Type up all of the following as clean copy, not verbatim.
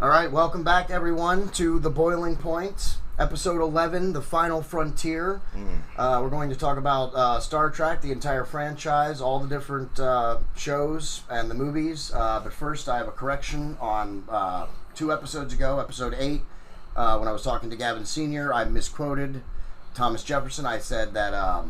All right, welcome back, everyone, to The Boiling Point, Episode 11, The Final Frontier. We're going to talk about Star Trek, the entire franchise, all the different shows and the movies. But first, I have a correction on 2 episodes ago, Episode 8. When I was talking to Gavin Sr., I misquoted Thomas Jefferson. I said that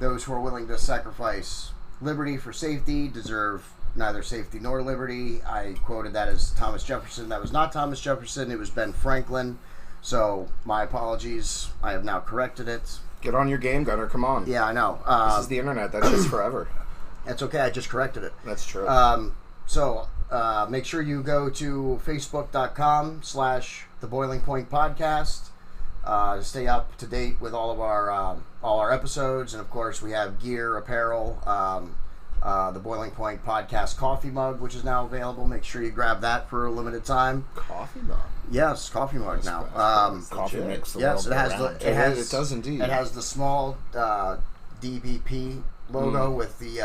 those who are willing to sacrifice liberty for safety deserve neither safety nor liberty. I quoted that as Thomas Jefferson. That was not Thomas Jefferson. It was Ben Franklin. So, my apologies. I have now corrected it. Get on your game, Gunner. Come on. Yeah, I know. This is the internet. That's just forever. It's okay. I just corrected it. That's true. Make sure you go to facebook.com/The Boiling Point Podcast to stay up to date with all our episodes. And, of course, we have gear, apparel, the Boiling Point Podcast coffee mug, which is now available. Make sure you grab that for a limited time. Coffee mug? Yes, coffee mug now. Coffee mix. Yes, it does indeed. It has the small DBP logo with the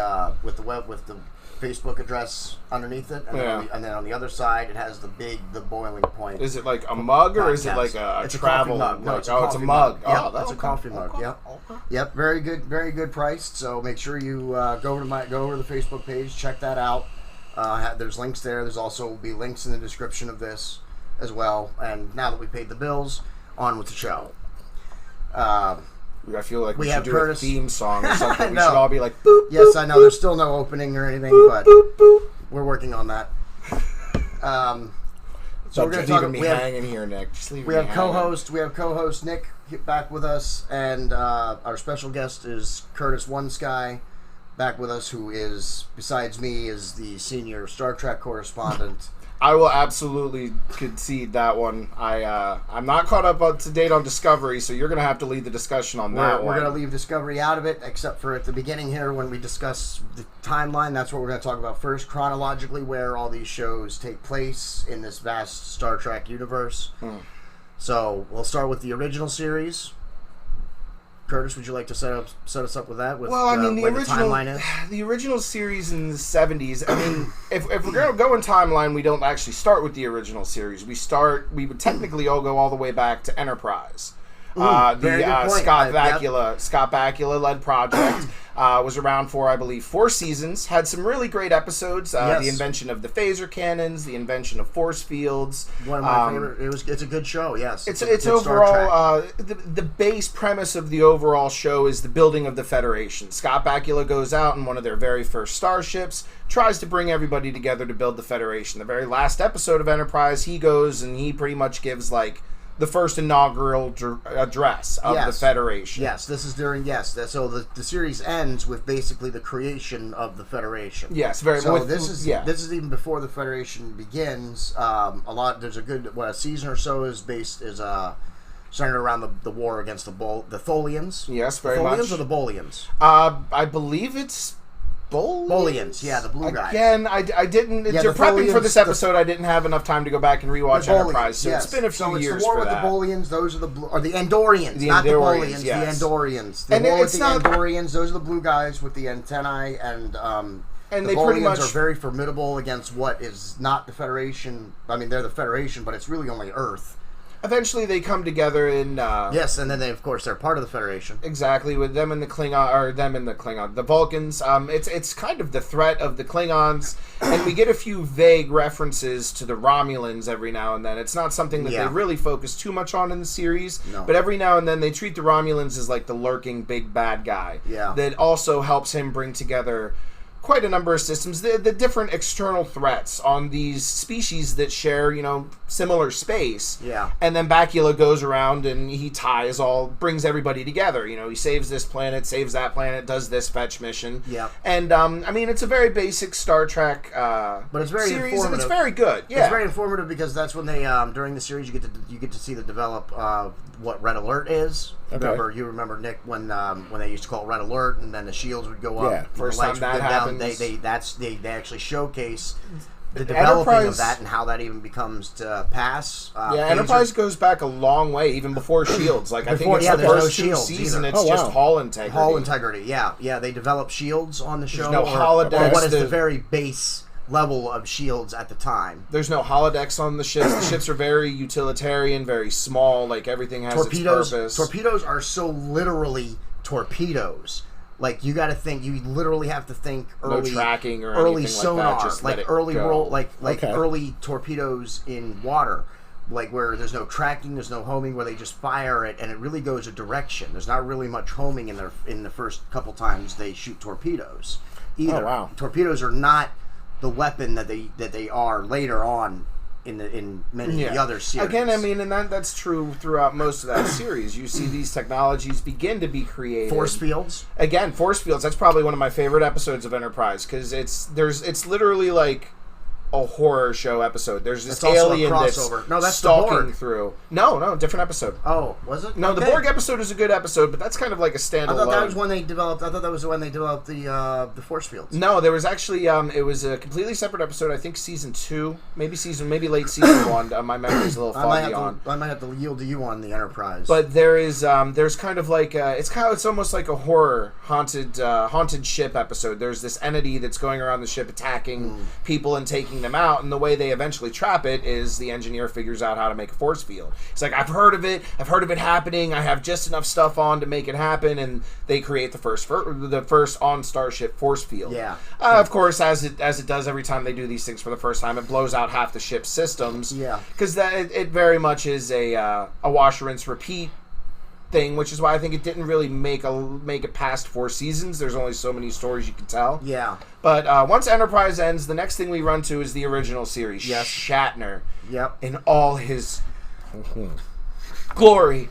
Facebook address underneath it, and then on the other side it has the Boiling Point. Is it like a mug or is it like it's travel mug? No, it's a mug. Yeah, that's a coffee mug. Yep. Okay. Yep. Very good priced. So make sure you go over to the Facebook page, check that out. There's links there. There's also will be links in the description of this as well. And now that we paid the bills, on with the show. I feel like we should do Curtis. A theme song or something. We should all be like, boop, boop. Yes, I know. There's still no opening or anything, but we're working on that. So we're going to talk. We hanging here, Nick. Just leave we have co-host. We have co-host Nick back with us, and our special guest is Curtis One Sky back with us, who is, besides me, is the senior Star Trek correspondent. I will absolutely concede that one. I'm not caught up to date on Discovery, so you're going to have to lead the discussion on that one. We're going to leave Discovery out of it, except for at the beginning here when we discuss the timeline. That's what we're going to talk about first, chronologically, where all these shows take place in this vast Star Trek universe. So we'll start with the original series. Curtis, would you like to set us up with that? The timeline is? The original series in the 70s. I mean, if we're going to go in timeline, we don't actually start with the original series. We would technically all go all the way back to Enterprise. Scott Bakula led project. Was around for, I believe, 4 seasons. Had some really great episodes. The invention of the phaser cannons, the invention of force fields. One of my favorite. It's a good show. Yes, it's overall the base premise of the overall show is the building of the Federation. Scott Bakula goes out in one of their very first starships, tries to bring everybody together to build the Federation. The very last episode of Enterprise, he goes and he pretty much gives the first inaugural address of the Federation. Yes, this is during, so the series ends with basically the creation of the Federation. Yes, very so this is even before the Federation begins. There's a season or so is centered around the war against the Tholians. Yes, very much. The Tholians or the Bolians? I believe it's Bolians, yeah, the blue guys. Again, I didn't. You're prepping for this episode. I didn't have enough time to go back and rewatch Enterprise, so it's been a few years. It's the war with the Bolians. Those are the Andorians, not the Bolians. Yes. The Andorians. The war with the Andorians. Those are the blue guys with the antennae, and the Bolians are very formidable against what is not the Federation. I mean, they're the Federation, but it's really only Earth. Eventually, they come together in... yes, and then they're part of the Federation. Exactly, with them and the the Vulcans. It's kind of the threat of the Klingons, and we get a few vague references to the Romulans every now and then. It's not something that they really focus too much on in the series, but every now and then they treat the Romulans as like the lurking big bad guy. Yeah. That also helps him bring together quite a number of systems, the different external threats on these species that share, similar space. Yeah. And then Bakula goes around and he brings everybody together. He saves this planet, saves that planet, does this fetch mission. Yeah. And, it's a very basic Star Trek but it's very series, informative. And it's very good. Yeah. It's very informative because that's when they, during the series, you get to see them develop what Red Alert is. Okay. You remember, Nick, when they used to call it Red Alert, and then the shields would go up. Yeah, first time that happens. They actually showcase the developing of that and how that even becomes to pass. Enterprise goes back a long way, even before shields. I think it's the first season. It's just hull integrity. Hull integrity. Yeah. They develop shields on the show. There's no holodecks. Or what is the very base level of shields at the time. There's no holodecks on the ships. The ships are very utilitarian, very small. Like, everything has its purpose. Torpedoes are so literally torpedoes. Like, you got to think. You literally have to think early. No tracking or early anything sonar, like that. Just like let it early go. roll, like early torpedoes in water. Like, where there's no tracking, there's no homing, where they just fire it, and it really goes a direction. There's not really much homing in the first couple times they shoot torpedoes either. Oh, wow. Torpedoes are not the weapon that they are later on in many of the other series. Again, I mean, and that's true throughout most of that series. You see these technologies begin to be created. Force fields. Again, force fields. That's probably one of my favorite episodes of Enterprise, because it's literally like a horror show episode. There's this alien that's stalking through. No, different episode. Oh, was it? No, the Borg episode is a good episode, but that's kind of like a standalone. I thought that was when they developed. I thought that was when they developed the force fields. No, there was actually it was a completely separate episode. I think season 2, maybe late season 1. My memory's a little foggy I might have to yield to you on the Enterprise. But there's kind of like it's almost like a horror haunted ship episode. There's this entity that's going around the ship attacking people and taking them out, and the way they eventually trap it is the engineer figures out how to make a force field. It's like, I've heard of it happening, I have just enough stuff on to make it happen, and they create the first on Starship force field. Yeah. Of course, as it does every time they do these things for the first time, it blows out half the ship's systems. Yeah. Because it very much is a wash, rinse, repeat thing, which is why I think it didn't really make it past 4 seasons. There's only so many stories you can tell. Yeah. But once Enterprise ends, the next thing we run to is the original series. Yes. Shatner. Yep. In all his glory.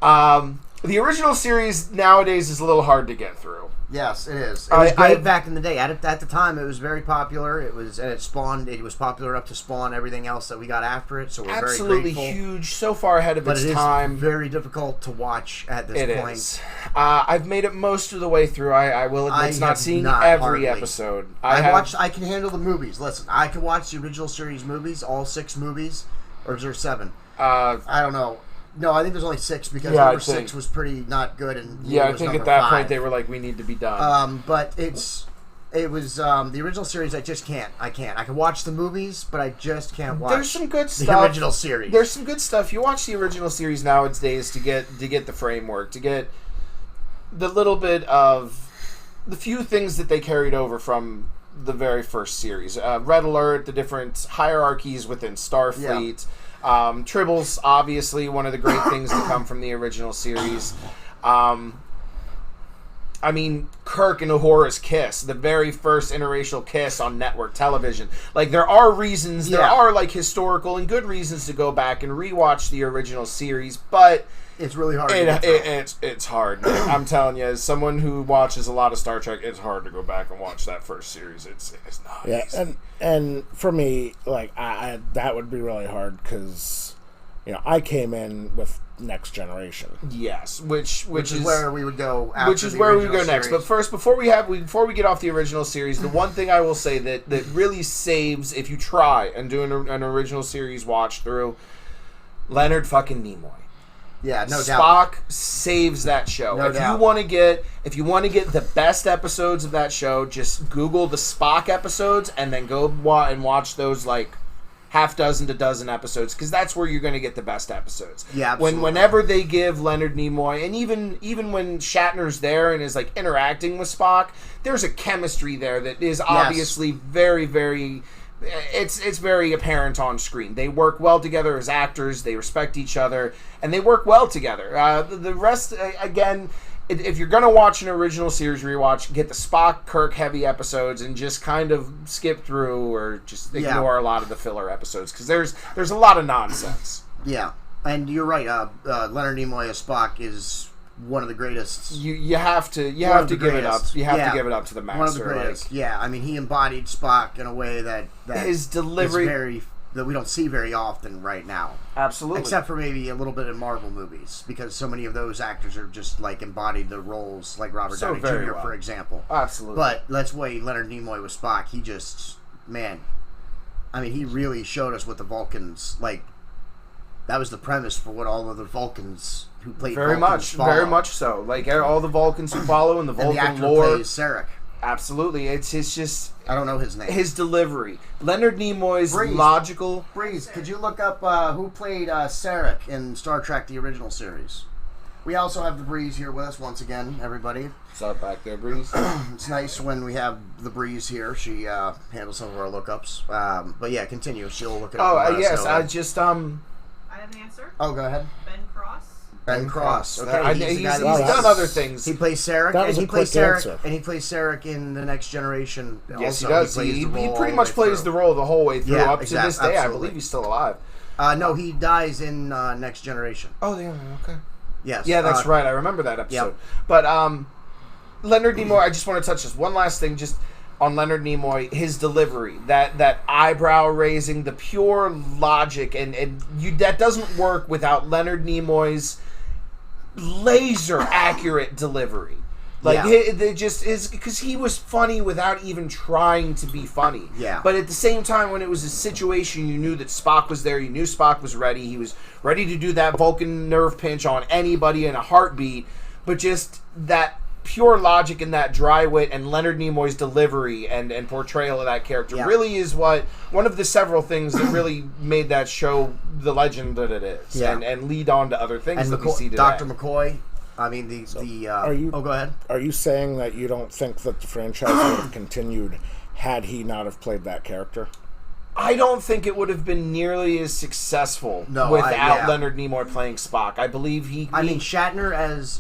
The original series nowadays is a little hard to get through. Yes, it is. It was great back in the day. At the time, it was very popular. It was popular enough to spawn everything else that we got after it. So we're absolutely very grateful. Huge, so far ahead of its time. It is very difficult to watch at this point. It is. I've made it most of the way through. I will admit, not seeing every episode. I can handle the movies. Listen, I can watch the original series movies, all 6 movies, or is there 7? I don't know. No, I think there's only 6 because number 6 was pretty not good, and I think at that point they were like, we need to be done. But it was the original series. I just can't. I can watch the movies, but I just can't watch. There's some good stuff. The original series. There's some good stuff. You watch the original series nowadays to get the framework, to get the little bit of the few things that they carried over from the very first series. Red Alert, the different hierarchies within Starfleet. Yeah. Tribbles, obviously, one of the great things to come from the original series. I mean, Kirk and Uhura's kiss, the very first interracial kiss on network television. Like, there are reasons, there are, like, historical and good reasons to go back and rewatch the original series, but it's really hard. It's hard, man. I'm telling you, as someone who watches a lot of Star Trek, it's hard to go back and watch that first series. It's not easy. And for me, like, I that would be really hard because, I came in with Next Generation. Yes, which is where we would go. After which is where we would go next. But first, before we get off the original series, the one thing I will say that really saves if you try and do an original series watch through, Leonard fucking Nimoy. Yeah, no doubt. Spock saves that show. No doubt. If you want to get the best episodes of that show, just Google the Spock episodes and then go and watch those like half dozen to dozen episodes, because that's where you're going to get the best episodes. Yeah, absolutely. Whenever they give Leonard Nimoy, and even when Shatner's there and is like interacting with Spock, there's a chemistry there that is obviously very, very. It's very apparent on screen. They work well together as actors. They respect each other, and they work well together. The rest, again, if you're going to watch an original series rewatch, get the Spock, Kirk heavy episodes and just kind of skip through or just ignore a lot of the filler episodes, because there's a lot of nonsense. Yeah, and you're right. Leonard Nimoy as Spock is one of the greatest. You have to give it up. You have to give it up to the master. One of the greatest. Yeah, I mean, he embodied Spock in a way that his delivery that we don't see very often right now. Absolutely. Except for maybe a little bit in Marvel movies, because so many of those actors are just like embodied the roles, like Robert Downey Jr. For example. Absolutely. But let's wait. Leonard Nimoy was Spock. He just, man, I mean, he really showed us what the Vulcans like. That was the premise for what all of the Vulcans who played very Vulcans much so. Like all the Vulcans who follow in the Vulcan lore. Plays Sarek. Absolutely. It's just... I don't know his name. His delivery. Leonard Nimoy's Breeze. logical... Breeze, could you look up who played Sarek in Star Trek, the original series? We also have the Breeze here with us once again, everybody. What's up back there, Breeze? It's nice when we have the Breeze here. She handles some of our lookups. But yeah, continue. She'll look it up. Oh, yes. I just... I have an answer. Oh, go ahead. Ben Cross. Ben Cross. Okay, he's done other things. He plays Sarek, and he plays Sarek, and he plays Sarek in The Next Generation. Yes, also, he does. He pretty much plays the role the whole way through. Up to this day, absolutely. I believe he's still alive. No, he dies in Next Generation. Oh, yeah, okay. Yes. Yeah, that's right. I remember that episode. Yep. But Leonard Nimoy, I just want to touch this one last thing, just on Leonard Nimoy, his delivery, that eyebrow raising, the pure logic, and that doesn't work without Leonard Nimoy's laser accurate delivery. Like, it just is, because he was funny without even trying to be funny. Yeah. But at the same time, when it was a situation, you knew that Spock was there, you knew Spock was ready, he was ready to do that Vulcan nerve pinch on anybody in a heartbeat, but just that pure logic and that dry wit and Leonard Nimoy's delivery and portrayal of that character really is one of the several things that really made that show the legend that it is, and lead on to other things that we see today. Dr. McCoy, I mean, go ahead. Are you saying that you don't think that the franchise would have continued had he not have played that character? I don't think it would have been nearly as successful without Leonard Nimoy playing Spock. I believe I mean, Shatner as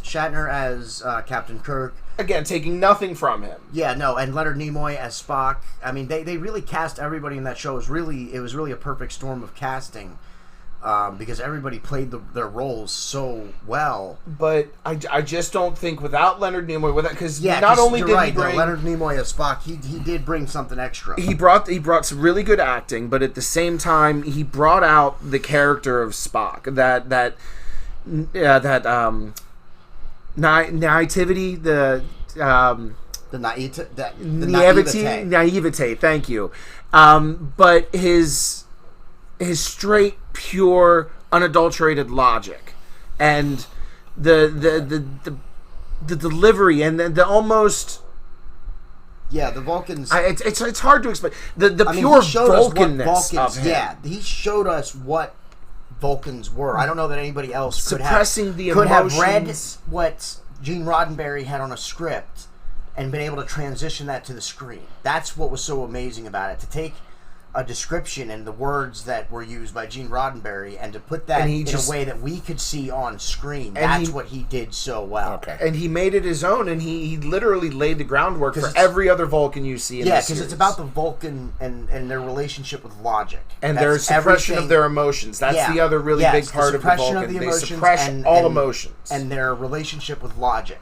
Captain Kirk. Again, taking nothing from him. Yeah, no, and Leonard Nimoy as Spock. I mean, they really cast everybody in that show. It was really a perfect storm of casting. Because everybody played their roles so well. But I just don't think without Leonard Nimoy, because not only did he bring Leonard Nimoy as Spock, he did bring something extra. He brought some really good acting, but at the same time, he brought out the character of Spock. Naivety, the naivete. Thank you. But his straight, pure, unadulterated logic, and the delivery, and the almost the Vulcans. It's hard to explain the pure Vulcanness of him. Yeah, he showed us what Vulcans were. I don't know that anybody else could have read what Gene Roddenberry had on a script and been able to transition that to the screen. That's what was so amazing about it. To take a description and the words that were used by Gene Roddenberry and to put that in a way that we could see on screen. That's what he did so well. Okay. And he made it his own, and he literally laid the groundwork for every other Vulcan you see in this series. Yeah, because it's about the Vulcan and their relationship with logic. And their suppression of their emotions. That's the other really big part of the Vulcan. They suppress all emotions. And their relationship with logic.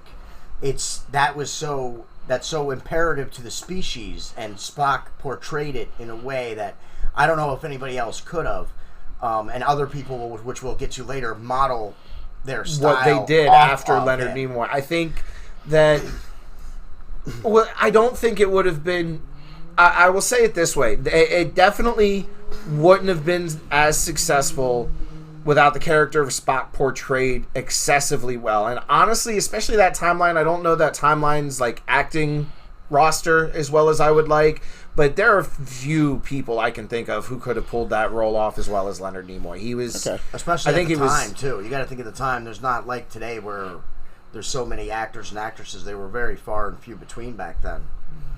That's so imperative to the species, and Spock portrayed it in a way that I don't know if anybody else could have, and other people, which we'll get to later, model their style. What they did after Leonard Nimoy. I think that... Well, I don't think it would have been... I will say it this way. It definitely wouldn't have been as successful without the character of Spock portrayed excessively well. And honestly, especially that timeline, I don't know that timeline's acting roster as well as I would like, but there are few people I can think of who could have pulled that role off as well as Leonard Nimoy. He was... Okay. Especially at the time, too. You got to think at the time, there's not like today where there's so many actors and actresses. They were very far and few between back then.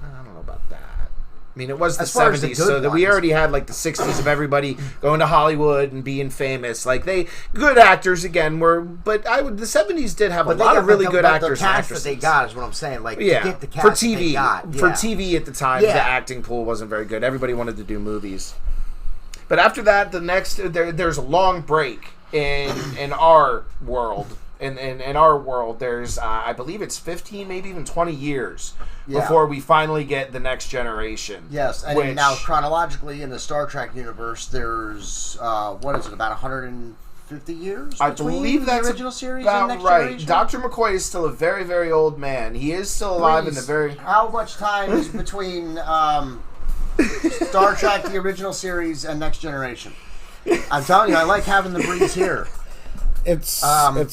I don't know about that. I mean, it was the 70s, so that we already had the 60s of everybody going to Hollywood and being famous. Good actors again but the 70s did have a lot of really good actors and actresses. The cast that they got is what I'm saying. To get the cast for TV, that they got. For TV at the time, the acting pool wasn't very good. Everybody wanted to do movies. But after that, there's a long break in our world. In our world, there's I believe it's 15, maybe even 20 years before we finally get the Next Generation. Yes, and now chronologically in the Star Trek universe, there's about 150 years. I believe that's the original series and Next Generation. Dr. McCoy is still a very, very old man. He is still alive in the very. How much time is between Star Trek the original series and Next Generation? I'm telling you, I like having the Breeze here. It's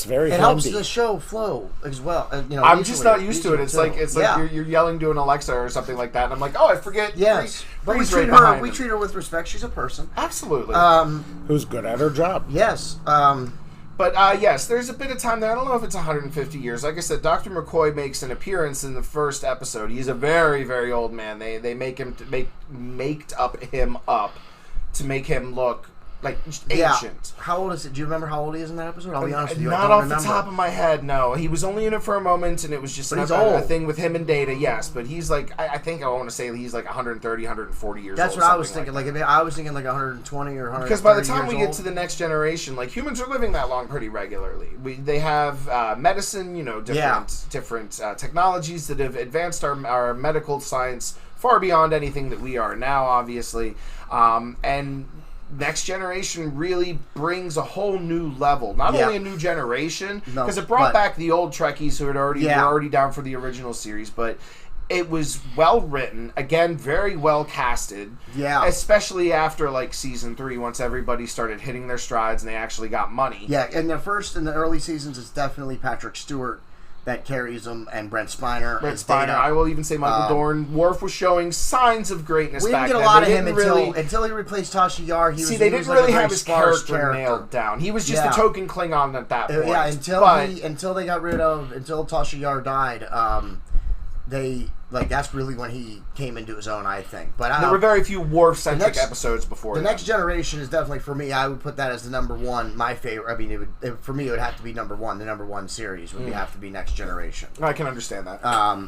very It handy. helps the show flow as well. I'm just not used to it. It's like you're yelling to an Alexa or something like that, and I'm like, oh, I forget. Yes, but we treat her with respect. She's a person. Absolutely. Who's good at her job. Yes. But yes, there's a bit of time there. I don't know if it's 150 years. Like I said, Dr. McCoy makes an appearance in the first episode. He's a very, very old man. They make him maked him up to make him look like ancient. Yeah. How old is it? Do you remember how old he is in that episode? I'll be honest with you. Not off the top of my head, no. He was only in it for a moment, and it was just a thing with him and Data, yes. But he's like, I think I want to say he's like 130, 140 years old. That's what I was thinking. Like I was thinking like 120 or 130 because by the time we get old. to the next generation, like humans are living that long pretty regularly. They have medicine, different technologies that have advanced our medical science far beyond anything that we are now, obviously, and Next Generation really brings a whole new level. Not only a new generation, because it brought back the old Trekkies who were already down for the original series, but it was well written. Again, very well casted. Yeah. Especially after like season 3, once everybody started hitting their strides and they actually got money. Yeah, in the early seasons, it's definitely Patrick Stewart that carries them, and Brent Spiner. I will even say Michael Dorn. Worf was showing signs of greatness back then. We didn't get a lot of him until he repled Tasha Yar. They didn't really have his character nailed down. He was just a token Klingon at that point. Yeah, until they got rid of, until Tasha Yar died, that's really when he came into his own, I think. But there were very few Worf-centric episodes before. The Next Generation is definitely, for me, I would put that as the number one. My favorite. I mean, for me, it would have to be number one. The number one series would have to be Next Generation. I can understand that.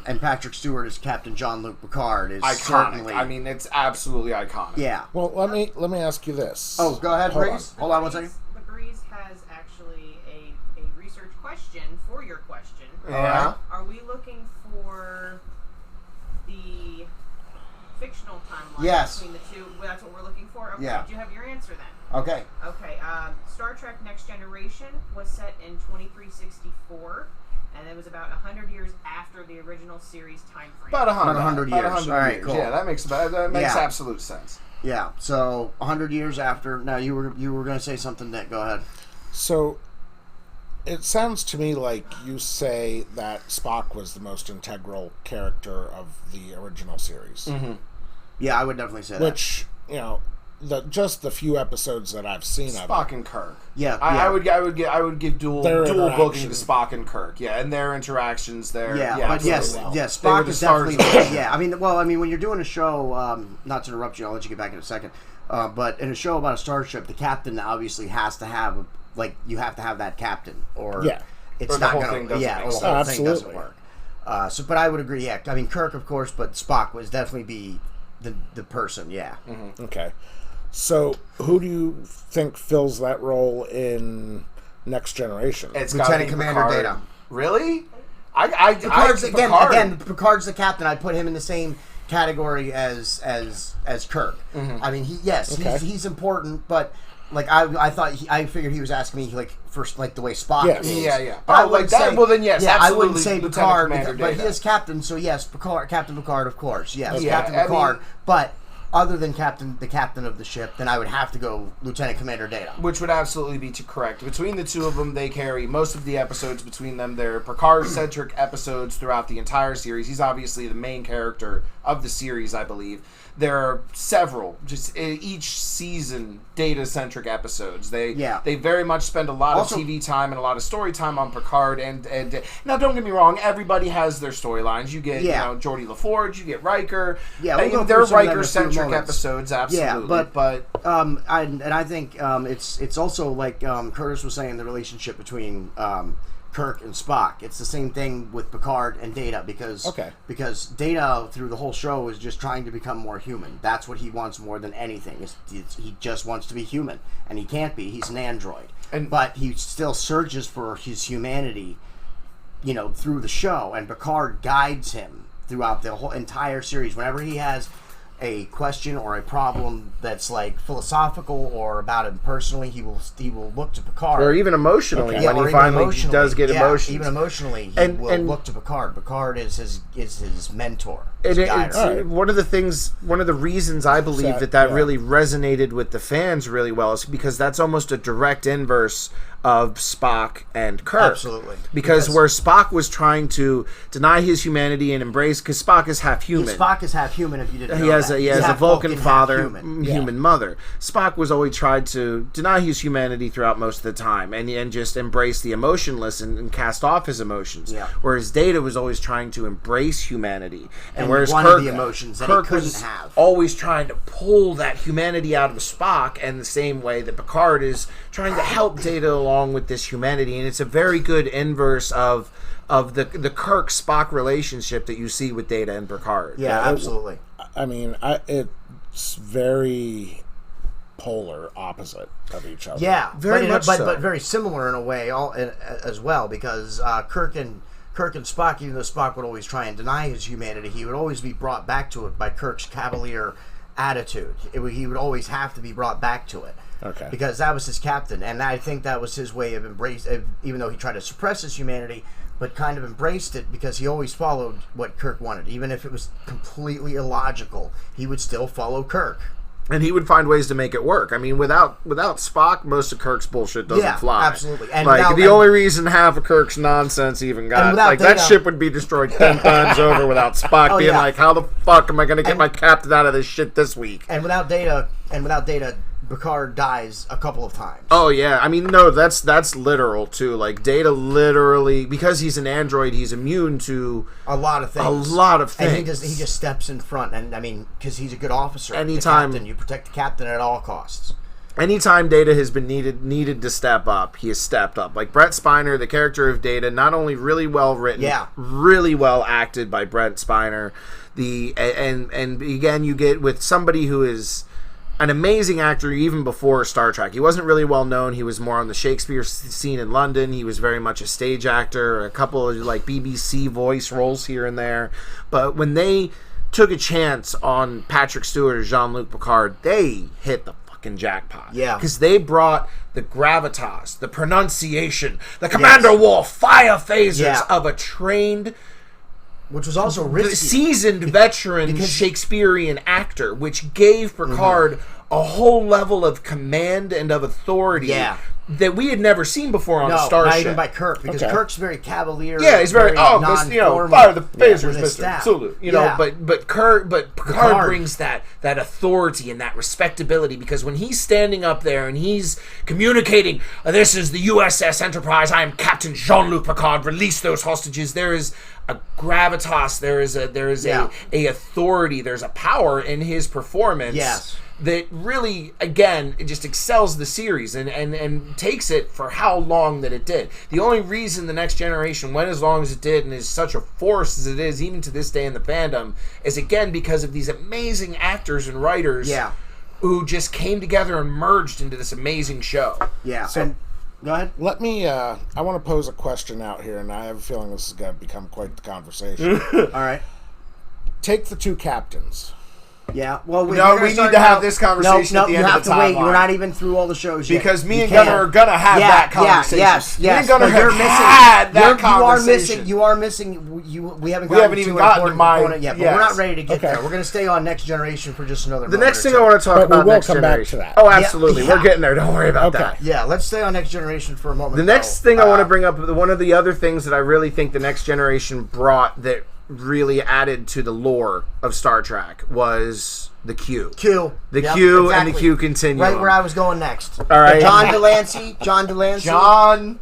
And Patrick Stewart as Captain Jean-Luc Picard is iconic. Certainly, I mean, it's absolutely iconic. Yeah. Well, let me ask you this. Oh, go ahead, Breeze. Hold on one second. The Breeze has actually a research question for your question. Yeah. Are we looking for the fictional timeline between the two? Well, that's what we're looking for? Okay. Yeah. Do you have your answer then? Okay. Okay. Star Trek Next Generation was set in 2364, and it was about 100 years after the original series time frame. About 100 years. 100 All right, years. cool. Yeah, that makes absolute sense. Yeah. So 100 years after. Now you were going to say something, Nick. Go ahead. So it sounds to me like you say that Spock was the most integral character of the original series. Mm-hmm. Yeah, I would definitely say Which, just the few episodes that I've seen of Spock and Kirk. Yeah, I would give dual booking to Spock and Kirk. Yeah, and their interactions there. Yeah, but yes, Spock is definitely. Yeah, I mean, when you're doing a show, not to interrupt you, I'll let you get back in a second. But in a show about a starship, the captain obviously has to have you have to have that captain, or it's not going to. Yeah, or the whole thing doesn't work. But I would agree. Yeah, I mean Kirk, of course, but Spock would definitely be the person. Yeah. Mm-hmm. Okay. So, who do you think fills that role in Next Generation? It's Lieutenant Commander Picard. Data. Really? Again, Picard's the captain. I put him in the same category as Kirk. Mm-hmm. I mean, he's important, but I figured he was asking me first the way Spock is. Yeah. But I wouldn't say, well then yes, absolutely. I wouldn't say Picard, but Data. he is captain, so yes, Captain Picard, of course, yes, yeah, Captain Picard. But other than the captain of the ship, then I would have to go Lieutenant Commander Data. Which would absolutely be correct. Between the two of them, they carry most of the episodes between them. They're Picard-centric episodes throughout the entire series. He's obviously the main character of the series, I believe. There are several, just each season, Data-centric episodes. They very much spend a lot of TV time and a lot of story time on Picard. And now, don't get me wrong, everybody has their storylines. You get Geordi LaForge, you get Riker. Yeah, there are Riker-centric episodes, absolutely. Yeah, but I think it's also like Curtis was saying, the relationship between Kirk and Spock. It's the same thing with Picard and Data because Data through the whole show is just trying to become more human. That's what he wants more than anything. He just wants to be human, and he can't be. He's an android, but he still searches for his humanity, through the show. And Picard guides him throughout the whole entire series. Whenever he has a question or a problem that's philosophical or about him personally, he will look to Picard, or even emotionally when he finally does get emotions. Even emotionally, he will look to Picard. Picard is his mentor. It's one of the reasons I believe that really resonated with the fans really well is because that's almost a direct inverse of Spock and Kirk. Absolutely. Because where Spock was trying to deny his humanity and embrace, because Spock is half human. Spock is half human. If you didn't know He has that. a Vulcan father, human mother. Spock was always tried to deny his humanity throughout most of the time, and just embrace the emotionless and cast off his emotions. Yeah. Whereas Data was always trying to embrace humanity, And whereas wanted the emotions that he couldn't was have. always trying to pull that humanity out of Spock, and the same way that Picard is trying to help Data along with this humanity, and it's a very good inverse of the Kirk Spock relationship that you see with Data and Picard. Yeah, absolutely. I mean, it's very polar opposite of each other. Yeah, Very much so. but very similar in a way, as well, because Kirk and Spock, even though Spock would always try and deny his humanity, he would always be brought back to it by Kirk's cavalier attitude. He would always have to be brought back to it. Okay. Because that was his captain, and I think that was his way of even though he tried to suppress his humanity, but kind of embraced it because he always followed what Kirk wanted. Even if it was completely illogical, he would still follow Kirk. And he would find ways to make it work. I mean, without Spock, most of Kirk's bullshit doesn't fly. Absolutely. And like, the only reason half of Kirk's nonsense even got... Like, that ship would be destroyed 10 times over without Spock being like, how the fuck am I going to get my captain out of this shit this week? And without Data, Picard dies a couple of times. Oh, yeah. I mean, no, that's literal, too. Like, Data literally... Because he's an android, he's immune to... A lot of things. And he just steps in front. And, I mean, because he's a good officer. Anytime... The captain, you protect the captain at all costs. Anytime Data has been needed to step up, he has stepped up. Like Brent Spiner, the character of Data, not only really well written, really well acted by Brent Spiner. And again, you get with somebody who is an amazing actor even before Star Trek. He wasn't really well known. He was more on the Shakespeare scene in London. He was very much a stage actor, a couple of like BBC voice roles here and there. But when they took a chance on Patrick Stewart or Jean-Luc Picard, they hit the fucking jackpot. Yeah. Because they brought the gravitas, the pronunciation, the Commander Wolf fire phasers of a trained... Which was also risky. Seasoned veteran Shakespearean actor, which gave Picard a whole level of command and of authority that we had never seen before on a Starship. Not even by Kirk, because Kirk's very cavalier. Yeah, he's very fire the phasers, Mr. Sulu. But Picard brings that authority and that respectability, because when he's standing up there and he's communicating, this is the USS Enterprise, I am Captain Jean-Luc Picard, release those hostages, there is a gravitas, there is a authority, there's a power in his performance that really, again, it just excels the series and takes it for how long that it did. The only reason The Next Generation went as long as it did and is such a force as it is even to this day in the fandom is, again, because of these amazing actors and writers who just came together and merged into this amazing show. Yeah. So, go ahead. Let me, I want to pose a question out here, and I have a feeling this is going to become quite the conversation. All right. Take the two captains. Yeah, well, we need to have this conversation at the end of the timeline. No, you have to wait. We're not even through all the shows yet. Because me and Gunnar are going to have that conversation. Yes. Me and Gunnar have had that conversation. You are missing. We haven't even gotten to my component yet, but we're not ready to get there. We're going to stay on Next Generation for just another The next thing I want to talk about Next Generation. Back to that. Oh, absolutely. We're getting there. Don't worry about that. Yeah, let's stay on Next Generation for a moment. The next thing I want to bring up, one of the other things that I really think the Next Generation brought that really added to the lore of Star Trek was the Q. Q. Q and the Q Continuum. Right where I was going next. All right. John Delancey.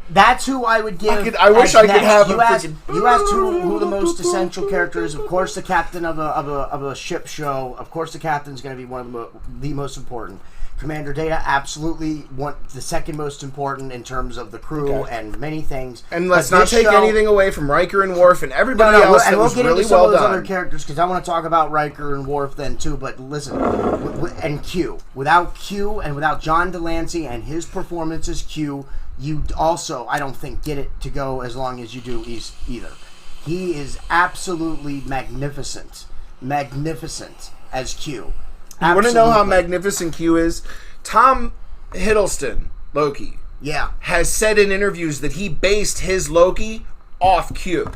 That's who I would give. I wish I could have you asked who the most essential character is. Of course, the captain of a ship show. Of course, the captain's going to be one of the most important. Commander Data, absolutely the second most important in terms of the crew and many things. And let's not take anything away from Riker and Worf and everybody else. And we'll get into some of those other characters, because I want to talk about Riker and Worf then too. But listen, and Q. Without Q and without John Delancey and his performance as Q, you also, I don't think, get it to go as long as you do either. He is absolutely magnificent as Q. You want to know how magnificent Q is? Tom Hiddleston, Loki, has said in interviews that he based his Loki off Q.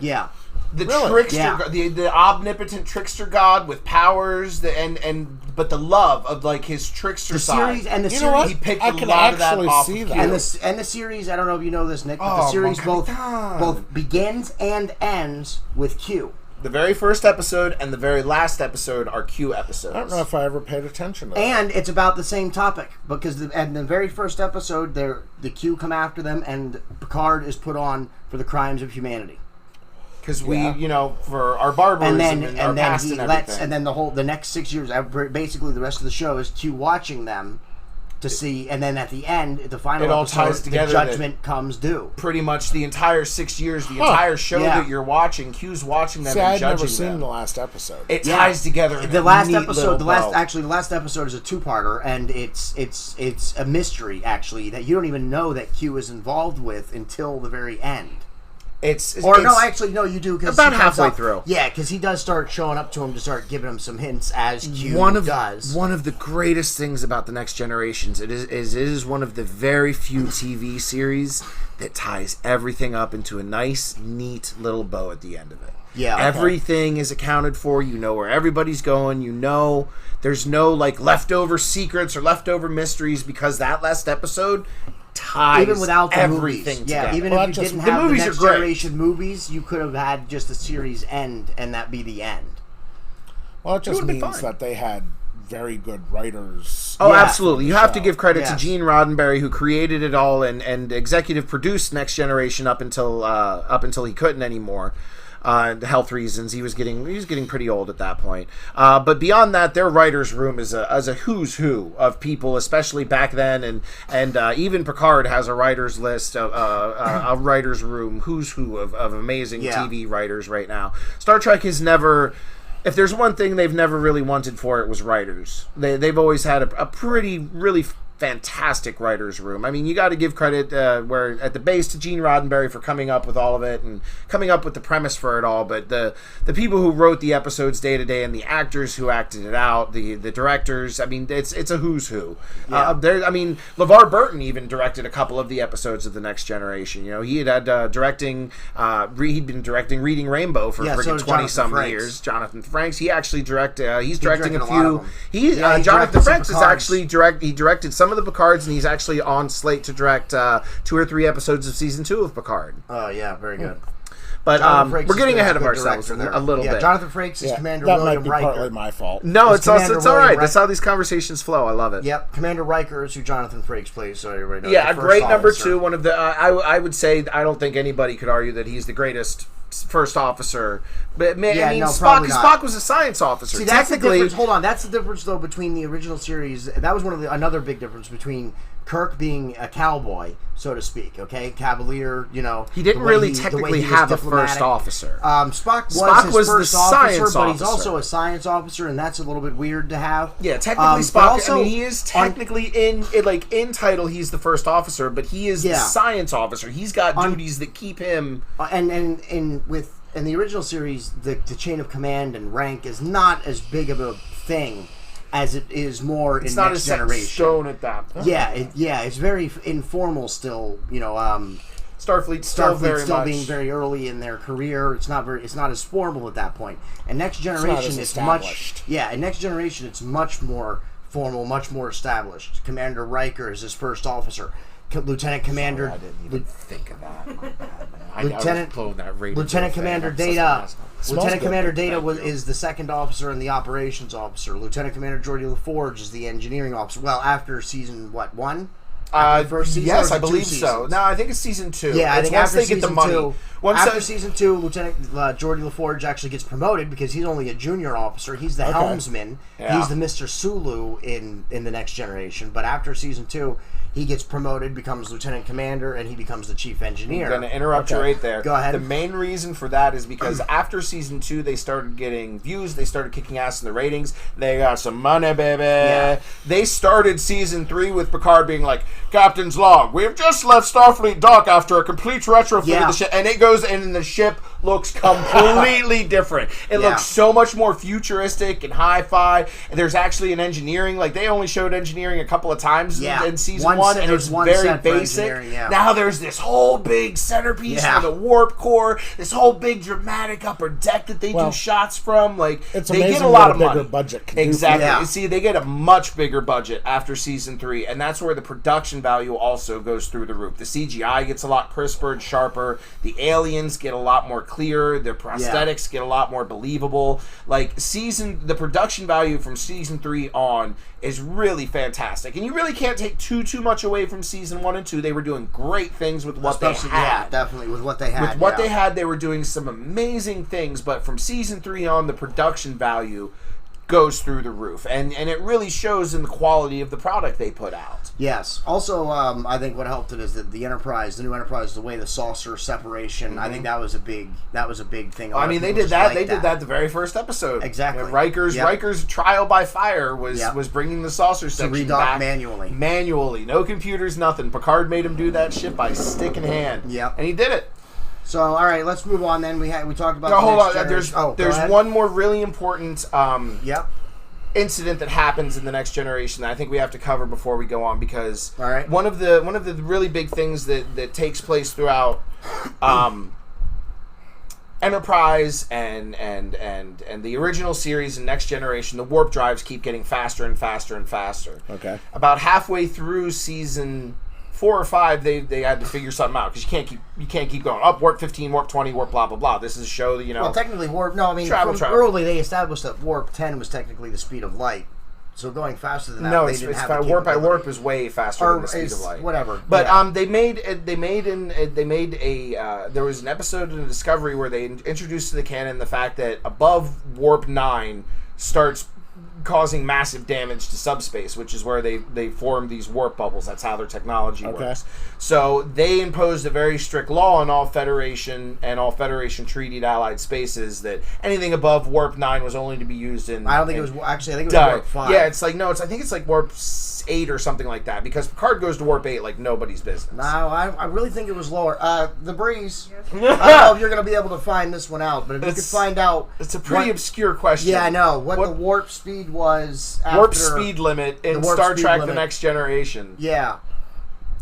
Yeah. The Really? trickster, the omnipotent trickster god with powers, but the love of like his trickster side. Series and the You series, know what? He picked I a can lot of that actually off see of that. Q. and the series. I don't know if you know this, Nick, but the Oh, series my both God. begins and ends with Q. The very first episode and the very last episode are Q episodes. I don't know if I ever paid attention to that. And it's about the same topic because in the very first episode, the Q come after them, and Picard is put on for the crimes of humanity. Because for our barbarism and our past and everything. And then the next 6 years, basically the rest of the show is Q watching them to see, and then at the end, the final It all episode, ties together the judgment comes due. Pretty much the entire 6 years, the entire show that you're watching, Q's watching them See, and I'd judging never seen them. the last episode. It ties together. In The a last neat episode, little bow. the last episode is a two-parter, and it's a mystery actually that you don't even know that Q is involved with until the very end. You do because about halfway through. Yeah, because he does start showing up to him to start giving him some hints as Q does. One of the greatest things about the Next Generations it is one of the very few TV series that ties everything up into a nice, neat little bow at the end of it. Yeah, everything is accounted for. You know where everybody's going. You know there's no like leftover secrets or leftover mysteries because that last episode ties even without the everything movies. together. Yeah, even if you didn't have the movies Next are great. Generation movies, you could have had just the series end and that be the end. Well, it just would've been means fine. that they had very good writers. Oh, Yeah. absolutely. You have to give credit to Yes. Gene Roddenberry, who created it all and executive produced Next Generation up until he couldn't anymore. Health reasons. He was getting pretty old at that point. But beyond that, their writers' room is a who's who of people, especially back then, and even Picard has a writers list of a writers' room who's who of amazing TV writers right now. Star Trek has never. If there's one thing they've never really wanted for it was writers. They've always had a pretty really fantastic writers room. I mean, you got to give credit where at the base to Gene Roddenberry for coming up with all of it and coming up with the premise for it all, but the people who wrote the episodes day to day and the actors who acted it out, the directors, I mean, it's a who's who. LeVar Burton even directed a couple of the episodes of The Next Generation. You know, he had directing he'd been directing Reading Rainbow for friggin' 20 some years. Jonathan Frakes, he actually he's directing a few. Jonathan Frakes is actually he directed some of the Picards, and he's actually on slate to direct 2 or 3 episodes of season 2 of Picard. Oh yeah, very good. But we're getting ahead of ourselves a little bit. Jonathan Frakes is Commander that William might be Riker. partly my fault. No, it's all right. William That's how these conversations flow. I love it. Yep, Commander Riker is who Jonathan Frakes plays, so everybody knows. Yeah, a the first great number officer. 2. One of the I would say I don't think anybody could argue that he's the greatest first officer. But Spock was a science officer. See, that's the difference. Hold on, that's the difference though between the original series. That was another big difference between Kirk being a cowboy, so to speak. Okay, cavalier. You know, he didn't really technically have a first officer. Spock was his first officer, but he's also a science officer, and that's a little bit weird to have. Yeah, technically Spock. Also, I mean, he is technically in title. He's the first officer, but he is the science officer. He's got duties that keep him. In the original series, the chain of command and rank is not as big of a thing as it is more in Next Generation. Stone at that point. It's very informal still. You know, Starfleet still being very early in their career. It's not as formal at that point. And Next Generation, it's much. Yeah, in Next Generation, it's much more formal, much more established. Commander Riker is his first officer. Lieutenant Commander. I didn't even think of that. Lieutenant Commander Data. Lieutenant Commander Data is the second officer and the operations officer. Lieutenant Commander Geordi LaForge is the engineering officer. Well, after season 1? First season, yes, I believe so. No, I think it's season 2. Yeah, I think once after they get the money. After season 2, Lieutenant Geordi LaForge actually gets promoted because he's only a junior officer. He's the helmsman. Yeah. He's the Mr. Sulu in the Next Generation. But after season 2, he gets promoted, becomes lieutenant commander, and he becomes the chief engineer. I'm going to interrupt you right there. Go ahead. The main reason for that is because after season 2, they started getting views. They started kicking ass in the ratings. They got some money, baby. Yeah. They started season 3 with Picard being like, Captain's log. We have just left Starfleet dock after a complete retrofit of the ship. And it goes, and the ship looks completely different. It looks so much more futuristic and hi-fi. And there's actually an engineering, like they only showed engineering a couple of times in season one, and it's very basic. Now there's this whole big centerpiece for the warp core, this whole big dramatic upper deck that they do shots from. Like, it's they amazing get a lot of what a bigger money. Budget can Exactly. do. You see, they get a much bigger budget after season 3, and that's where the production value also goes through the roof. The CGI gets a lot crisper and sharper. The aliens get a lot more clear. Their prosthetics get a lot more believable. Like, the production value from season 3 on is really fantastic, and you really can't take too much away from season 1 and 2. They were doing great things with what they had. Yeah, definitely with what they had. With what they had, they were doing some amazing things. But from season 3 on, the production value goes through the roof, and it really shows in the quality of the product they put out. Yes. Also, I think what helped it is that the new Enterprise, the way the saucer separation. I think that was a big thing. I mean, they did that. They did that the very first episode. Exactly. Riker's trial by fire was bringing the saucer section back manually. No computers, nothing. Picard made him do that shit by stick in hand. Yep. And he did it. So, all right, let's move on then. We talked about. No, hold on. There's one more really important incident that happens in the Next Generation that I think we have to cover before we go on, because one of the really big things that takes place throughout Enterprise and the original series and Next Generation, the warp drives keep getting faster and faster and faster. Okay. About halfway through season 4 or 5, they had to figure something out, because you can't keep going up warp 15, warp 20, warp blah blah blah. This is a show that Well, technically warp. No, I mean travel. early they established that warp 10 was technically the speed of light. So going faster than that, no, they it's didn't have the warp by capability. warp is way faster than the speed of light. Whatever. But there was an episode in Discovery where they introduced to the canon the fact that above warp 9 starts causing massive damage to subspace, which is where they form these warp bubbles. That's how their technology works. So they imposed a very strict law on all Federation and all Federation treated allied spaces that anything above warp 9 was only to be used in. I don't think it was actually. I think it was warp 5. Yeah, it's like I think it's like warp 8 or something like that, because Picard goes to warp 8 like nobody's business. No, I really think it was lower. The Breeze. I don't know if you're going to be able to find this one out, but if you could find out, it's a pretty obsure question. Yeah, I know what the warp speed was. Warp speed limit in Star Trek: The Next Generation. Yeah.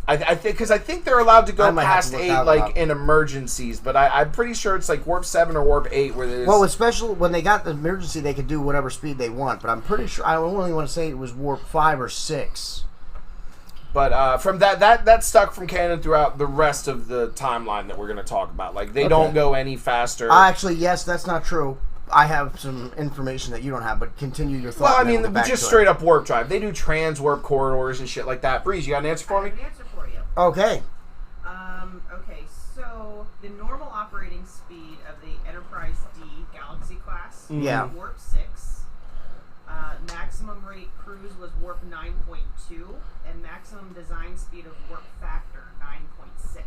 I think they're allowed to go past 8 like in emergencies, but I'm pretty sure it's like warp 7 or warp 8 where there's... Well, especially when they got the emergency, they could do whatever speed they want, but I'm pretty sure, I only want to say it was warp 5 or 6. But from that stuck from canon throughout the rest of the timeline that we're going to talk about. Like, they don't go any faster. Actually, yes, that's not true. I have some information that you don't have, but continue your thought. Well, I mean, just straight up warp drive. They do trans-warp corridors and shit like that. Breeze, you got an answer for me? I have an answer for you. Okay. Okay, so the normal operating speed of the Enterprise D Galaxy class was warp 6. Maximum rate cruise was warp 9.2, and maximum design speed of warp factor 9.6.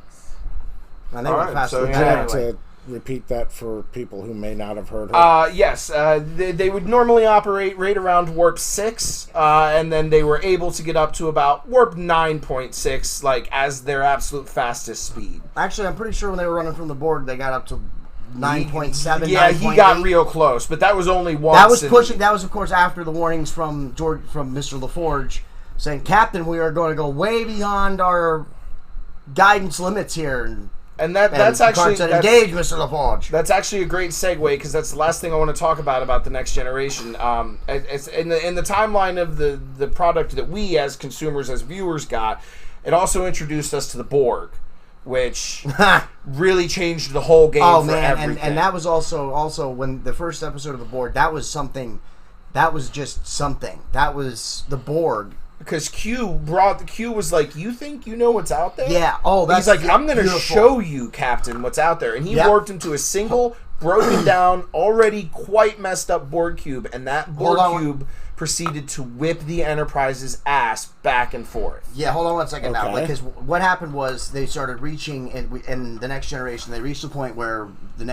And they were faster than that. To repeat that for people who may not have heard her. Yes, they would normally operate right around warp 6, and then they were able to get up to about warp 9.6, like, as their absolute fastest speed. Actually, I'm pretty sure when they were running from the Borg, they got up to 9.7. Yeah, 9.8. he got real close, but that was only once. That was pushing. That was, of course, after the warnings from Mr. LaForge saying, "Captain, we are going to go way beyond our guidance limits here." And that's actually engage, Mr. LaForge. That's actually a great segue, because that's the last thing I want to talk about the Next Generation. It's in the timeline of the product that we as consumers, as viewers, got. It also introduced us to the Borg, which really changed the whole game for everything. And that was also when the first episode of the Borg. That was something. That was just something. That was the Borg. Because Q was like, "You think you know what's out there?" Yeah. Oh, that's he's like, "I'm going to show you, Captain, what's out there." And he warped into a single, broken down, already quite messed up Borg cube, and that Borg cube proceeded to whip the Enterprise's ass back and forth. Yeah. Hold on one second now, because what happened was they started reaching in the Next Generation. They reached the point where the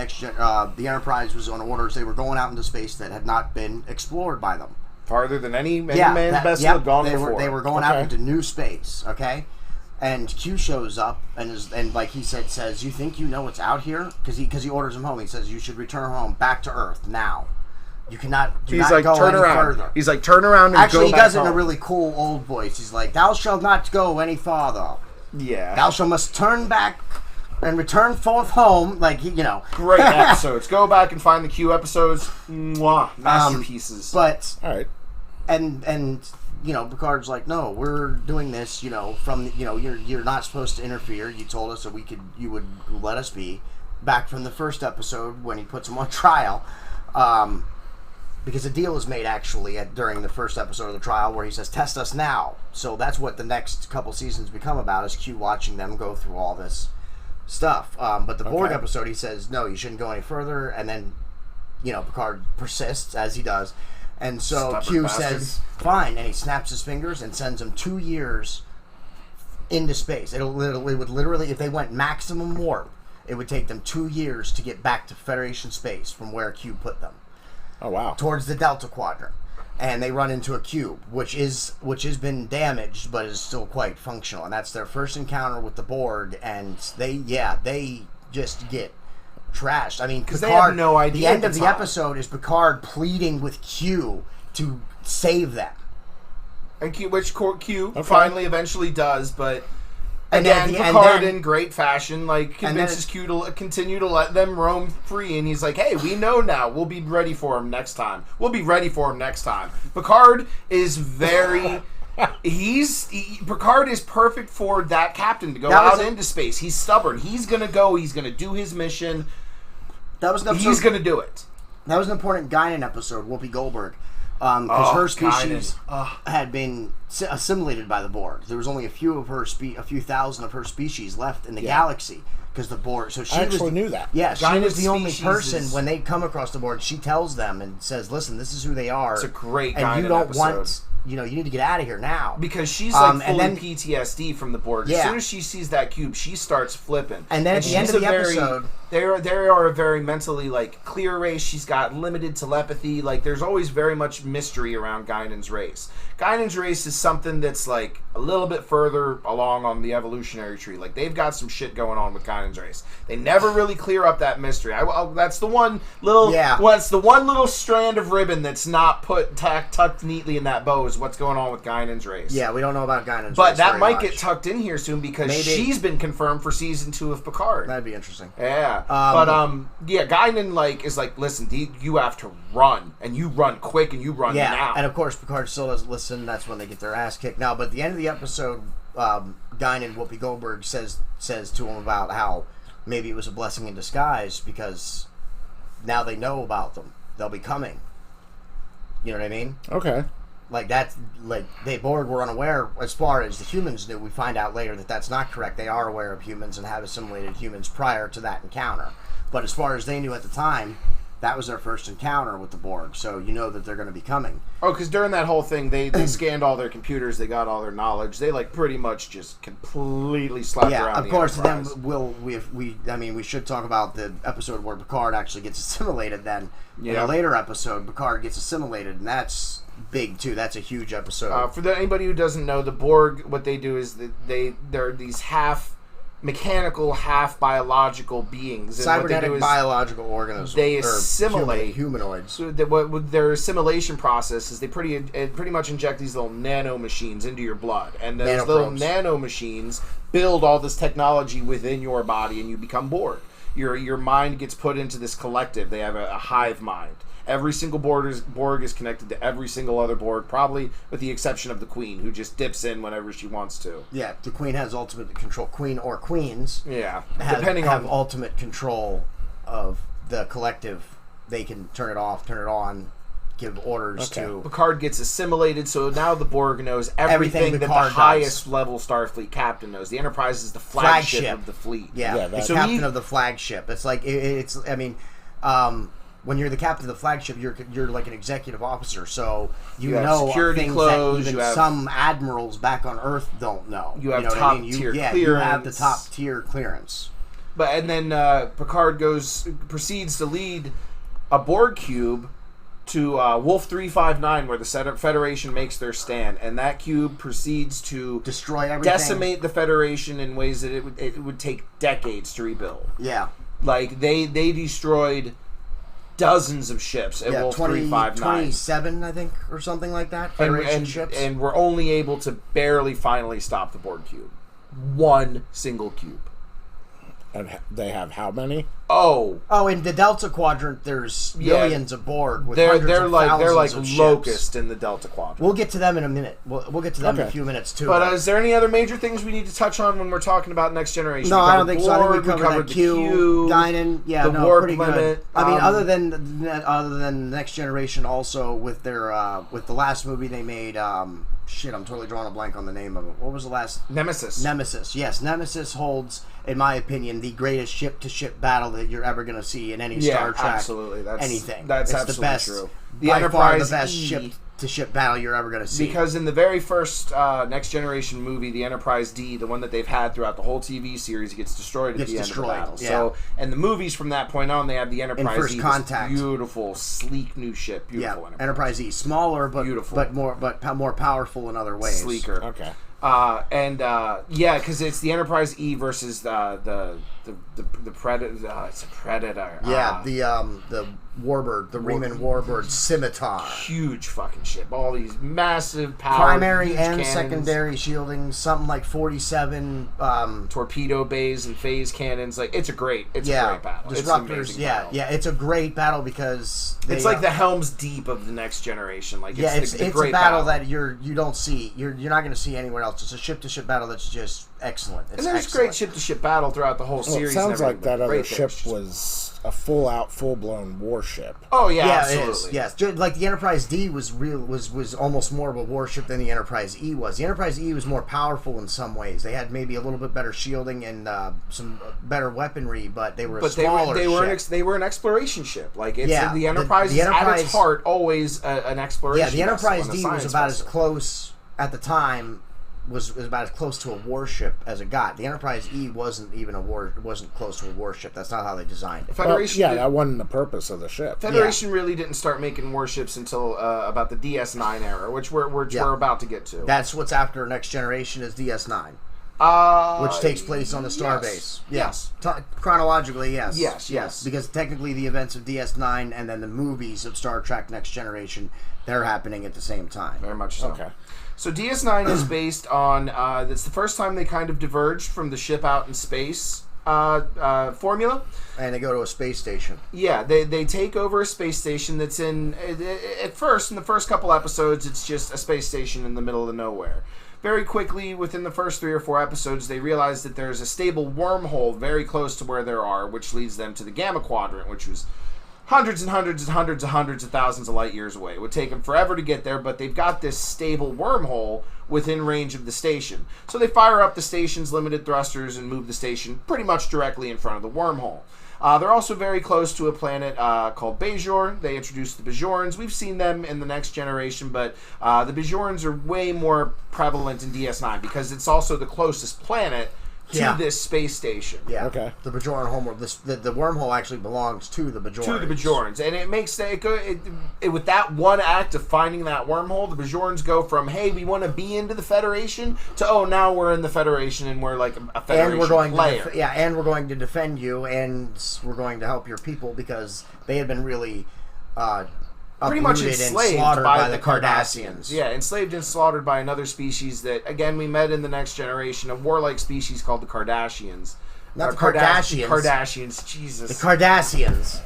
Enterprise was on orders. They were going out into space that had not been explored by them. Farther than any man's vessel had gone before. They were going out into new space, okay? And Q shows up and like he says, you think you know what's out here? Because he orders him home. He says you should return home back to Earth now. You cannot. Do He's not like go turn any around. further. He's like turn around and actually go he back does it home. in a really cool old voice. He's like, thou shalt not go any farther. Yeah. Thou shalt must turn back and return forth home. Like Great episodes. Go back and find the Q episodes. Mwah, masterpieces. But all right, and. Picard's like, no, we're doing this, from, you're not supposed to interfere. You told us that you would let us be. Back from the first episode when he puts him on trial. Because a deal is made, actually, during the first episode of the trial where he says, test us now. So that's what the next couple seasons become about, is Q watching them go through all this stuff. But the Borg episode, he says, no, you shouldn't go any further. And then, Picard persists, as he does. And so Stubborn Q bastard. says, fine, and he snaps his fingers and sends him 2 years into space. It would literally, if they went maximum warp, it would take them 2 years to get back to Federation space from where Q put them. Oh, wow. Towards the Delta Quadrant. And they run into a cube, which has been damaged, but is still quite functional. And that's their first encounter with the Borg, and they just get trashed. I mean, because they have no idea. The end of the episode is Picard pleading with Q to save them, and Q finally eventually does, but and again, Picard then, in great fashion convinces Q to continue to let them roam free, and he's like, "Hey, we know now. We'll be ready for him next time. Picard is very. Picard is perfect for that captain to go out into space. He's stubborn. He's gonna go. He's gonna do his mission. He's going to do it. That was an important Guinan episode, Whoopi Goldberg. Because her species had been assimilated by the Borg. There was only a few thousand of her species left in the galaxy. Because the Borg... So she knew that. Yeah, she was the only person, when they come across the Borg, she tells them and says, listen, this is who they are. It's a great Guinan and you don't episode. want... you need to get out of here now. Because she's fully PTSD from the Borg. As soon as she sees that cube, she starts flipping. And then at the end of the episode... They are a very mentally, clear race. She's got limited telepathy. There's always very much mystery around Guinan's race. Guinan's race is something that's, a little bit further along on the evolutionary tree. They've got some shit going on with Guinan's race. They never really clear up that mystery. That's the one little... Yeah. Well, it's the one little strand of ribbon that's not tucked neatly in that bow is what's going on with Guinan's race. Yeah, we don't know about Guinan's race. But that might get tucked in here soon because Maybe. She's been confirmed for season 2 of Picard. That'd be interesting. Yeah. Guinan is listen, you have to run, and you run quick, and you run now. And of course Picard still doesn't listen. That's when they get their ass kicked. Now, but at the end of the episode, Guinan, Whoopi Goldberg says to him about how maybe it was a blessing in disguise because now they know about them. They'll be coming. You know what I mean? Okay. The Borg were unaware as far as the humans knew. We find out later that that's not correct. They are aware of humans and have assimilated humans prior to that encounter. But as far as they knew at the time, that was their first encounter with the Borg. So you know that they're going to be coming. Oh, because during that whole thing, they scanned all their computers. They got all their knowledge. They pretty much just completely slapped around. Yeah, of course. Then we should talk about the episode where Picard actually gets assimilated. Then in a later episode, Picard gets assimilated, and that's big too. That's a huge episode. For anybody who doesn't know, the Borg, what they do is they're these half mechanical, half biological beings. And cybernetic biological organisms. They assimilate humanoids. So what their assimilation process is, they pretty much inject these little nano machines into your blood, and those little nano machines build all this technology within your body, and you become Borg. Your mind gets put into this collective. They have a hive mind. Every single Borg is connected to every single other Borg, probably with the exception of the Queen, who just dips in whenever she wants to. Yeah, the Queen has ultimate control. Queen or Queens, have ultimate control of the collective. They can turn it off, turn it on, give orders to. Picard gets assimilated, so now the Borg knows everything that the highest level Starfleet captain knows. The Enterprise is the flagship of the fleet. Yeah, the captain of the flagship. It's when you're the captain of the flagship, you're like an executive officer, so you know security things clothes, that even some admirals back on Earth don't know. You have top tier clearance. You have the top tier clearance. And then Picard proceeds to lead a Borg cube to Wolf 359, where the Federation makes their stand, and that cube proceeds to destroy everything, decimate the Federation in ways that it would take decades to rebuild. Yeah, like they destroyed dozens of ships at Wolf 359, 27, I think, or something like that. Federation ships, and we're only able to barely finally stop the Borg cube. One single cube. And they have how many? Oh, in the Delta Quadrant, there's millions of Borg. With they're like locusts in the Delta Quadrant. We'll get to them in a minute. We'll get to them in a few minutes too. But is there any other major things we need to touch on when we're talking about Next Generation? No, I don't think so. I think we covered the Q, Guinan, the warp pretty limit. Good. I mean, other than Next Generation, also with their with the last movie they made. Shit, I'm totally drawing a blank on the name of it. What was the last? Nemesis. Nemesis. Yes, Nemesis holds, in my opinion, the greatest ship-to-ship battle that you're ever going to see in any Star Trek. Absolutely. Anything. That's it's absolutely the best, true. The Enterprise the best ship-to-ship battle you're ever going to see. Because in the very first Next Generation movie, the Enterprise D, the one that they've had throughout the whole TV series, gets destroyed at the end of the battle. Yeah. So, and the movies from that point on, they have the Enterprise First D, Contact. this beautiful, sleek new ship. Beautiful Enterprise E, smaller but beautiful, but more powerful in other ways. Sleeker. Okay. Because it's the Enterprise E versus the Predator. It's a Predator. Yeah, the Warbird, the Riemann Warbird Scimitar. Huge fucking ship. All these massive power. Primary and cannons, secondary shielding, something like 47 torpedo bays and phase cannons. Like it's a great battle. Disruptors. It's a great battle because it's like the Helm's Deep of the Next Generation. Like it's a battle that you don't see. You're not going to see anywhere else. It's a ship-to-ship battle that's just excellent. And there's great ship-to-ship battle throughout the whole series. It sounds like that other ship was a full-blown warship. Oh yeah, absolutely. Yes, like the Enterprise D was almost more of a warship than the Enterprise E was. The Enterprise E was more powerful in some ways. They had maybe a little bit better shielding and some better weaponry, but they were a smaller ship. They were an exploration ship. Like the Enterprise is at its heart always an exploration. Yeah, the Enterprise D was about as close at the time. Was about as close to a warship as it got. The Enterprise E wasn't close to a warship. That's not how they designed it. Federation. That wasn't the purpose of the ship. Federation really didn't start making warships until about the DS9 era, which we're about to get to. That's what's after Next Generation is DS9, which takes place on the Starbase. Yes. Chronologically, yes. Yes. Because technically, the events of DS9 and then the movies of Star Trek Next Generation, they're happening at the same time. Very much so. Okay. So DS9 is based on, it's the first time they kind of diverged from the ship out in space formula. And they go to a space station. Yeah, they take over a space station that's in the first couple episodes, it's just a space station in the middle of nowhere. Very quickly, within the first 3 or 4 episodes, they realize that there's a stable wormhole very close to where they are, which leads them to the Gamma Quadrant, which was hundreds and hundreds and hundreds and hundreds of thousands of light years away. It would take them forever to get there, but they've got this stable wormhole within range of the station. So they fire up the station's limited thrusters and move the station pretty much directly in front of the wormhole. They're also very close to a planet called Bajor. They introduced the Bajorans. We've seen them in the Next Generation, but the Bajorans are way more prevalent in DS9 because it's also the closest planet to this space station. Yeah. Okay. The Bajoran homeworld. The wormhole actually belongs to the Bajorans. To the Bajorans. And it makes with that one act of finding that wormhole, the Bajorans go from, hey, we want to be into the Federation, to, oh, now we're in the Federation and we're like a Federation player. And we're going to defend you and we're going to help your people because they had been really pretty much enslaved by the Cardassians. Yeah, enslaved and slaughtered by another species that, again, we met in the Next Generation, a warlike species called the Cardassians. Not the Kardashians. Kardashians, Jesus. The Cardassians.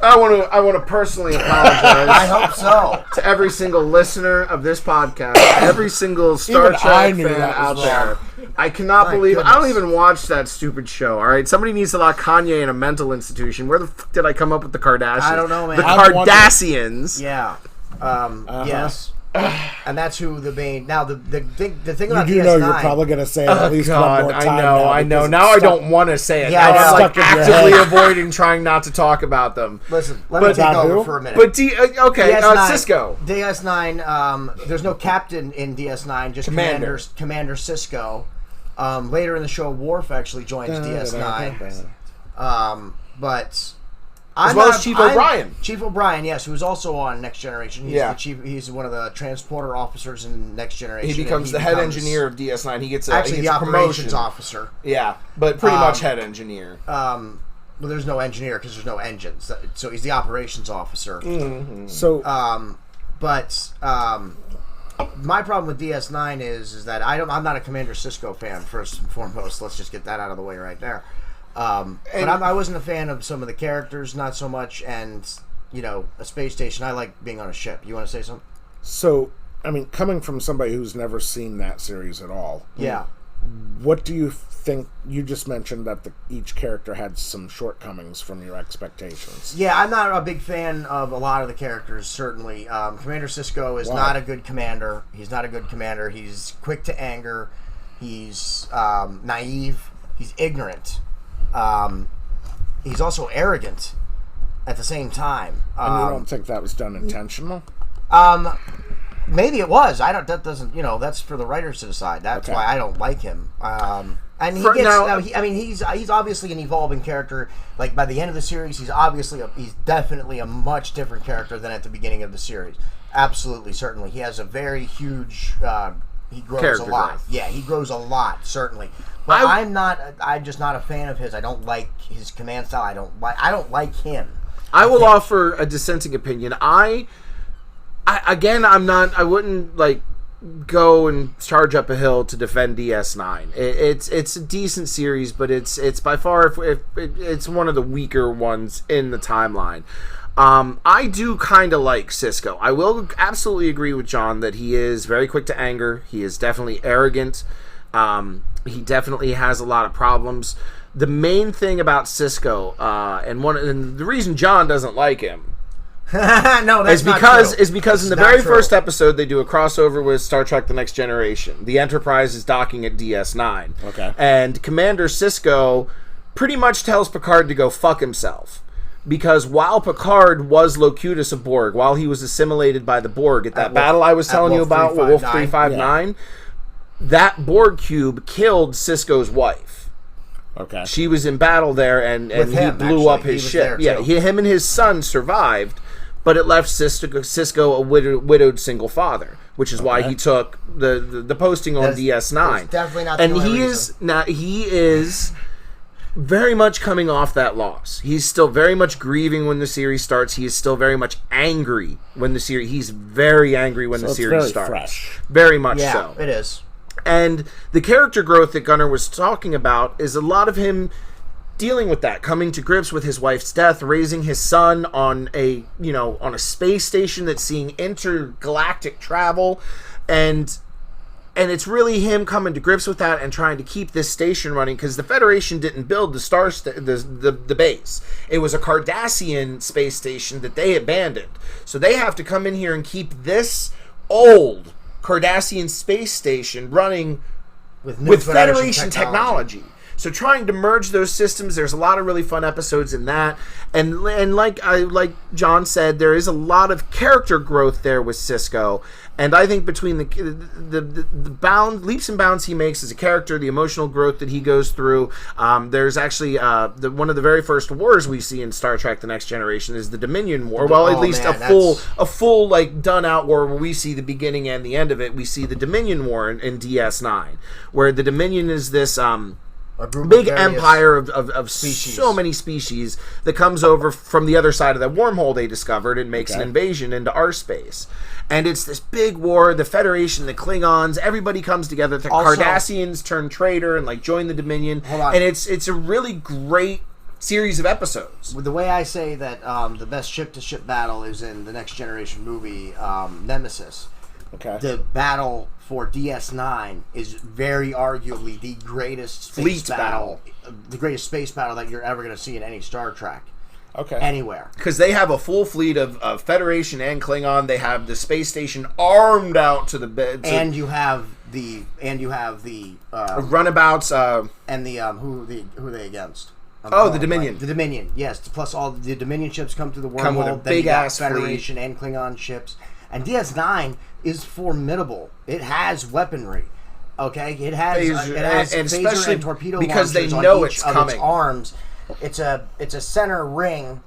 I want to personally apologize. I hope so. To every single listener of this podcast, every single Star Trek fan out there. I cannot believe I don't even watch that stupid show. All right, somebody needs to lock Kanye in a mental institution. Where the fuck did I come up with the Kardashians? I don't know, man. The Cardassians. Yeah. Yes. And that's who the main. Now the thing about you do DS9, know you're probably going to say it at least one more time. I know. Now I don't want to say it. Yeah, now I'm like actively avoiding trying not to talk about them. Listen, let me take over for a minute. But Cisco. DS9. There's no captain in DS9. Just Commander Cisco. Later in the show, Worf actually joins DS9. But As well as Chief O'Brien. Chief O'Brien, yes, who is also on Next Generation. He's Yeah. the chief. He's one of the transporter officers in Next Generation. He becomes the head engineer of DS9. He gets a the operations promotion. officer. Yeah, but pretty much head engineer. Well, there's no engineer because there's no engines, so he's the operations officer. Mm-hmm. So, my problem with DS9 is that I'm not a Commander Sisko fan. First and foremost, let's just get that out of the way right there. But I wasn't a fan of some of the characters, not so much, and a space station. I like being on a ship. You want to say something? So, I mean, coming from somebody who's never seen that series at all, yeah. What do you think? You just mentioned that each character had some shortcomings from your expectations. Yeah, I'm not a big fan of a lot of the characters, certainly. Commander Sisko is not a good commander. He's not a good commander. He's quick to anger. He's naive. He's ignorant. He's also arrogant at the same time. And you don't think that was done intentional? Maybe it was. That doesn't. That's for the writers to decide. That's why I don't like him. And he he's obviously an evolving character. Like by the end of the series, he's definitely a much different character than at the beginning of the series. Absolutely, certainly, he has a very huge. He grows character a lot. growth. Yeah, he grows a lot, certainly. But I'm just not a fan of his. I don't like his command style. I don't like him. I will offer a dissenting opinion. I wouldn't go and charge up a hill to defend DS9. It's a decent series, but it's by far it's one of the weaker ones in the timeline. I do kind of like Sisko. I will absolutely agree with John that he is very quick to anger. He is definitely arrogant. He definitely has a lot of problems. The main thing about Sisko, and the reason John doesn't like him, no, that's is because in the very first episode they do a crossover with Star Trek: The Next Generation. The Enterprise is docking at DS9. Okay. And Commander Sisko pretty much tells Picard to go fuck himself. Because while Picard was Locutus a Borg, while he was assimilated by the Borg at that battle I was telling you about, Wolf 359, that Borg cube killed Sisko's wife. Okay. She was in battle there, and he blew up his ship. Yeah, him and his son survived, but it left Sisko a widowed single father, which is why he took the posting on DS9. Definitely not. And he is very much coming off that loss. He's still very much grieving when the series starts. He is still very much angry when the series. He's very angry when the series starts. Fresh. Very much so. It is. And the character growth that Gunnar was talking about is a lot of him dealing with that, coming to grips with his wife's death, raising his son on a space station that's seeing intergalactic travel, and it's really him coming to grips with that and trying to keep this station running, because the Federation didn't build the base. It was a Cardassian space station that they abandoned. So they have to come in here and keep this old Cardassian space station running with Federation technology. So trying to merge those systems, there's a lot of really fun episodes in that, and like John said, there is a lot of character growth there with Sisko, and I think between the leaps and bounds he makes as a character, the emotional growth that he goes through, there's actually one of the very first wars we see in Star Trek: The Next Generation is the Dominion War. Well, at least a full done out war where we see the beginning and the end of it. We see the Dominion War in DS9, where the Dominion is this big empire of so many species that comes over from the other side of that wormhole they discovered and makes an invasion into our space. And it's this big war. The Federation, the Klingons, everybody comes together. The Cardassians turn traitor and join the Dominion. And it's a really great series of episodes. The way I say that the best ship-to-ship battle is in the Next Generation movie, Nemesis. Okay. The battle for DS9 is very arguably the greatest space battle, the greatest space battle that you're ever going to see in any Star Trek. Okay. Anywhere. Because they have a full fleet of Federation and Klingon. They have the space station armed out to the bed. And you have the runabouts. And who are they against? The Dominion. The Dominion, yes. Plus all the Dominion ships come through the wormhole. Come with a big ass Federation fleet. and Klingon ships. And DS9 is formidable. It has weaponry. Okay, it has phaser and torpedo because launchers they know on each it's of coming. Its arms. It's a center ring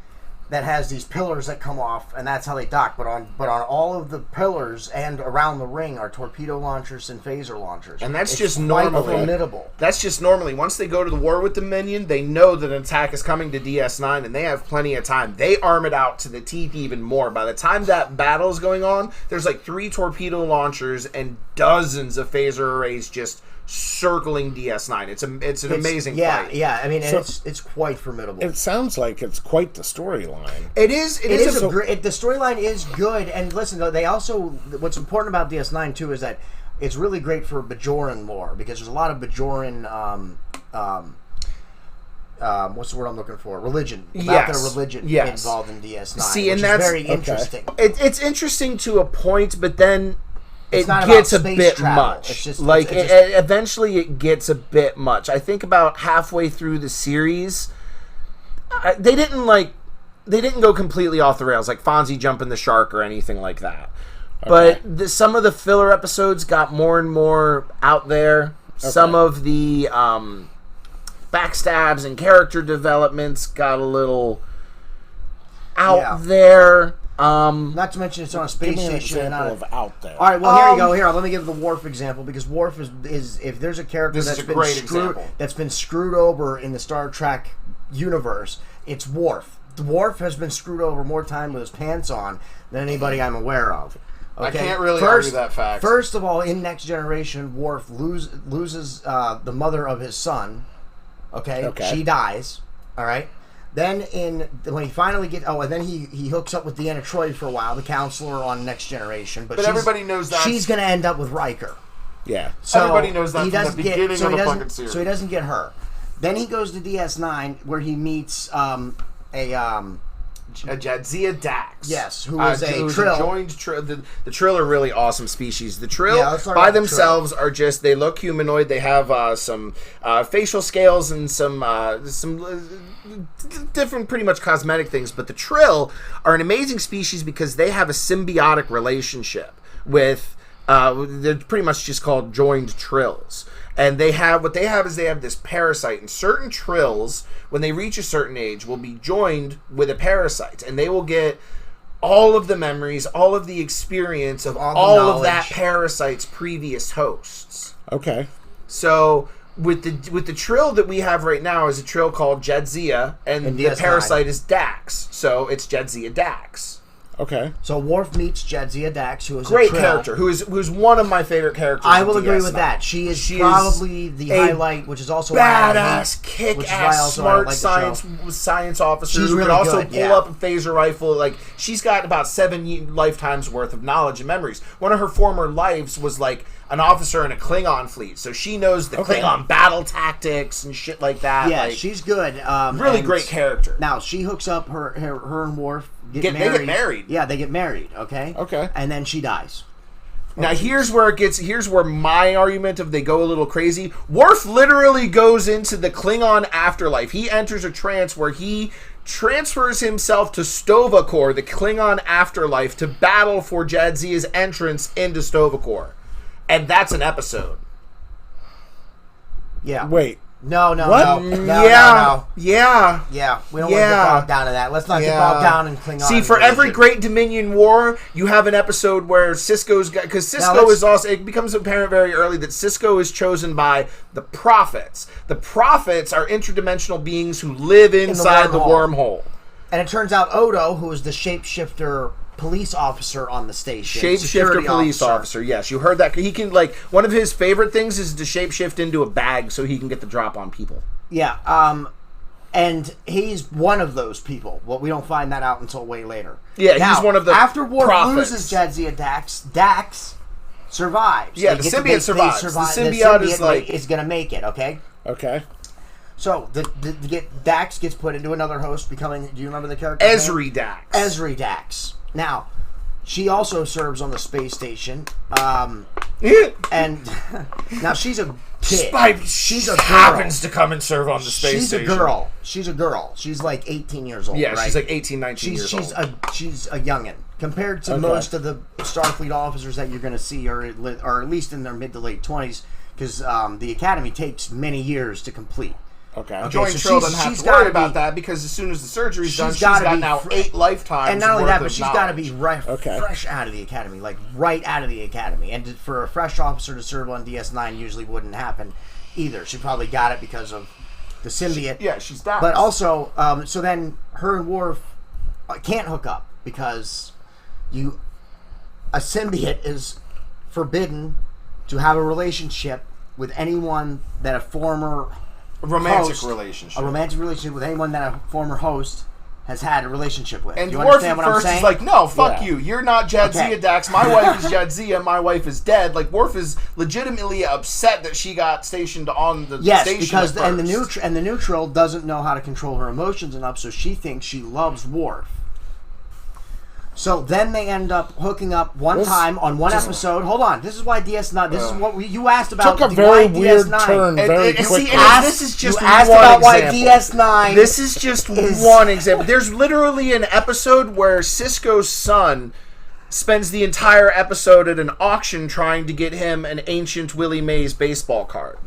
that has these pillars that come off, and that's how they dock. But on all of the pillars and around the ring are torpedo launchers and phaser launchers. And that's it's just quite normally. formidable. That's just normally. Once they go to the war with Dominion, they know that an attack is coming to DS9, and they have plenty of time. They arm it out to the teeth even more. By the time that battle is going on, there's like 3 torpedo launchers and dozens of phaser arrays just circling DS9. It's an amazing fight. Yeah. I mean, so, it's quite formidable. It sounds like it's quite the storyline. It is the storyline is good. And listen, though, they also, what's important about DS9 too is that it's really great for Bajoran lore, because there's a lot of Bajoran what's the word I'm looking for? Religion. About their religion involved in DS9. See, and that's very interesting. It's interesting to a point, but then it not gets a about space bit travel. much. It's just, eventually it gets a bit much. I think about halfway through the series, they didn't go completely off the rails, like Fonzie jumping the shark or anything like that. Okay. But some of the filler episodes got more and more out there. Okay. Some of the backstabs and character developments got a little out there. Not to mention it's on a space station. An example of out there. All right, well, here you go. Here, let me give the Worf example, because Worf is if there's a character that's been screwed over in the Star Trek universe, it's Worf. Worf has been screwed over more time with his pants on than anybody I'm aware of. Okay? I can't really argue that fact. First of all, in Next Generation, Worf loses the mother of his son. Okay, she dies. All right. Then when he finally gets and then he hooks up with Deanna Troi for a while, the counselor on Next Generation. But everybody knows that she's going to end up with Riker. Yeah, so everybody knows that from the beginning of the fucking series. So he doesn't get her. Then he goes to DS9 where he meets a Jadzia Dax. Yes, who is a Trill. Joined Trill. The Trill are really awesome species. The Trill by themselves are just, they look humanoid. They have some facial scales and some different pretty much cosmetic things. But the Trill are an amazing species because they have a symbiotic relationship with, they're pretty much just called joined Trills. And they have this parasite, and certain Trills, when they reach a certain age, will be joined with a parasite, and they will get all of the memories, all of the experience of all of that parasite's previous hosts. Okay. So with the Trill that we have right now is a Trill called Jadzia, and the parasite is Dax. So it's Jadzia Dax. Okay. So Worf meets Jadzia Dax, who is great a Trill. character, who's one of my favorite characters. I will agree with that. She is probably the highlight, which is also badass, kick-ass, smart science officer. She's who really can also good, pull up a phaser rifle. Like, she's got about 7 lifetimes worth of knowledge and memories. One of her former lives was like an officer in a Klingon fleet, so she knows the Klingon battle tactics and shit like that. Yeah, like, she's good. Really great character. Now she hooks up her and Worf. They get married. Yeah, they get married. Okay. And then she dies. Now here's where my argument of they go a little crazy. Worf literally goes into the Klingon afterlife. He enters a trance where he transfers himself to Stovacor, the Klingon afterlife, to battle for Jadzia's entrance into Stovacor. And that's an episode. Yeah. Wait. No. Yeah. We don't want to get bogged down to that. Let's not get bogged down in Klingon. See, for every great Dominion war, you have an episode where Sisko's got, because Sisko is also, it becomes apparent very early that Sisko is chosen by the Prophets. The Prophets are interdimensional beings who live inside the wormhole. And it turns out Odo, who is the shapeshifter police officer on the station. Shapeshifter police officer. Yes, you heard that. He can, like, one of his favorite things is to shapeshift into a bag so he can get the drop on people. Yeah, and he's one of those people. Well, we don't find that out until way later. Yeah, now, he's one of the after Worf loses Jadzia Dax survives. Yeah, the symbiote survives. The symbiote is going to make it, okay? Okay. So, Dax gets put into another host, becoming, do you remember the character? Ezri Dax. Ezri Dax. Now, she also serves on the space station. And now she's a kid. She's a girl. Happens to come and serve on the space station. She's a girl. She's like 18 years old. Yeah, right? she's like 18, 19 years old. She's a youngin. Compared to most of the Starfleet officers that you're going to see are at least in their mid to late 20s, because the academy takes many years to complete. Okay. Joint Trill doesn't have to worry about that because as soon as the surgery's done, she's got now 8 lifetimes. And not only that, but she's got to be Okay. fresh out of the academy, like right out of the academy. And for a fresh officer to serve on DS9 usually wouldn't happen either. She probably got it because of the symbiote. She's that. But also, so then her and Worf can't hook up because a symbiote is forbidden to have a relationship with anyone that a former romantic relationship with anyone that a former host has had a relationship with. And you Worf understand what I'm first saying? is like, no, fuck you. You're not Jadzia Dax. My wife is Jadzia. My wife is dead. Like, Worf is legitimately upset that she got stationed on the station. Yes, because the neutral doesn't know how to control her emotions enough, so she thinks she loves Worf. So then they end up hooking up one time on one episode. Hold on, this is why DS9. This is what you asked about. Took a very weird turn very quickly. This is just you asked one about why example. DS9. This is just one example. There's literally an episode where Cisco's son spends the entire episode at an auction trying to get him an ancient Willie Mays baseball card.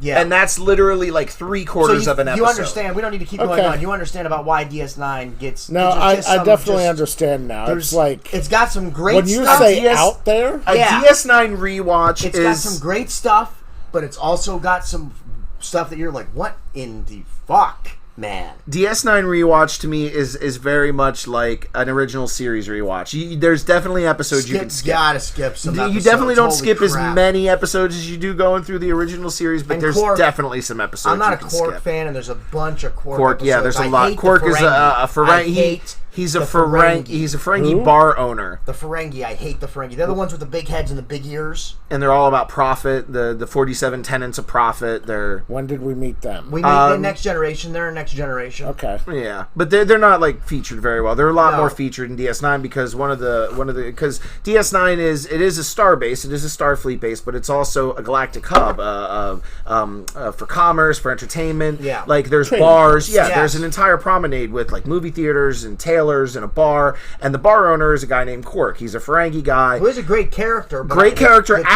Yeah. And that's literally like 3/4 of an episode. You understand. We don't need to keep going on. You understand about why DS9 gets... No, I definitely understand now. It's like... It's got some great when stuff. When you say out there... A DS9 rewatch It's got some great stuff, but it's also got some stuff that you're like, what in the fuck, man? DS9 rewatch to me is very much like an original series rewatch. There's definitely episodes you can skip. You gotta skip some episodes. You definitely don't Holy skip crap. as many episodes as you do going through the original series, but there's definitely some episodes I'm not you a can Quark skip. fan, and there's a bunch of Quark episodes. Yeah, there's a lot. Quark is a Ferengi. He's a Ferengi bar owner. The Ferengi, I hate the Ferengi. They're the ones with the big heads and the big ears. And they're all about profit. The 47 tenets of profit. When did we meet them? We meet the Next Generation. They're in Next Generation. Okay. Yeah, but they're not like featured very well. They're a lot more featured in DS9 because because DS9 is a star base. It is a Starfleet base, but it's also a galactic hub for commerce, for entertainment. Yeah. Like there's bars. Yeah, there's an entire promenade with like movie theaters and tailors and a bar, and the bar owner is a guy named Quark. He's a Ferengi guy. Who is a great character.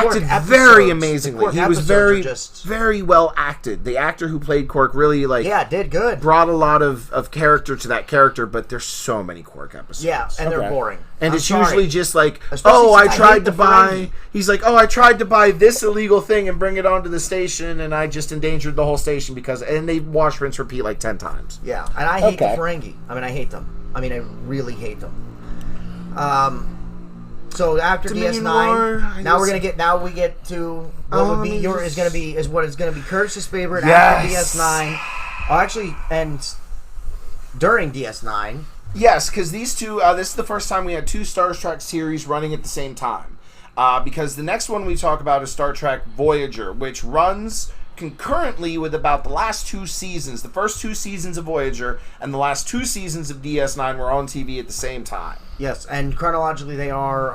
Acted very amazingly. He was very well acted. The actor who played Quark really did good. Brought a lot of character to that character, but there's so many Quark episodes. Yeah, and they're boring. And it's usually just like, I tried to buy this illegal thing and bring it onto the station, and I just endangered the whole station and they wash, rinse, repeat like 10 times. Yeah, and I hate the Ferengi. I hate them. I really hate them. So after DS9, now we get to what would be what is going to be Kurtz's favorite after DS9. Oh, actually, and during DS9. Yes, because these two, this is the first time we had 2 Star Trek series running at the same time. Because the next one we talk about is Star Trek Voyager, which runs concurrently with about the last 2 seasons. The first 2 seasons of Voyager and the last 2 seasons of DS9 were on TV at the same time. Yes, and chronologically they are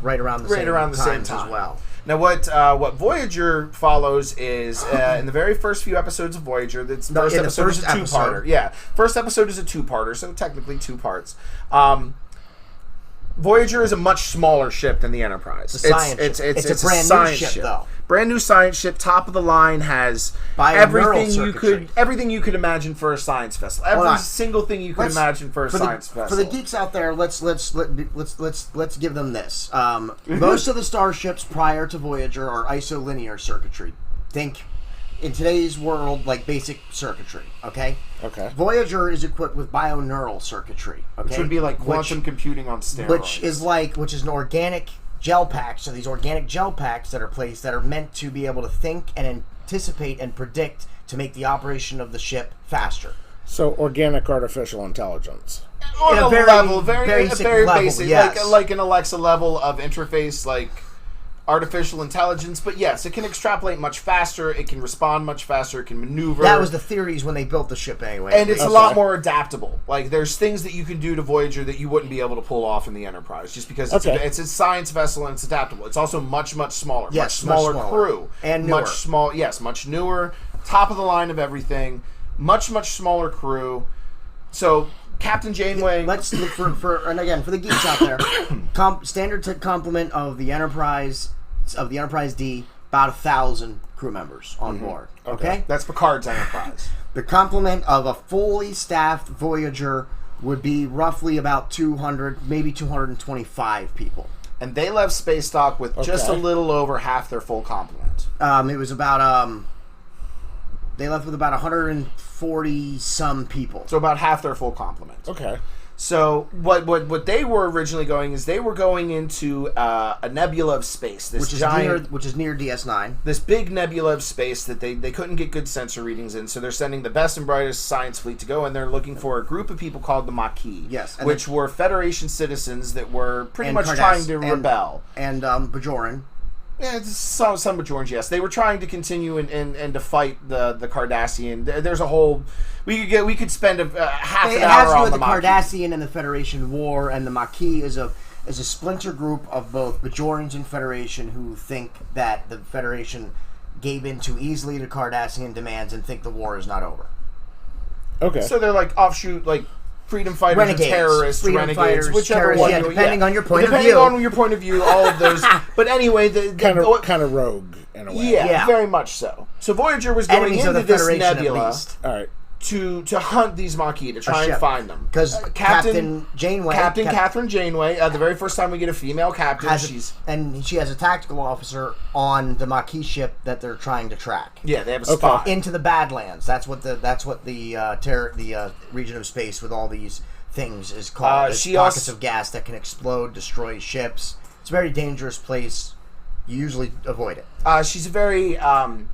right around the same time as well. Now, what Voyager follows is in the very first few episodes of Voyager. The first episode is a 2-parter. Yeah, first episode is a 2-parter, so technically 2 parts. Voyager is a much smaller ship than the Enterprise. It's a brand new ship, though. Brand new science ship, top of the line, has everything you could imagine for a science vessel. Every single thing you could imagine for a science vessel. For the geeks out there, let's give them this. Most of the starships prior to Voyager are isolinear circuitry. Think in today's world like basic circuitry. Okay. Okay. Voyager is equipped with bioneural circuitry. Okay. Which would be like quantum computing on steroids. Which is an organic gel pack. So these organic gel packs that are meant to be able to think and anticipate and predict to make the operation of the ship faster. So organic artificial intelligence. On a very basic basic, yes. like an Alexa level of interface, like artificial intelligence. But yes, it can extrapolate much faster. It can respond much faster. It can maneuver. That was the theories when they built the ship anyway. And it's a lot more adaptable. Like there's things that you can do to Voyager that you wouldn't be able to pull off in the Enterprise, just because it's a science vessel and it's adaptable. It's also much smaller. Yes, much smaller crew and newer. Much newer. Top of the line of everything. Much smaller crew. So Captain Janeway. Let's look for the geeks out there. Standard complement of the Enterprise D, about 1,000 crew members on board. Okay? That's Picard's Enterprise. The complement of a fully staffed Voyager would be roughly about 200, maybe 225 people. And they left space dock with just a little over half their full complement. It was about they left with about 140 some people. So about half their full complement. Okay. So what they were originally going is they were going into a nebula of space, which is near DS9. This big nebula of space that they couldn't get good sensor readings in, so they're sending the best and brightest science fleet to go, and they're looking for a group of people called the Maquis, which were Federation citizens that were pretty much trying to rebel. And Bajoran. Yeah, some Bajorans, yes. They were trying to continue and to fight the Cardassian. There's a whole... We could spend half an hour on the Maquis. It has to do with the Cardassian and the Federation War, and the Maquis is a splinter group of both Bajorans and Federation who think that the Federation gave in too easily to Cardassian demands and think the war is not over. Okay. So they're like offshoot, like... freedom fighters, renegades, terrorists, renegades, fighters, whichever one. Depending on your point of view. Depending on your point of view, all of those. But anyway, kind of rogue in a way. Yeah, very much so. So Voyager was going into this nebula, all right, to hunt these Maquis, to try and find them. Because Captain Catherine Janeway, the very first time we get a female captain, she has a tactical officer on the Maquis ship that they're trying to track. Yeah, they have a spy into the Badlands. That's what the region of space with all these things is called. Pockets of gas that can explode, destroy ships. It's a very dangerous place. You usually avoid it. She's a very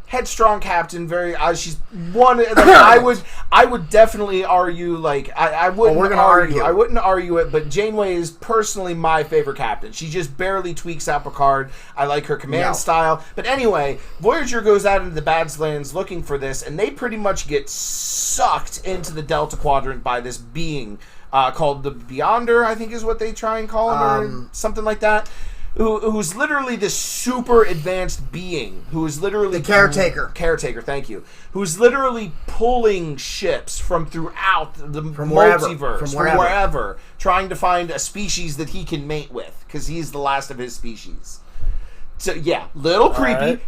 headstrong captain. She's one. I would definitely argue. Like I wouldn't argue. I wouldn't argue it. But Janeway is personally my favorite captain. She just barely tweaks out Picard. I like her command style. But anyway, Voyager goes out into the Badlands looking for this, and they pretty much get sucked into the Delta Quadrant by this being called the Beyonder. I think is what they try and call him, or something like that. Who's literally this super advanced being, who is literally... The caretaker. Caretaker, thank you. Who's literally pulling ships from throughout the multiverse, from wherever, trying to find a species that he can mate with, because he's the last of his species. So, yeah,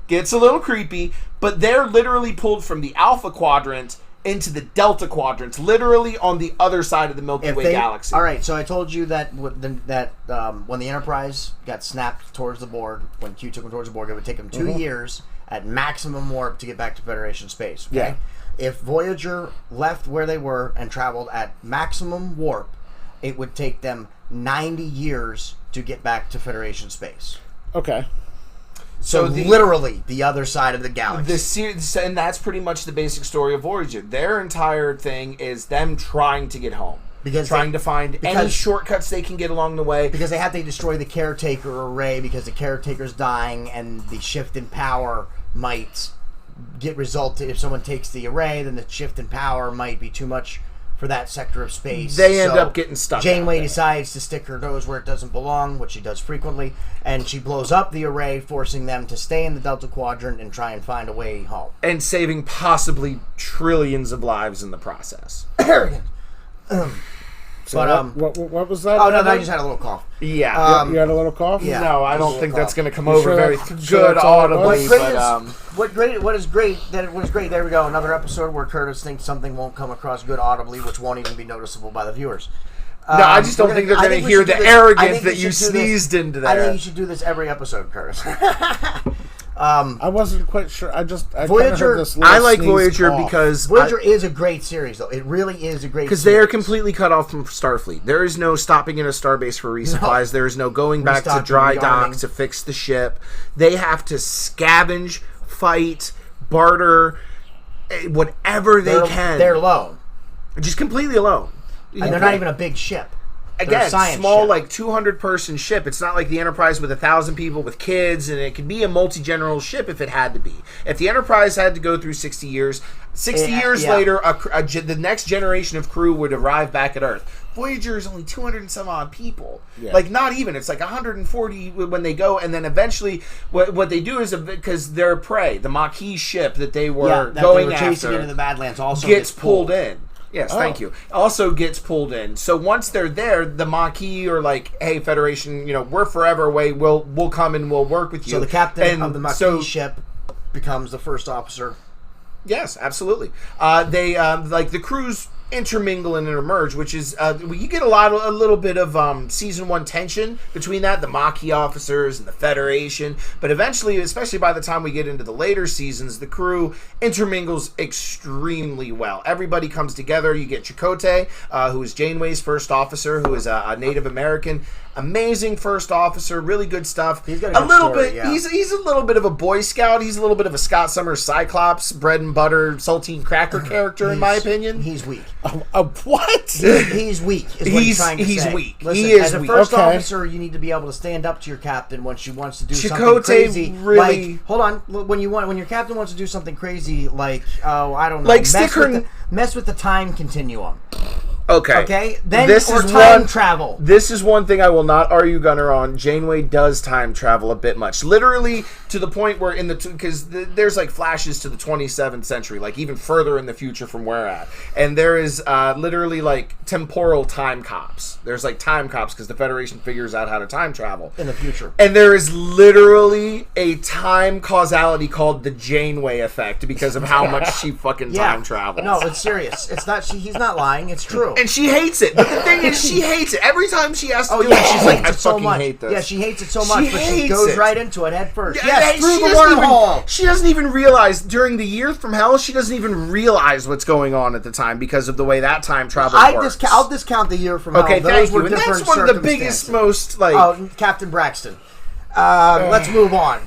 gets a little creepy, but they're literally pulled from the Alpha Quadrant into the Delta Quadrant, literally on the other side of the Milky Way galaxy. All right, so I told you that when the Enterprise got snapped towards the Borg, when Q took them towards the Borg, it would take them 2 years at maximum warp to get back to Federation space. Okay? Yeah. If Voyager left where they were and traveled at maximum warp, it would take them 90 years to get back to Federation space. Okay. So literally the other side of the galaxy. And that's pretty much the basic story of Voyager. Their entire thing is them trying to get home. Trying to find any shortcuts they can get along the way. Because they have to destroy the caretaker array because the caretaker's dying, and the shift in power might result if someone takes the array, then the shift in power might be too much for that sector of space. They end up getting stuck. Janeway decides to stick her nose where it doesn't belong, which she does frequently, and she blows up the array, forcing them to stay in the Delta Quadrant and try and find a way home. And saving possibly trillions of lives in the process. Arrogant. What was that? Oh, no, I just had a little cough. Yeah. You had a little cough? Yeah. No, I don't think that's going to come over very good audibly. What is great, there we go, another episode where Curtis thinks something won't come across good audibly, which won't even be noticeable by the viewers. No, I just don't think they're going to hear the arrogance that you sneezed into there. I think you should do this every episode, Curtis. I wasn't quite sure. I Voyager. I like Voyager because Voyager is a great series, though. It really is a great series. Because they are completely cut off from Starfleet. There is no stopping in a starbase for resupplies. No. There is no going back to dry dock to fix the ship. They have to scavenge, fight, barter, whatever they can. They're alone. Just completely alone. And they're not even a big ship. Again, small, like 200-person ship. It's not like the Enterprise with 1,000 people with kids, and it could be a multi-general ship if it had to be. If the Enterprise had to go through 60 years, later, the next generation of crew would arrive back at Earth. Voyager is only 200 and some odd people. Yeah. Like, not even. It's like 140 when they go, and then eventually what they do is, because they're prey, the Maquis ship that they were chasing into the Badlands also gets pulled in. Yes, thank you. Also gets pulled in. So once they're there, the Maquis are like, "Hey, Federation, we're forever away. We'll come and we'll work with you." So the captain of the Maquis ship becomes the first officer. Yes, absolutely. They like the crews intermingle and intermerge, which is you get a little bit of season 1 tension between that, the Maquis officers and the Federation, but eventually, especially by the time we get into the later seasons, the crew intermingles extremely well. Everybody comes together. You get Chakotay, who is Janeway's first officer, who is a Native American. Amazing first officer, really good stuff. He's got a little bit. Yeah. He's a little bit of a Boy Scout. He's a little bit of a Scott Summers Cyclops, bread and butter, saltine cracker character, in my opinion. He's weak. What? He's weak. Is what he's trying to say. He's weak. Listen, he is as a weak. first officer, you need to be able to stand up to your captain when she wants to do something crazy. Really, like, hold on, when your captain wants to do something crazy, like I don't know, like mess with the time continuum. Okay. Then this or is time travel. This is one thing I will not argue Gunner on. Janeway does time travel a bit much, literally to the point where because there's like flashes to the 27th century, like even further in the future from where at, and there is literally like temporal time cops. There's like time cops because the Federation figures out how to time travel in the future, and there is literally a time causality called the Janeway effect because of how much she fucking time travels. No, it's serious. It's not. He's not lying. It's true. And she hates it. But the thing is, she hates it. Every time she has to do it, she's like, I fucking hate this. Yeah, she hates it so much, but she goes right into it head first. Yes, through the wormhole. She doesn't even realize, during the year from hell, she doesn't even realize what's going on at the time because of the way that time travel works. I'll discount the year from hell. Okay, thank you. And that's one of the biggest, most, like... Oh, Captain Braxton. Let's move on.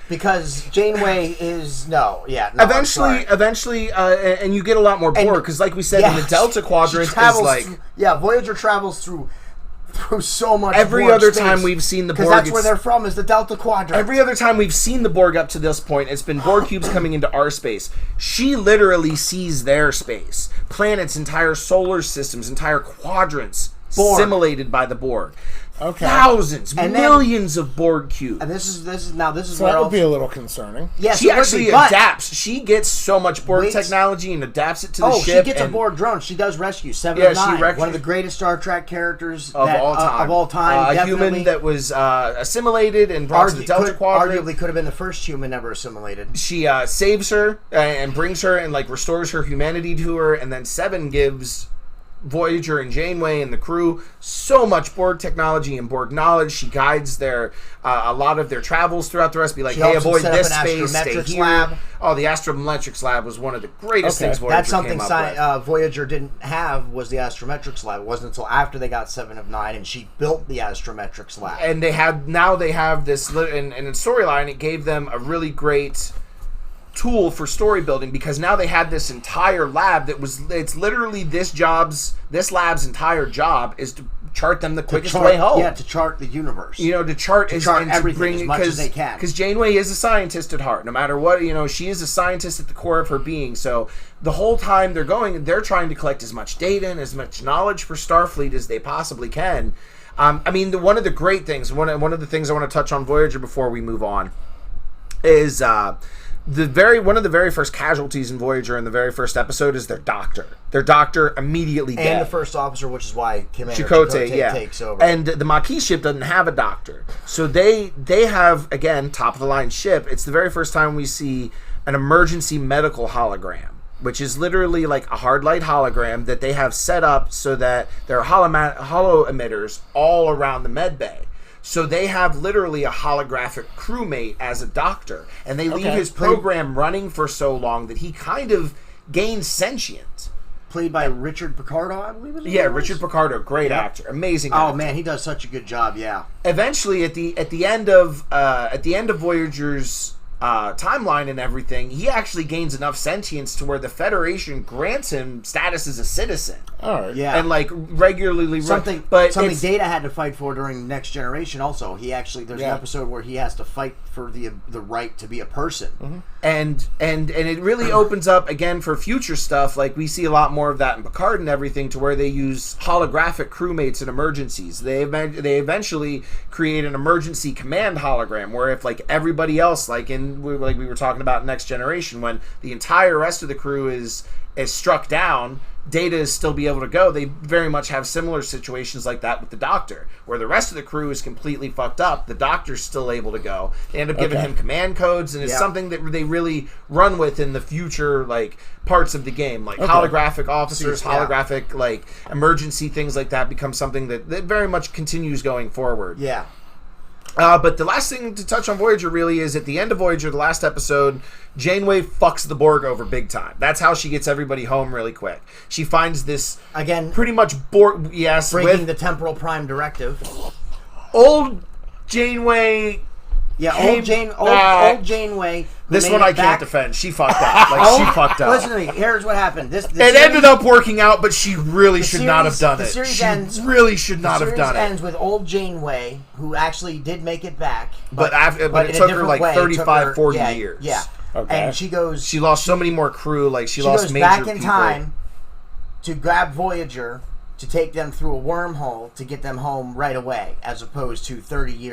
Because Janeway is eventually, and you get a lot more Borg because, like we said, in the Delta Quadrant is like Voyager travels through so much. Every Borg other space, time we've seen the Borg, because that's where they're from, is the Delta Quadrant. Every other time we've seen the Borg up to this point, it's been Borg cubes coming into our space. She literally sees their space, planets, entire solar systems, entire quadrants simulated by the Borg. Okay. Thousands, millions of Borg cubes. And this is so where that would be a little concerning. Yes, she actually adapts. She gets so much Borg technology and adapts it to the ship. She gets a Borg drone. She does rescue 7 of 9. One of the greatest Star Trek characters of all time. A human that was assimilated and brought to the Delta Quadrant. Arguably could have been the first human ever assimilated. She saves her and brings her and like restores her humanity to her, and then 7 gives Voyager and Janeway and the crew so much Borg technology and Borg knowledge. She guides their a lot of their travels throughout the rest. Be like, hey, avoid this space, stay here. Lab. Oh, the astrometrics lab was one of the greatest things Voyager That's something came up with. Voyager didn't have, was the astrometrics lab. It wasn't until after they got 7 of 9 and she built the astrometrics lab. And they have this, and in storyline, it gave them a really great tool for story building, because now they had this entire lab it's literally this lab's entire job is to chart them the quickest way home. Yeah, to chart the universe. To chart everything as much as they can. Because Janeway is a scientist at heart. No matter what, she is a scientist at the core of her being. So the whole time they're trying to collect as much data and as much knowledge for Starfleet as they possibly can. One of the great things, one of the things I want to touch on Voyager before we move on is one of the very first casualties in Voyager in the very first episode is their doctor. Their doctor immediately dead. And the first officer, which is why Commander Chakotay takes over. And the Maquis ship doesn't have a doctor. So they have, again, top of the line ship. It's the very first time we see an emergency medical hologram, which is literally like a hard light hologram that they have set up so that there are holo emitters all around the med bay. So they have literally a holographic crewmate as a doctor, and they leave his program running for so long that he kind of gains sentience. Played by Richard Picardo, I believe. Richard Picardo, great actor, amazing actor. Oh man, he does such a good job. Yeah. Eventually, at the end of Voyager's timeline and everything, he actually gains enough sentience to where the Federation grants him status as a citizen. All right. Yeah. And regularly something Data had to fight for during Next Generation. Also, there's an episode where he has to fight for the right to be a person. Mm-hmm. And it really opens up again for future stuff. Like we see a lot more of that in Picard and everything, to where they use holographic crewmates in emergencies. They eventually create an emergency command hologram where if everybody else, we were talking about Next Generation, when the entire rest of the crew is is struck down, Data is still be able to go. They very much have similar situations like that with the Doctor, where the rest of the crew is completely fucked up. The Doctor's still able to go. They end up giving him command codes, and it's something that they really run with in the future, like parts of the game, like holographic officers, holographic like emergency things like that become something that very much continues going forward. Yeah. But the last thing to touch on Voyager really is at the end of Voyager, the last episode, Janeway fucks the Borg over big time. That's how she gets everybody home really quick. She finds this again pretty much Borg, breaking the temporal prime directive. Old Janeway. Yeah, old Janeway. This one I can't defend. She fucked up. She fucked up. Listen to me. Here's what happened. It ended up working out, but she really should not have done it. She really should not have done it. The series ends with old Janeway, who actually did make it back. But it took her like 35, 40 years. Yeah. Okay. And she goes... She lost so many more crew. Like, she lost major back in people. time to grab Voyager to take them through a wormhole to get them home right away, as opposed to 30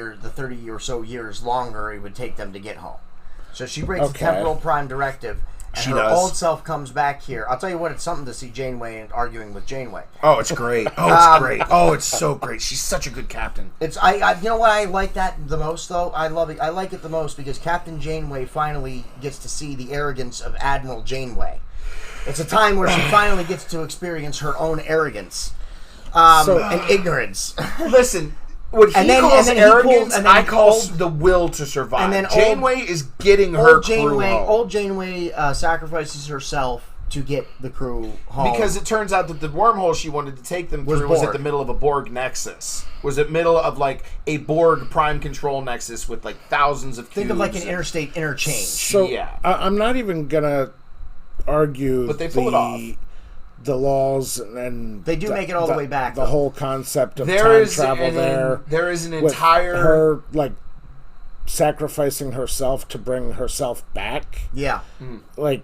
or so years longer it would take them to get home. So she breaks the temporal prime directive, and her old self comes back here. I'll tell you what, it's something to see Janeway and arguing with Janeway. Oh, it's great. Oh, it's great. Oh, it's so great. She's such a good captain. I you know what I like that the most though? I love it. I like it the most because Captain Janeway finally gets to see the arrogance of Admiral Janeway. It's a time where she finally gets to experience her own arrogance and ignorance. Listen, what he calls arrogance, I call the will to survive. And then Janeway is getting her crew home. Old Janeway sacrifices herself to get the crew home. Because it turns out that the wormhole she wanted to take them through was at the middle of a Borg nexus. Was at middle of like a Borg prime control nexus with like thousands of cubes. Think of like an interstate interchange. So I'm not even gonna argue but they pull it off. The laws and they do make it all the way back. The whole concept of time travel there is an entire her like sacrificing herself to bring herself back. Yeah. Like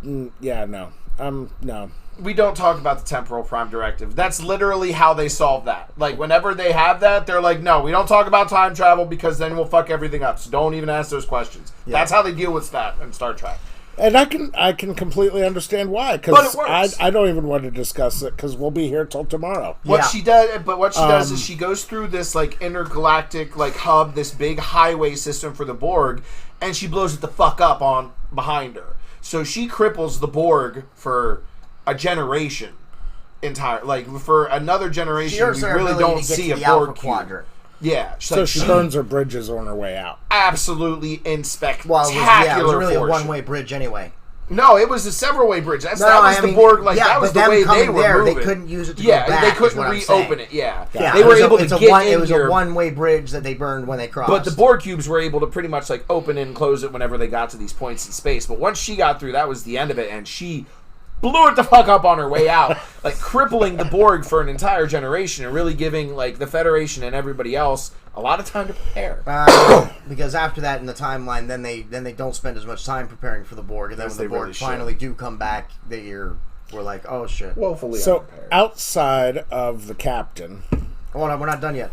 no. No. We don't talk about the temporal prime directive. That's literally how they solve that. Like whenever they have that, they're like, no, we don't talk about time travel because then we'll fuck everything up. So don't even ask those questions. Yeah. That's how they deal with that in Star Trek. And I can completely understand why, because I don't even want to discuss it because we'll be here till tomorrow. What she does is she goes through this like intergalactic like hub, this big highway system for the Borg, and she blows it the fuck up on behind her. So she cripples the Borg for a generation for another generation. We really don't see a Borg quadrant. Yeah, so she burns her bridges on her way out. Absolutely spectacular. Well, it was really a one-way bridge anyway. No, it was a several-way bridge. That was the Borg. That was the way they were moving. They couldn't use it to go back. They couldn't reopen it. Yeah, they were able to get in. It was a one-way bridge that they burned when they crossed. But the Borg cubes were able to pretty much like open and close it whenever they got to these points in space. But once she got through, that was the end of it, and she blew it the fuck up on her way out, like crippling the Borg for an entire generation and really giving like the Federation and everybody else a lot of time to prepare. Because after that in the timeline, then they don't spend as much time preparing for the Borg, and then when the Borg finally do come back, we're like, oh shit. Woefully unprepared. Outside of the captain, hold on, we're not done yet.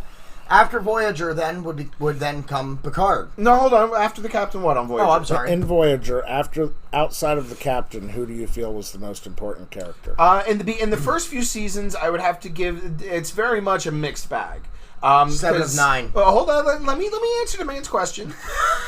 After Voyager, then would then come Picard. No, hold on. After the captain, what on Voyager? Oh, I'm sorry. In Voyager, outside of the captain, who do you feel was the most important character? In the first few seasons, I would have to give. It's very much a mixed bag. 7 of 9. Hold on. Let me answer the man's question.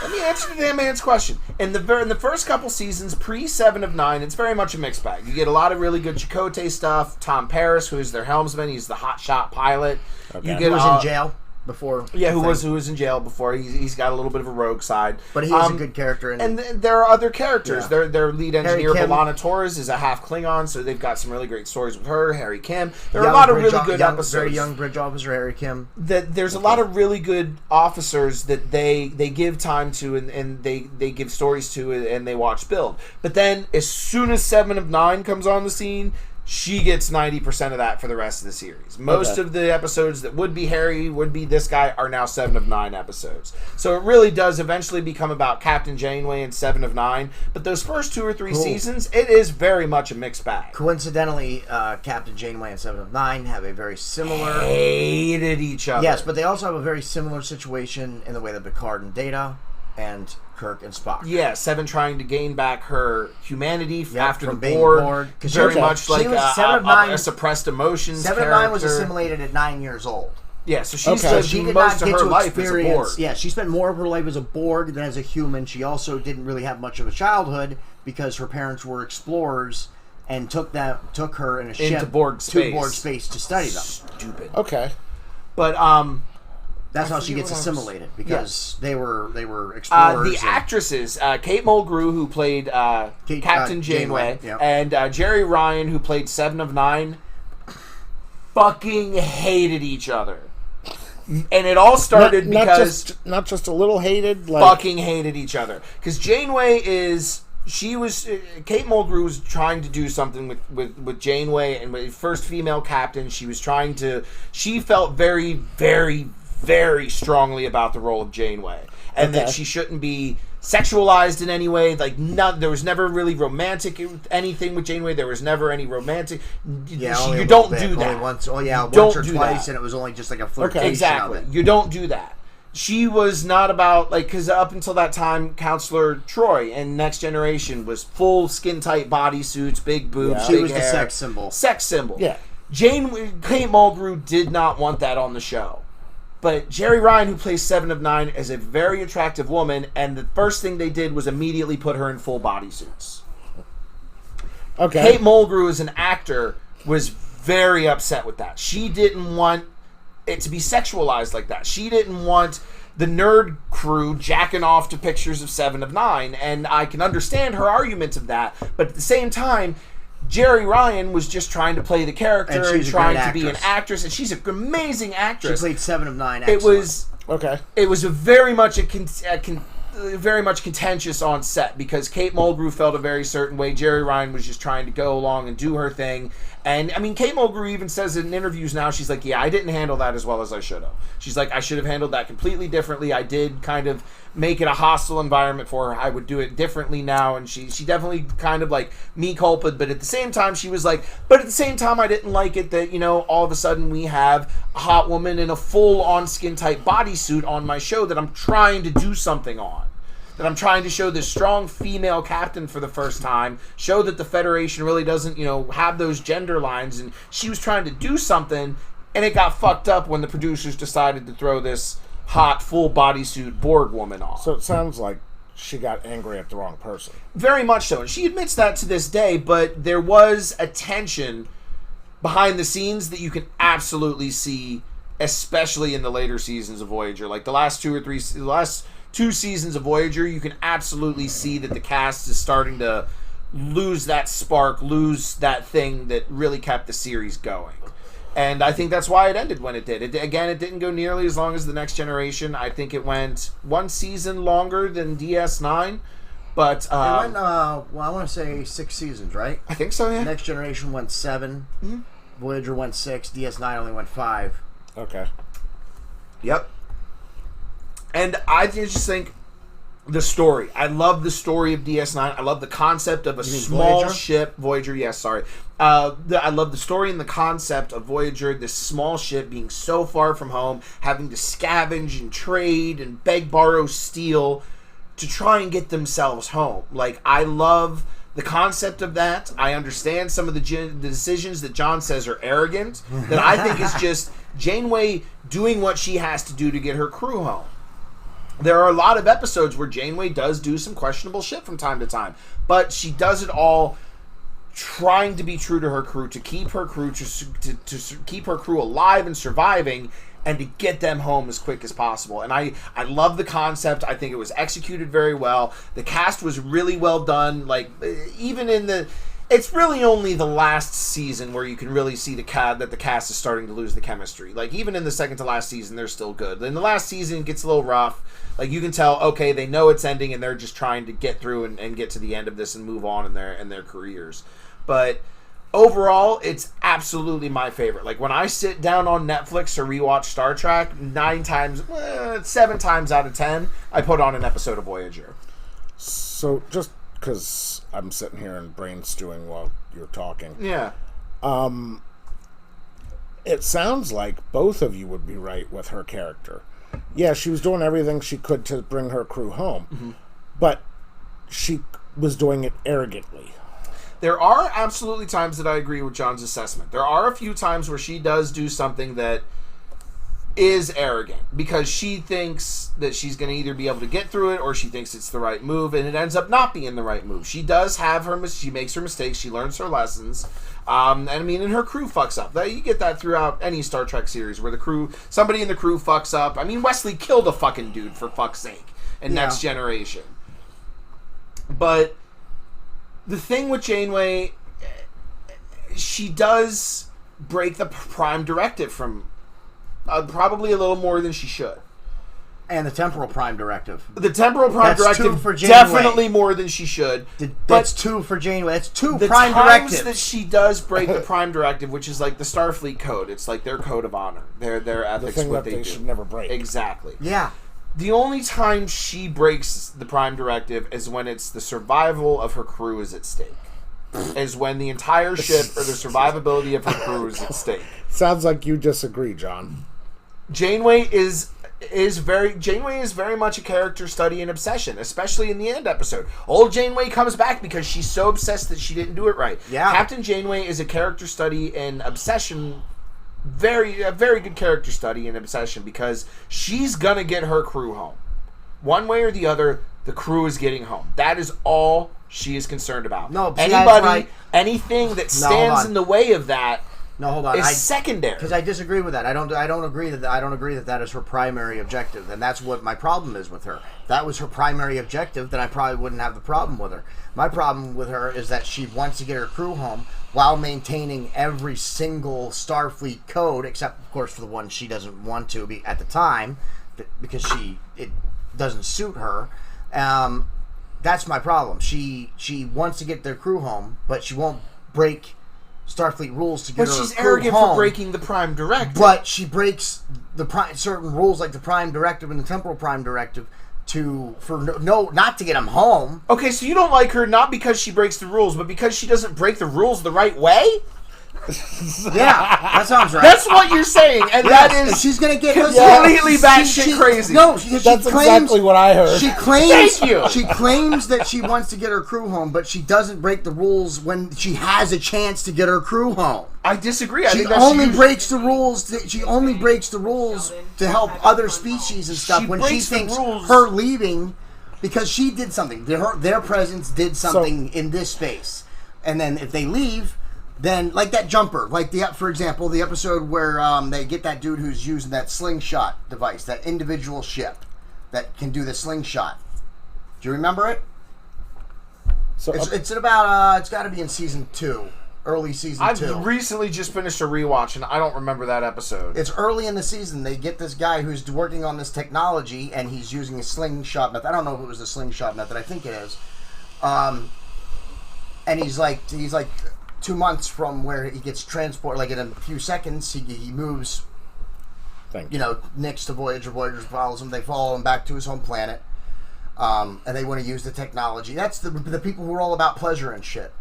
Let me answer the damn man's question. In the first couple seasons, pre 7 of 9, it's very much a mixed bag. You get a lot of really good Chakotay stuff. Tom Paris, who's their helmsman, he's the hotshot pilot. Okay. You get who was in jail before. Yeah, who was in jail before. He's got a little bit of a rogue side, but he is a good character. And there are other characters. Yeah. Their lead engineer B'Elanna Torres is a half Klingon, so they've got some really great stories with her. Harry Kim. There are a lot of really good episodes. Very young bridge officer Harry Kim. There's a lot of really good officers that they give time to and they give stories to and they watch build. But then as soon as 7 of 9 comes on the scene, she gets 90% of that for the rest of the series. Most of the episodes that would be Harry, would be this guy, are now 7 of 9 episodes. So it really does eventually become about Captain Janeway and 7 of 9. But those first 2 or 3 seasons, it is very much a mixed bag. Coincidentally, Captain Janeway and 7 of 9 have a very similar... Hated each other. Yes, but they also have a very similar situation in the way that Picard and Data and Kirk and Spock. Yeah, Seven trying to gain back her humanity after from the being Borg. bored. Very much like a suppressed emotions 7 of 9 was assimilated at 9 years old. Yeah, so she did most of her life as a Borg. Yeah, she spent more of her life as a Borg than as a human. She also didn't really have much of a childhood because her parents were explorers and took her in a ship into Borg space. To Borg space to study them. Stupid. Okay. But that's how she gets assimilated because they were explorers. The actresses, Kate Mulgrew, who played Captain Janeway, and Jerry Ryan, who played 7 of 9, fucking hated each other. And it all started because not just a little hated, like fucking hated each other. Because Janeway Kate Mulgrew was trying to do something with Janeway and with first female captain. She felt very, very, very strongly about the role of Janeway, and that she shouldn't be sexualized in any way. Like, there was never really romantic anything with Janeway. There was never any romantic. Yeah, you don't do that. Only once. Oh yeah, once or twice, and it was only just like a flirtation. Exactly. Of it. You don't do that. She was not about, like, because up until that time, Counselor Troy in Next Generation was full skin-tight bodysuits, big boobs, big She was hair. the sex symbol. Sex symbol. Yeah. Kate Mulgrew did not want that on the show. But Jerry Ryan, who plays 7 of 9, is a very attractive woman, and the first thing they did was immediately put her in full bodysuits. Okay. Kate Mulgrew, as an actor, was very upset with that. She didn't want it to be sexualized like that. She didn't want the nerd crew jacking off to pictures of 7 of 9, and I can understand her argument of that, but at the same time, Jerry Ryan was just trying to play the character and trying to be an actress, and she's an amazing actress. She played 7 of 9. Excellent. It was a very much very much contentious on set because Kate Mulgrew felt a very certain way. Jerry Ryan was just trying to go along and do her thing. And, I mean, Kate Mulgrew even says in interviews now, she's like, yeah, I didn't handle that as well as I should have. She's like, I should have handled that completely differently. I did kind of make it a hostile environment for her. I would do it differently now. And she definitely kind of like me culped. But at the same time, she was like, but at the same time, I didn't like it that, all of a sudden we have a hot woman in a full-on skin-tight bodysuit on my show that I'm trying to do something on. That I'm trying to show this strong female captain for the first time, show that the Federation really doesn't, have those gender lines, and she was trying to do something, and it got fucked up when the producers decided to throw this hot, full bodysuit Borg woman on. So it sounds like she got angry at the wrong person. Very much so, and she admits that to this day, but there was a tension behind the scenes that you can absolutely see, especially in the later seasons of Voyager. Like the last 2 seasons of Voyager, you can absolutely see that the cast is starting to lose that spark, lose that thing that really kept the series going. And I think that's why it ended when it did. It didn't go nearly as long as The Next Generation. I think it went 1 season longer than DS9. But it went, I want to say 6 seasons, right? I think so, yeah. Next Generation went 7. Mm-hmm. Voyager went 6. DS9 only went 5. Okay. Yep. And I just think the story. I love the story of DS9. I love the concept of a small Voyager? ship. Voyager, yes, sorry. I love the story and the concept of Voyager, this small ship being so far from home, having to scavenge and trade and beg, borrow, steal to try and get themselves home. Like, I love the concept of that. I understand some of the decisions that John says are arrogant, that I think is just Janeway doing what she has to do to get her crew home. There are a lot of episodes where Janeway does do some questionable shit from time to time, but she does it all trying to be true to her crew, to keep her crew to keep her crew alive and surviving, and to get them home as quick as possible. And I love the concept. I think it was executed very well. The cast was really well done. Like, even in the... It's really only the last season where you can really see that the cast is starting to lose the chemistry. Like, even in the second to last season, they're still good. In the last season, it gets a little rough. Like, you can tell, okay, they know it's ending, and they're just trying to get through and get to the end of this and move on in their careers. But overall, it's absolutely my favorite. Like, when I sit down on Netflix or rewatch Star Trek, 7 times out of 10, I put on an episode of Voyager. So, just because I'm sitting here and brain stewing while you're talking. Yeah. It sounds like both of you would be right with her character. Yeah, she was doing everything she could to bring her crew home. Mm-hmm. but she was doing it arrogantly. There are absolutely times that I agree with John's assessment. There are a few times where she does do something that is arrogant because she thinks that she's going to either be able to get through it or she thinks it's the right move, and it ends up not being the right move. She does have she makes her mistakes, she learns her lessons, and her crew fucks up. You get that throughout any Star Trek series where somebody in the crew fucks up. I mean, Wesley killed a fucking dude, for fuck's sake, in Next Generation. But the thing with Janeway, she does break the Prime Directive from probably a little more than she should. And the Temporal Prime Directive. The Temporal Prime Directive, 2 for Janeway. Definitely more than she should. That's 2 for Janeway. That's 2 the Prime times Directives. that she does break the Prime Directive, which is like the Starfleet code. It's like their code of honor. Their ethics, the thing what that they do. should never break. Exactly. Yeah. The only time she breaks the Prime Directive is when it's the survival of her crew is at stake. Is when the entire ship or the survivability of her crew is at stake. Sounds like you disagree, John. Janeway is very much a character study and obsession, especially in the end episode. Old Janeway comes back because she's so obsessed that she didn't do it right. Yeah. Captain Janeway is a character study and obsession, a very good character study and obsession because she's gonna get her crew home. One way or the other, the crew is getting home. That is all she is concerned about. No, anything that stands in the way of that. No, hold on. Is secondary. Because I disagree with that. I don't agree that is her primary objective, and that's what my problem is with her. If that was her primary objective, then I probably wouldn't have the problem with her. My problem with her is that she wants to get her crew home while maintaining every single Starfleet code, except of course for the one she doesn't want to be at the time, because it doesn't suit her. That's my problem. She wants to get their crew home, but she won't break Starfleet rules to get her crew home. But she's arrogant for breaking the Prime Directive. But she breaks certain rules, like the Prime Directive and the Temporal Prime Directive, not to get them home. Okay, so you don't like her not because she breaks the rules, but because she doesn't break the rules the right way? Yeah, that sounds right. That's what you're saying, and that is she's gonna get completely batshit crazy. No, that's exactly what I heard. She claims. Thank you. She claims that she wants to get her crew home, but she doesn't break the rules when she has a chance to get her crew home. I disagree. She only breaks the rules. She only breaks the rules to help other species and stuff when she thinks her leaving because she did something. Their presence did something in this space, and then if they leave. Then, like that jumper, for example, the episode where they get that dude who's using that slingshot device, that individual ship that can do the slingshot. Do you remember it? So it's about it's got to be in season 2, early season 2. I've recently just finished a rewatch, and I don't remember that episode. It's early in the season. They get this guy who's working on this technology, and he's using a slingshot method. I don't know if it was the slingshot method. I think it is. And he's like 2 months from where he gets transported, like in a few seconds, he moves, next to Voyager. Voyager follows him. They follow him back to his home planet, and they want to use the technology. That's the people who are all about pleasure and shit.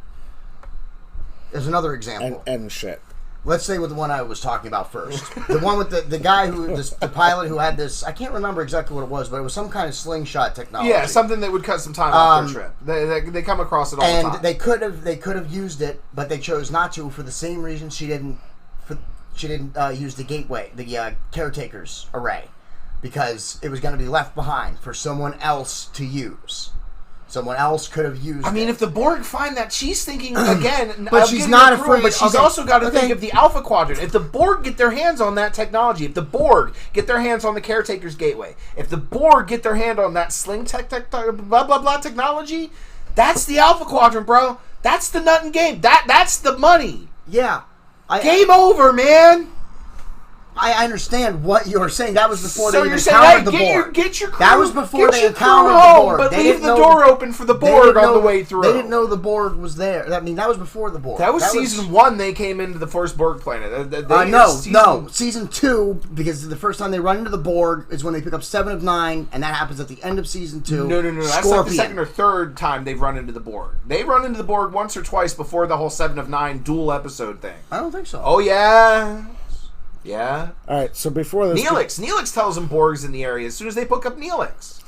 There's another example. And shit. Let's say with the one I was talking about first. The one with the guy the pilot who had this, I can't remember exactly what it was, but it was some kind of slingshot technology. Yeah, something that would cut some time off their trip. They come across it all the time. And they could have used it, but they chose not to for the same reason she didn't use the gateway, the caretaker's array, because it was going to be left behind for someone else to use. Someone else could have used it. If the Borg find that, she's thinking again. But she's not afraid. But she's also got to think of the Alpha Quadrant. If the Borg get their hands on that technology, if the Borg get their hands on the Caretaker's Gateway, if the Borg get their hand on that sling blah blah blah technology, that's the Alpha Quadrant, bro. That's the nut and game. That's the money. Yeah. Game over, man. I understand what you're saying. That was before they encountered the Borg. Get your crew. That was before they encountered the Borg. But leave the door open for the Borg on the way through. They didn't know the Borg was there. That was before the Borg. That was season 1. They came into the first Borg planet. No. Season 2, because the first time they run into the Borg is when they pick up 7 of 9, and that happens at the end of season 2. No. That's like the second or third time they've run into the Borg. They run into the Borg once or twice before the whole 7 of 9 dual episode thing. I don't think so. Oh, yeah. Yeah. All right, so before this... Neelix tells them Borg's in the area as soon as they pick up Neelix.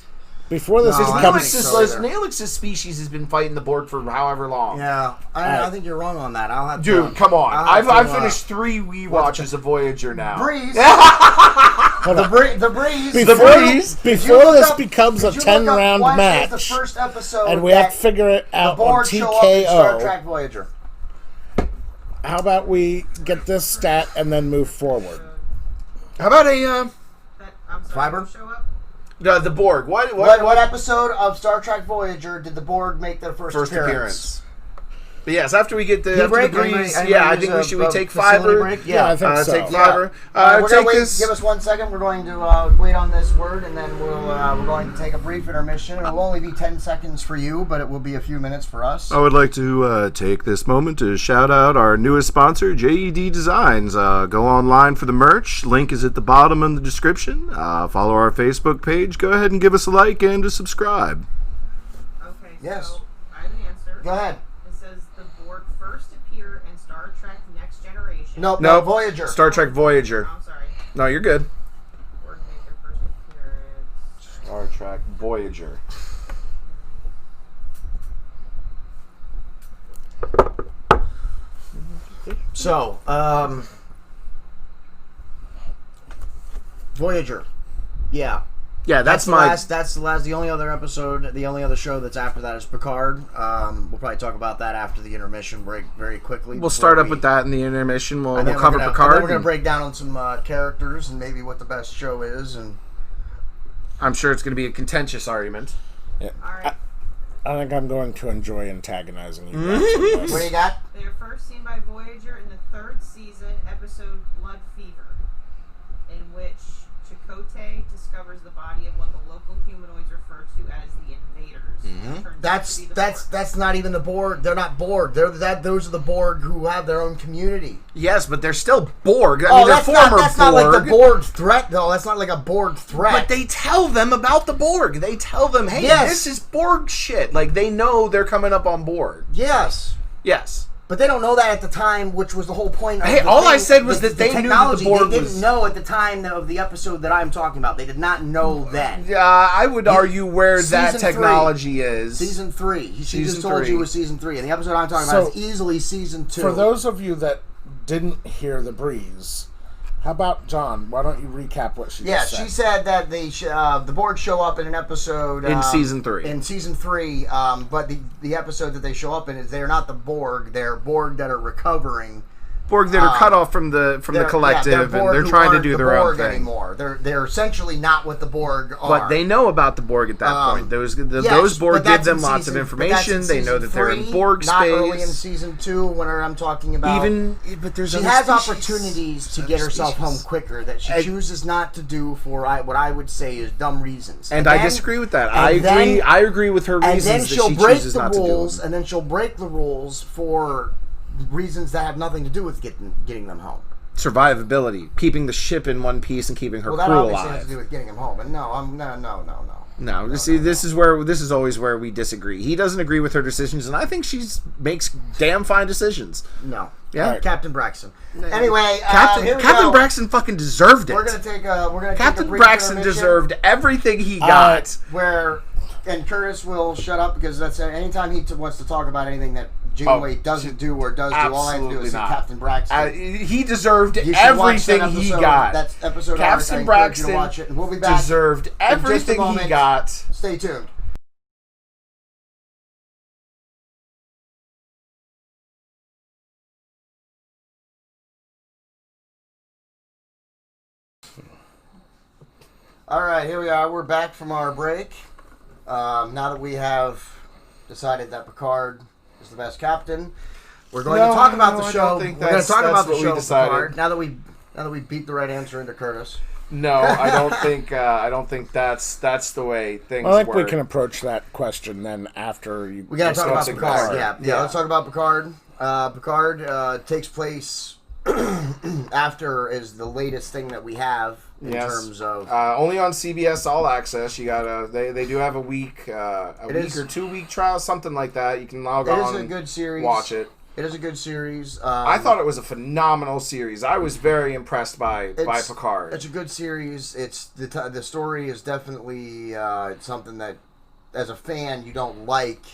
Before this No, I becomes... think so either. Neelix's species has been fighting the Borg for however long. Yeah, I think you're wrong on that. I'll have Dude, to... come on. I've finished 3 Watches of Voyager now. Breeze. the breeze. Before this becomes a 10-round match, the first episode and we have to figure it out on show up in Star TKO. Trek Voyager. How about we get this stat and then move forward? How about Fiber? Show up? the Borg? What episode of Star Trek Voyager did the Borg make their first appearance? But yes, after we get the break? breeze, Anybody I think we take Fiber. Break? Yeah, I think so. Take Fiber. We're take gonna this. Give us 1 second. We're going to wait on this word, and then we're going to take a brief intermission. It will only be 10 seconds for you, but it will be a few minutes for us. I would like to take this moment to shout out our newest sponsor, JDEDESIGNz. Go online for the merch. Link is at the bottom in the description. Follow our Facebook page. Go ahead and give us a like and a subscribe. Okay, Yes. so I have an answer. Go ahead. It says the Borg first appear in Star Trek Next Generation. Nope. No, Voyager. Star Trek Voyager. I'm sorry. No, you're good. Borg made their first appearance. Star Trek Voyager. So, Voyager. Yeah. Yeah, that's the my. last. That's the last. The only other episode. The only other show that's after that is Picard. We'll probably talk about that after the intermission break very quickly. We'll start up with that in the intermission. We'll And then cover and Picard. then we're gonna break down on some characters and maybe what the best show is. And I'm sure it's going to be a contentious argument. Yeah. All right. I think I'm going to enjoy antagonizing you guys on this. what do you got? They are first seen by Voyager in the 3rd season, episode Blood Fever, in which Chakotay discovers the body of what the local humanoids refer to as the invaders. It turns out to be the Borg. That's not even the Borg. They're not Borg. Those are the Borg who have their own community. Yes, but they're still Borg. I mean, they're former that's Borg. not like the Borg threat, though. That's not like a Borg threat. But they tell them about the Borg. They tell them, hey, Yes. this is Borg shit. Like, they know they're coming up on board. Yes. Yes. But they don't know that at the time, which was the whole point of Hey, the all thing, I said was that they knew that the technology. Borg They was- didn't know at the time of the episode that I'm talking about. They did not know then. I would argue where that Season 3. technology is. Season 3. She Season just told 3. you it was Season 3. And the episode I'm talking So, about is easily Season 2. For those of you that didn't hear the breeze, how about John? Why don't you recap what she just said? she said that the Borg show up in an episode In Season 3. In Season 3, but the episode that they show up in is they're not the Borg. They're Borg that are recovering. Borg that are cut off from the collective, and they're trying to do their own thing. Anymore. They're essentially not what the Borg are. But they know about the Borg at that point. Those Borg give them lots of information. They know that they're in Borg space. Not early in Season 2 when I'm talking about. But there's she other has species. opportunities to get herself home quicker that she chooses not to do for what I would say is dumb reasons. And I disagree with that. I agree with her reasons then that she'll she break chooses the not to do rules, them. and then she'll break the rules for reasons that have nothing to do with getting them home. Survivability, keeping the ship in one piece and keeping her Well, that crew obviously has alive. to do with getting them home. But no. No, this is always where we disagree. He doesn't agree with her decisions, and I think she makes damn fine decisions. No. Yeah. Right. Captain Braxton. Anyway, here we Captain go. Braxton fucking deserved it. We're gonna take a Captain brief Braxton intermission deserved everything he got. And Curtis will shut up because that's anytime he wants to talk about anything that Janeway doesn't do or does do, all I have to do is say Captain Braxton. He deserved You should watch that everything he episode. got. That's episode Captain I encourage you Braxton to watch it, and we'll be back. Deserved everything he moment. got. Stay tuned. All right, here we are. We're back from our break. Now that we have decided that Picard is the best captain, we're going to talk about the show. We're going to talk about the show, Picard. Now that we beat the right answer into Curtis. No, I don't think. I don't think that's the way things I think work. we can approach that question then after you. We got to talk about discussing Picard. Picard. Yeah. Let's talk about Picard. Picard takes place after is the latest thing that we have in terms of only on CBS All Access. You got they do have a week or 2 week trial, something like that. You can log on. It is a good series. Watch it. It is a good series. I thought it was a phenomenal series. I was very impressed by Picard. It's a good series. It's the story is definitely something that, as a fan, you don't like.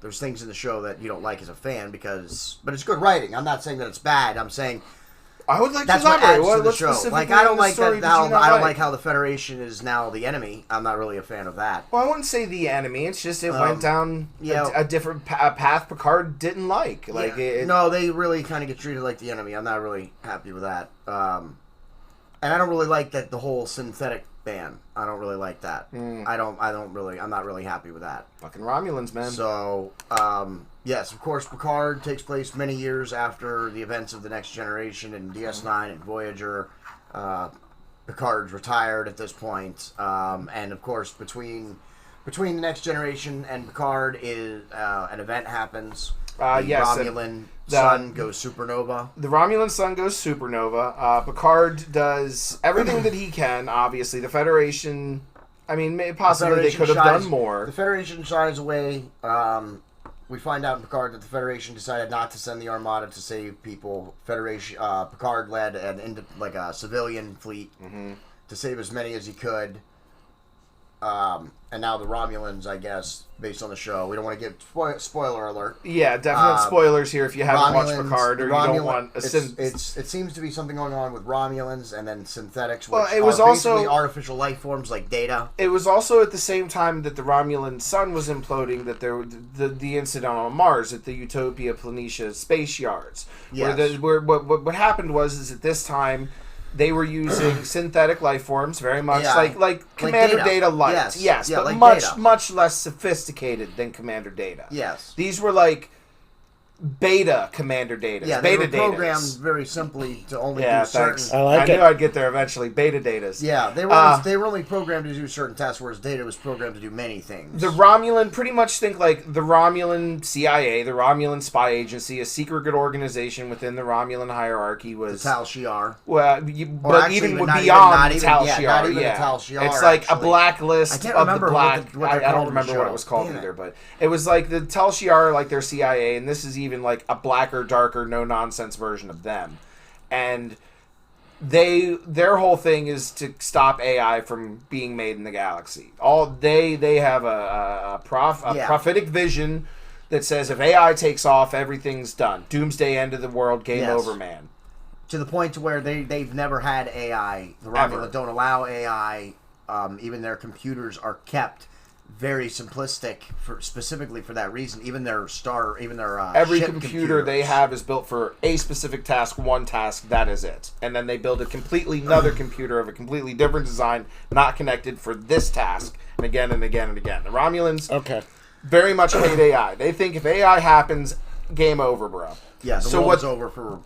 There's things in the show that you don't like as a fan but it's good writing. I'm not saying that it's bad. I'm saying I would like that's to what adds elaborate. to the show. Like I don't like that. I don't like how the Federation is now the enemy. I'm not really a fan of that. Well, I wouldn't say the enemy. It's just it went down a different path Picard didn't like. No, they really kind of get treated like the enemy. I'm not really happy with that. And I don't really like that the whole synthetic ban. I don't really like that. I'm not really happy with that. Fucking Romulans, man. So, yes, of course, Picard takes place many years after the events of the Next Generation and DS9 and Voyager. Picard's retired at this point, and of course, between the Next Generation and Picard is an event happens. Romulan sun goes supernova. The Romulan sun goes supernova. Picard does everything that he can. Obviously, the Federation. I mean, possibly they could have done more. The Federation shies away. We find out in Picard that the Federation decided not to send the Armada to save people. Picard led a civilian fleet to save as many as he could. And now the Romulans, I guess, based on the show. We don't want to give spoiler alert. Yeah, definite spoilers here if you haven't watched Picard or you don't want it seems to be something going on with Romulans and then synthetics, which it was are also basically artificial life forms like Data. It was also at the same time that the Romulan sun was imploding that there the incident on Mars at the Utopia Planitia space yards. Yes. What happened was at this time they were using synthetic life forms, very much like Commander Data Light. Yes, but like much less sophisticated than Commander Data. Yes. These were like beta Commander Datas. Yeah, they were programmed very simply to only do certain... I knew I'd get there eventually. Beta Datas. Yeah, they were only programmed to do certain tasks, whereas Data was programmed to do many things. The Romulan, pretty much think like the Romulan CIA, the Romulan spy agency, a secret organization within the Romulan hierarchy was... The Tal Shiar. Well, but even beyond the Tal Shiar. Not even the Tal Shiar, it's like a blacklist of the black... I don't remember what it was called either, but it was like the Tal Shiar, like their CIA, and this is even like a blacker, darker, no-nonsense version of them. And their whole thing is to stop AI from being made in the galaxy. They have a prophetic vision that says if AI takes off, everything's done. Doomsday, end of the world, game over, man. To the point to where they've never had AI. The Romulans don't allow AI. Even their computers are kept very simplistic specifically for that reason. Even their every ship computer they have is built for a specific task, one task, that is it. And then they build another computer of a completely different design, not connected for this task, and again and again and again. The Romulans very much hate AI. They think if AI happens, game over, bro. Yeah, the world's over for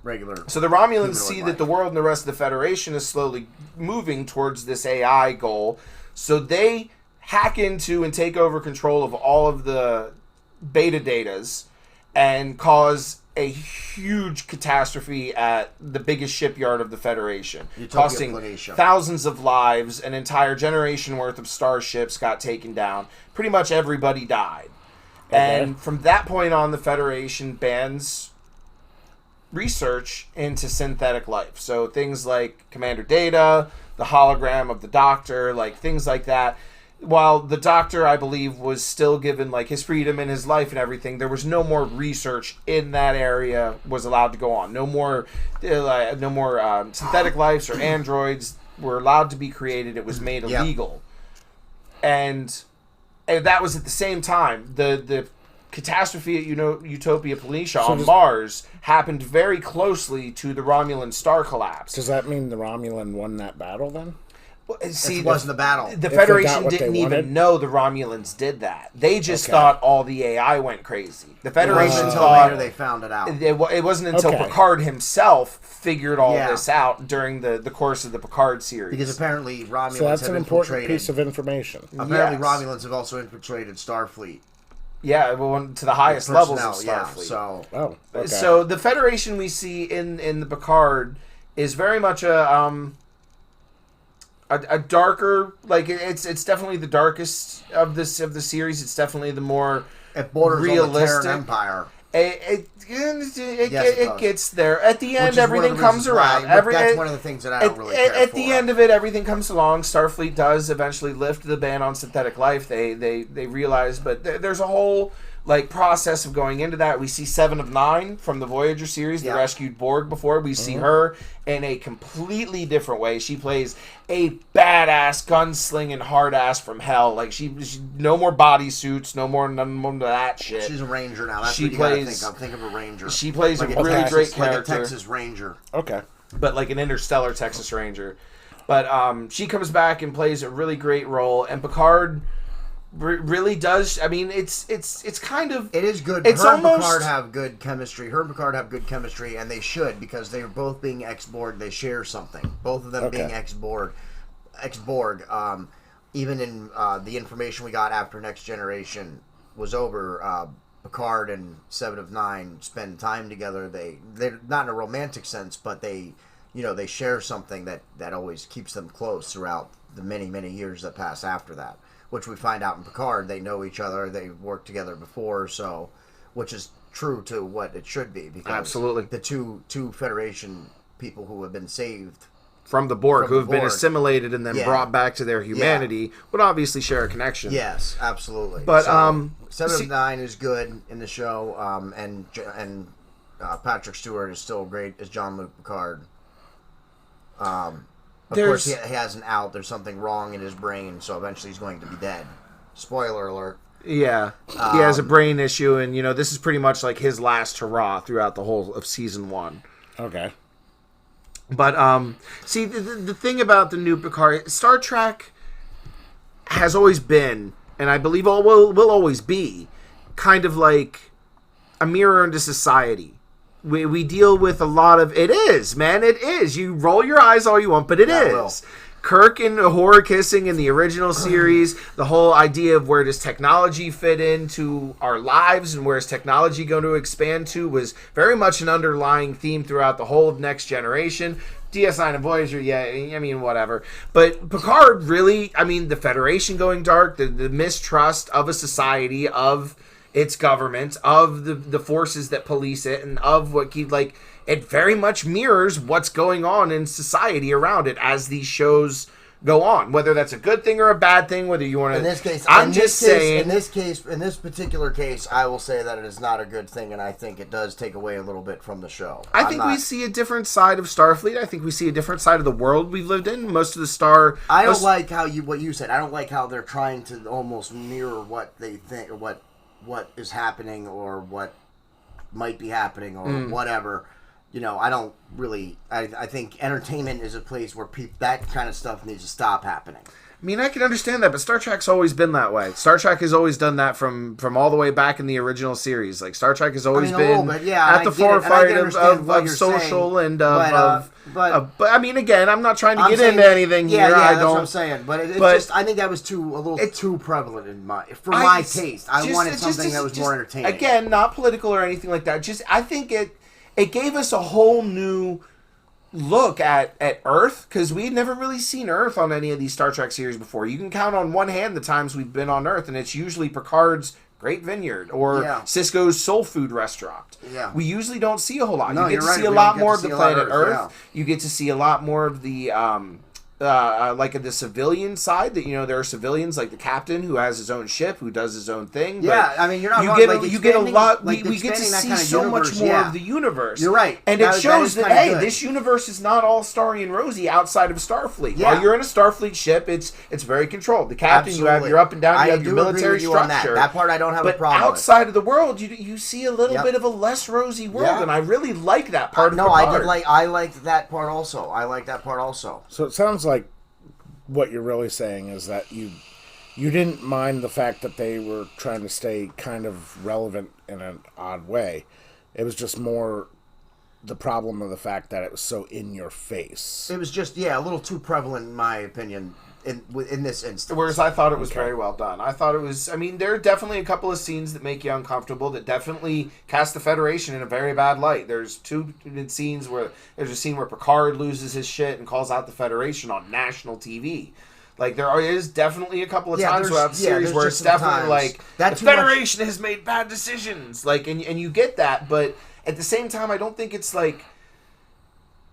regular. So the Romulans see that the world and the rest of the Federation is slowly moving towards this AI goal, so they hack into and take over control of all of the beta datas and cause a huge catastrophe at the biggest shipyard of the Federation, costing thousands of lives. An entire generation worth of starships got taken down. Pretty much everybody died. And from that point on, the Federation bans research into synthetic life. So things like Commander Data, the hologram of the Doctor, like things like that. While the Doctor, I believe, was still given like his freedom and his life and everything, there was no more research in that area was allowed to go on. No more synthetic lives or androids were allowed to be created. It was made illegal, and that was at the same time the catastrophe at Utopia Planitia on Mars happened very closely to the Romulan star collapse. Does that mean the Romulan won that battle then? See, it wasn't the battle. The Federation didn't even know the Romulans did that. They just thought all the AI went crazy. The Federation until later they found it out. It wasn't until Picard himself figured all this out during the course of the Picard series. Because apparently Romulans so that's an important piece of information. Apparently Romulans have also infiltrated Starfleet. Yeah, well, to the highest levels of Starfleet. So the Federation we see in the Picard is very much a darker, like it's definitely the darkest of the series. It's definitely the more It borders realistic. on the Terran Empire. It gets there. At the end, everything comes around. That's one of the things that I don't really care for. At the end of it, everything comes along. Starfleet does eventually lift the ban on synthetic life. They realize, but there's a whole process of going into that. We see 7 of 9 from the Voyager series, the rescued Borg before. We see her in a completely different way. She plays a badass gunslinging hard ass from hell. Like she no more bodysuits, none more of that shit. She's a ranger now. That's what you gotta think of. Think of a ranger. She plays a really great character. Like a Texas Ranger. Okay. But like an interstellar Texas Ranger. But she comes back and plays a really great role, and Picard really does. I mean, it's kind of... It is good. It's her and almost... Picard have good chemistry. Her and Picard have good chemistry, and they should, because they're both being ex-Borg. They share something. Both of them being ex-Borg. Even in the information we got after Next Generation was over, Picard and 7 of 9 spend time together. They're not in a romantic sense, but they share something that always keeps them close throughout the many, many years that pass after that. Which we find out in Picard. They know each other. They've worked together before, so which is true to what it should be. Because absolutely, the two Federation people who have been saved from the Borg, who have been assimilated and then brought back to their humanity, would obviously share a connection. Yes, absolutely. But 7 of 9 is good in the show, and Patrick Stewart is still great as Jean-Luc Picard. Of course, he has an out. There's something wrong in his brain, so eventually he's going to be dead. Spoiler alert. Yeah. He has a brain issue, and, this is pretty much like his last hurrah throughout the whole of Season 1. Okay. But, see, the thing about the new Picard... Star Trek has always been, and I believe will always be, kind of like a mirror into society. We deal with a lot of... It is, man. It is. You roll your eyes all you want, but it is. Kirk and horror kissing in the original series, the whole idea of where does technology fit into our lives and where is technology going to expand to was very much an underlying theme throughout the whole of Next Generation. DS9 and Voyager, whatever. But Picard really, the Federation going dark, the mistrust of a society, of its government, of the forces that police it, and of what it very much mirrors what's going on in society around it as these shows go on. Whether that's a good thing or a bad thing, whether you want to... In this case, in this particular case, I will say that it is not a good thing, and I think it does take away a little bit from the show. I think we see a different side of Starfleet. I think we see a different side of the world we've lived in. Most of the I don't like what you said. I don't like how they're trying to almost mirror what they think, or what is happening, or what might be happening, or whatever. I don't really... I think entertainment is a place where that kind of stuff needs to stop happening. I can understand that, but Star Trek's always been that way. Star Trek has always done that from all the way back in the original series. Like, Star Trek has always been at the forefront of social saying, and but again, I'm not trying to get into anything here. Yeah, that's what I'm saying. But it's just, I think that was a little too prevalent for my taste. I wanted something that was more entertaining. Again, not political or anything like that. I think it gave us a whole new look at Earth, because we'd never really seen Earth on any of these Star Trek series before. You can count on one hand the times we've been on Earth, and it's usually Picard's Great Vineyard or Cisco's Soul Food Restaurant. Yeah. We usually don't see a whole lot. No, you get to see a lot more of the planet Earth. You get to see a lot more of the the civilian side, that there are civilians like the captain who has his own ship, who does his own thing. Yeah, you're not wrong. You get a lot. We get to see so much more of the universe. You're right, and it shows that this universe is not all starry and rosy outside of Starfleet. Yeah. While you're in a Starfleet ship, it's very controlled. The captain, you have your up and down, you have your military structure. That part I don't have a problem. But outside of the world, you see a little bit of a less rosy world, and I really like that part. I liked that part also. So it sounds like what you're really saying is that you didn't mind the fact that they were trying to stay kind of relevant in an odd way. It was just more the problem of the fact that it was so in your face. It was just a little too prevalent in my opinion in this instance. Whereas I thought it was very well done. I thought it was... there are definitely a couple of scenes that make you uncomfortable, that definitely cast the Federation in a very bad light. There's two scenes where... There's a scene where Picard loses his shit and calls out the Federation on national TV. Like, there is definitely a couple of times throughout the series there's where just it's some definitely times. like, That the too Federation has made bad decisions. Like, and you get that, but at the same time, I don't think it's like,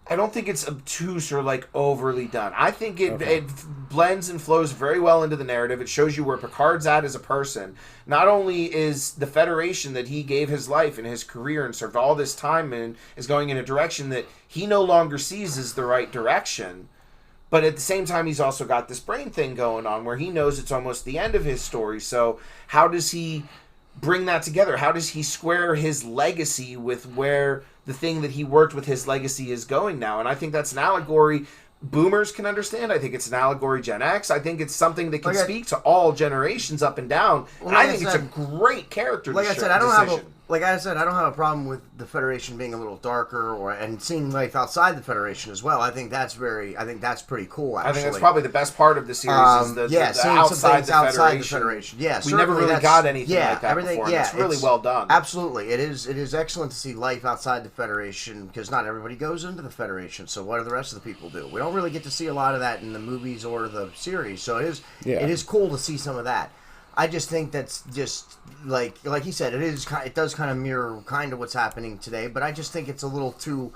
I don't think it's obtuse or like overly done. I think it blends and flows very well into the narrative. It shows you where Picard's at as a person. Not only is the Federation that he gave his life and his career and served all this time in is going in a direction that he no longer sees as the right direction, but at the same time he's also got this brain thing going on where he knows it's almost the end of his story. So how does he bring that together? How does he square his legacy with where the thing that he worked with his legacy is going now? And I think that's an allegory boomers can understand. I think it's an allegory Gen X. I think it's something that can speak to all generations up and down. Well, and I think it's a great character Like I said, I don't have a problem with the Federation being a little darker and seeing life outside the Federation as well. I think that's pretty cool. Actually, I think that's probably the best part of the series is the seeing outside, some the outside the Federation. Yeah, we never really got anything like that everything, before. Yeah, it's really well done. Absolutely, it is excellent to see life outside the Federation because not everybody goes into the Federation. So what do the rest of the people do? We don't really get to see a lot of that in the movies or the series. So it is cool to see some of that. I just think that's just like he said, it does kind of mirror kind of what's happening today, but I just think it's a little too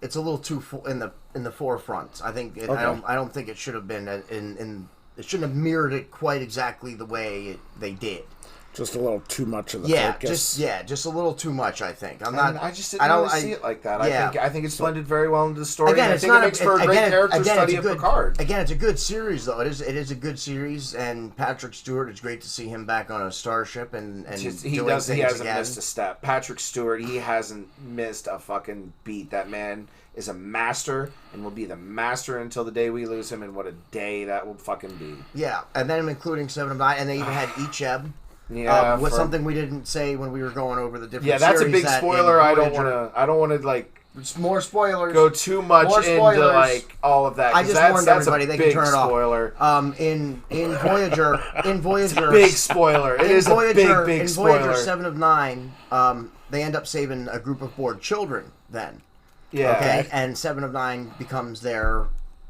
in the forefront. I think I don't think it should have been it shouldn't have mirrored it quite exactly the way they did. Just a little too much of the focus. Just a little too much. I think I just didn't really see it like that. Yeah. I think it's blended very well into the story. Again, I think it makes for a great character study of Picard. Again, it's a good series though. It is a good series, and Patrick Stewart. It's great to see him back on a starship and he hasn't missed a step. Patrick Stewart, he hasn't missed a fucking beat. That man is a master and will be the master until the day we lose him. And what a day that will fucking be. Yeah, and then including 7 of 9, and they even had Icheb. Yeah, was something we didn't say when we were going over the different. Yeah, that's a series big spoiler. I don't want to like more spoilers. Go too much into like all of that. I just warned everybody they can turn it spoiler. Off. In Voyager, it's a big spoiler. It is Voyager, a big in spoiler. Voyager 7 of 9, they end up saving a group of Borg children. Then, yeah, okay, and 7 of 9 becomes their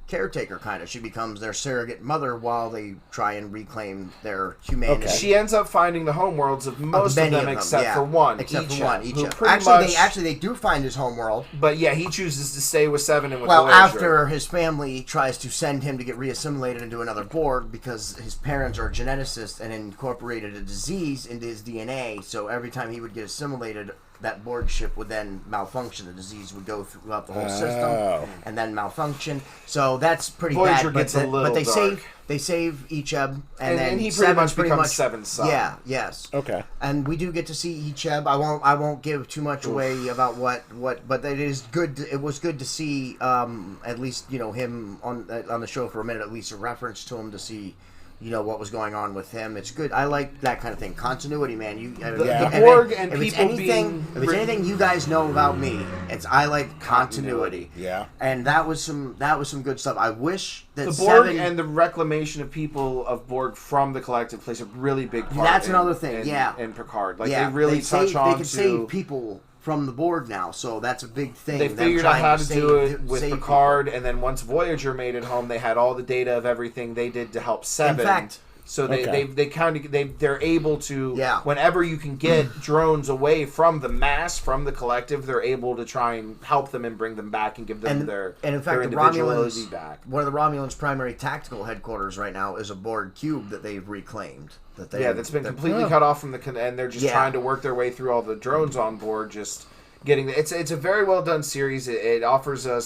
caretaker, kind of. She becomes their surrogate mother while they try and reclaim their humanity. Okay. She ends up finding the homeworlds of most of them except for one. Except for one. They do find his homeworld. But yeah, he chooses to stay with 7 and with Voyager. Voyager. After his family tries to send him to get reassimilated into another Borg because his parents are geneticists and incorporated a disease into his DNA, so every time he would get assimilated, that Borg ship would then malfunction. The disease would go throughout the whole system and then malfunction. So that's pretty Voyager bad. Gets a little they dark. save Icheb, and then he pretty much becomes 7's son. Yeah, yes. Okay. And we do get to see Icheb. I won't give too much away about what, but it is good. It was good to see at least him on the show for a minute. At least a reference to him to see. What was going on with him. It's good. I like that kind of thing. Continuity, man. The Borg and if people it's anything you guys know about me, I like continuity. Yeah. And that was some good stuff. I wish that the Borg and the reclamation of people of Borg from the collective plays a really big part. That's another thing. In Picard, like they really touch on. They can save people from the Borg now, so that's a big thing. They figured out how to do it with Picard, and then once Voyager made it home, they had all the data of everything they did to help 7. In fact, so they're able to whenever you can get drones away from the mass, from the collective, they're able to try and help them and bring them back and give them their individuality back. One of the Romulans' primary tactical headquarters right now is a Borg cube that they've reclaimed. That's been completely cut off from and they're just trying to work their way through all the drones on board, just getting it's a very well done series. It offers us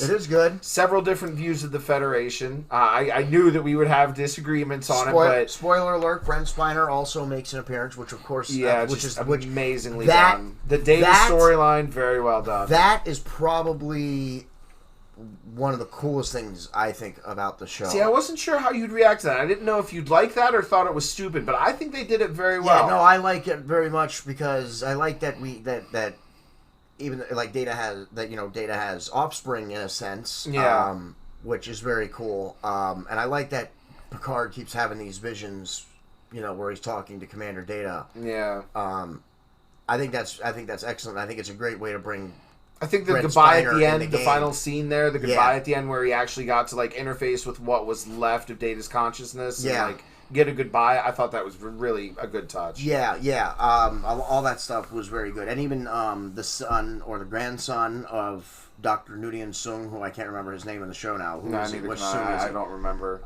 several different views of the Federation. I knew that we would have disagreements on it, but spoiler alert: Brent Spiner also makes an appearance, which of course, which is amazingly done. The Data storyline, very well done. That is probably one of the coolest things I think about the show. See, I wasn't sure how you'd react to that. I didn't know if you'd like that or thought it was stupid, but I think they did it very well. Yeah, no, I like it very much because I like that that even like Data has offspring in a sense, which is very cool. And I like that Picard keeps having these visions, where he's talking to Commander Data. Yeah. I think that's excellent. I think it's a great way to bring I think the Brent goodbye Spiner at the in end, the game. final scene there, the goodbye at the end where he actually got to like interface with what was left of Data's consciousness and like get a goodbye. I thought that was really a good touch. Yeah. All that stuff was very good, and even the son or the grandson of Dr. Nguyen Sung, who I can't remember his name in the show now. I don't remember.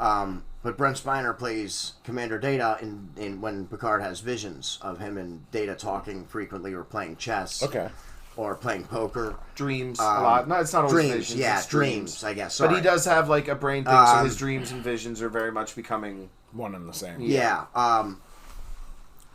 But Brent Spiner plays Commander Data in when Picard has visions of him and Data talking frequently or playing chess. Okay. Or playing poker. Dreams a lot. No, it's not always dreams, visions. yeah, it's dreams, I guess. Sorry. But he does have like a brain thing, so his dreams and visions are very much becoming one and the same. Yeah.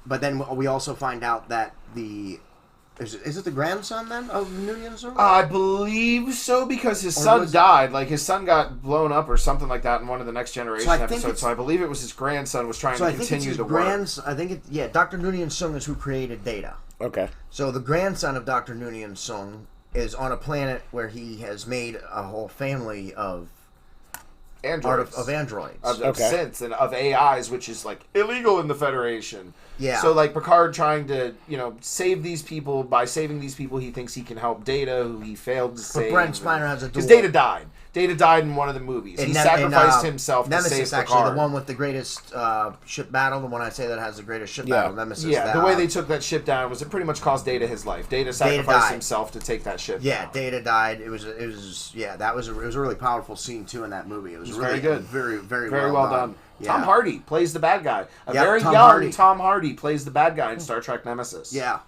But then we also find out that is it the grandson then of Nguyen Sung? I believe so, because his son died. Like his son got blown up or something like that in one of the Next Generation episodes. So I believe it was his grandson was trying to continue the work. I think Dr. Nguyen Sung is who created Data. Okay. So the grandson of Dr. Nguyen Sung is on a planet where he has made a whole family of androids, of androids, of synths and of AIs, which is like illegal in the Federation. Yeah. So like Picard trying to save these people. By saving these people, he thinks he can help Data, who he failed to save. But Brent Spiner has a dual. Because Data died. Data died in one of the movies. He sacrificed himself Nemesis, to save Picard. Actually, the one with the greatest ship battle, the one I say that has the greatest ship battle, Nemesis. Yeah, the way they took that ship down was it pretty much cost Data his life. Data sacrificed himself to take that ship down. Data died. It was that was a really powerful scene too in that movie. It was really very good. Very well done. Yeah. Tom Hardy plays the bad guy. Tom Hardy plays the bad guy in Star Trek Nemesis. Yeah.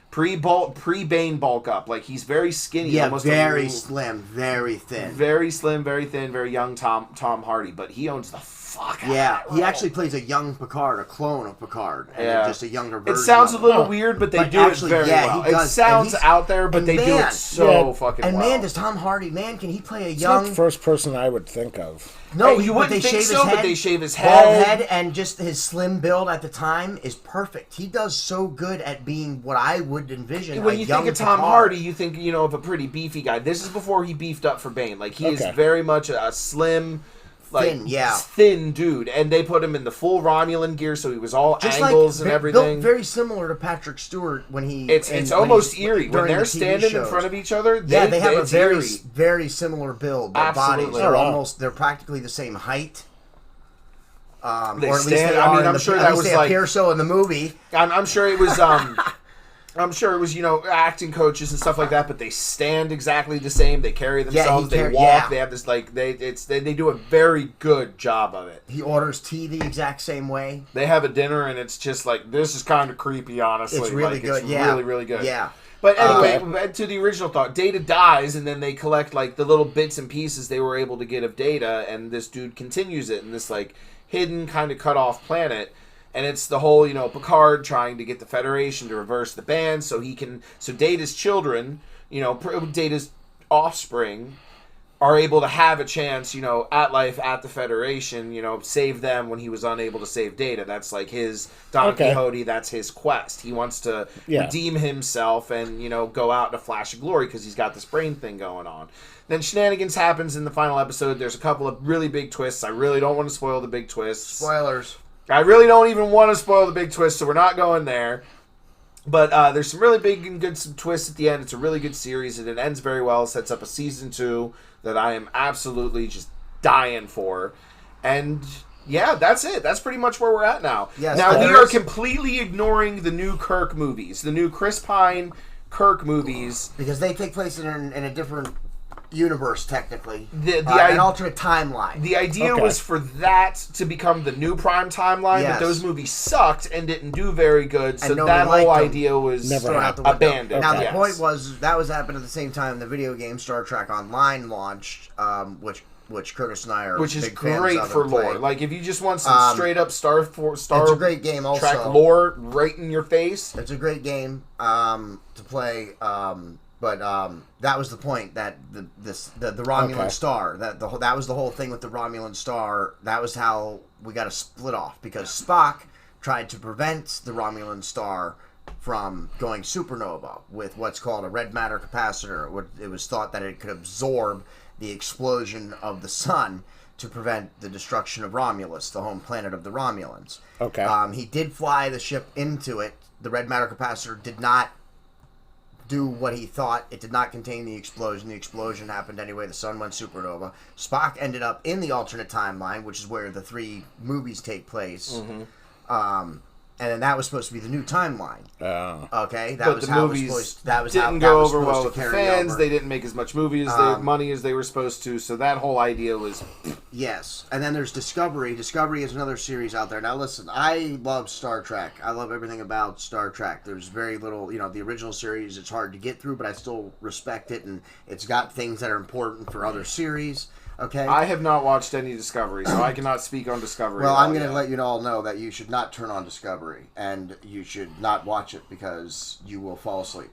Pre-Bane bulk up. Like, he's very skinny. Yeah, almost very slim, very thin. Very slim, very thin, very young Tom Hardy. But he owns the fuck out of that he actually plays a young Picard, a clone of Picard. And just a younger version. It sounds a little weird, but they do it very well. He does. It sounds out there, but they do it so fucking well. And man, does Tom Hardy, can he play a young... It's not the first person I would think of. No, you wouldn't think so, but they shave his head. Bald head, and just his slim build at the time is perfect. He does so good at being what I would envision. When you think of Tom Hardy, you think of a pretty beefy guy. This is before he beefed up for Bane. Like he is very much a slim, thin dude, and they put him in the full Romulan gear, so he was all just angles and everything. Built very similar to Patrick Stewart when he. It's almost eerie when they're standing in front of each other. They have a very similar build. Their Absolutely. bodies they're practically the same height. Or at least they are. I'm sure that was like appear so in the movie. I'm sure it was. I'm sure it was, acting coaches and stuff like that, but they stand exactly the same. They carry themselves. They walk. They have this they do a very good job of it. He orders tea the exact same way. They have a dinner, and it's just like, this is kind of creepy, honestly. It's really good. It's really, really good. Yeah. But anyway, to the original thought, Data dies, and then they collect like the little bits and pieces they were able to get of Data, and this dude continues it in this like hidden kind of cut off planet. And it's the whole, Picard trying to get the Federation to reverse the ban so Data's children, Data's offspring are able to have a chance, at life at the Federation, save them when he was unable to save Data. That's like his Don Quixote, that's his quest. He wants to redeem himself and, go out in a flash of glory because he's got this brain thing going on. Then shenanigans happens in the final episode. There's a couple of really big twists. I really don't want to spoil the big twists. Spoilers. I really don't even want to spoil the big twist, so we're not going there. But there's some really big and good twists at the end. It's a really good series, and it ends very well. It sets up a season 2 that I am absolutely just dying for. And yeah, that's it. That's pretty much where we're at now. Yes, now, we are completely ignoring the new Kirk movies, the new Chris Pine Kirk movies. Because they take place in a different universe, technically. An alternate timeline. The idea was for that to become the new prime timeline, but those movies sucked and didn't do very good, so that whole idea was abandoned. Now, the point was, that was happening at the same time the video game Star Trek Online launched, which Curtis and I are which is big fans great of for lore. play. Like, if you just want some straight up Star it's a great game also. Trek lore right in your face. It's a great game to play. But that was the point, that the Romulan star, that was the whole thing with the Romulan star. That was how we got a split off, because Spock tried to prevent the Romulan star from going supernova with what's called a red matter capacitor. It was thought that it could absorb the explosion of the sun to prevent the destruction of Romulus, the home planet of the Romulans. Okay. He did fly the ship into it. The red matter capacitor did not do what he thought. It did not contain the explosion. The explosion happened anyway. The sun went supernova. Spock ended up in the alternate timeline, which is where the 3 movies take place. And then that was supposed to be the new timeline. Okay, that was how it was supposed. That didn't go over well with the fans. They didn't make as much money as they were supposed to. So that whole idea was. Yes, and then there's Discovery. Discovery is another series out there. Now listen, I love Star Trek. I love everything about Star Trek. There's very little, the original series. It's hard to get through, but I still respect it, and it's got things that are important for other series. Okay. I have not watched any Discovery, so I cannot speak on Discovery. Well, I'm going to let you all know that you should not turn on Discovery, and you should not watch it because you will fall asleep.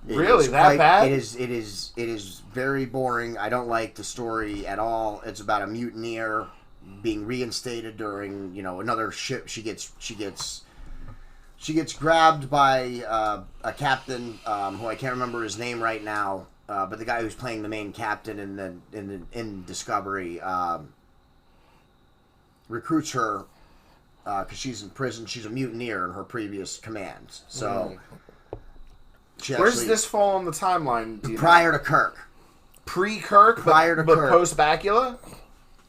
Really, that bad? It is very boring. I don't like the story at all. It's about a mutineer being reinstated during another ship. She gets grabbed by a captain who I can't remember his name right now. But the guy who's playing the main captain in Discovery recruits her because she's in prison. She's a mutineer in her previous commands. So, where's this fall on the timeline? Prior to Kirk. Pre-Kirk, prior to but Kirk. Post-Bakula?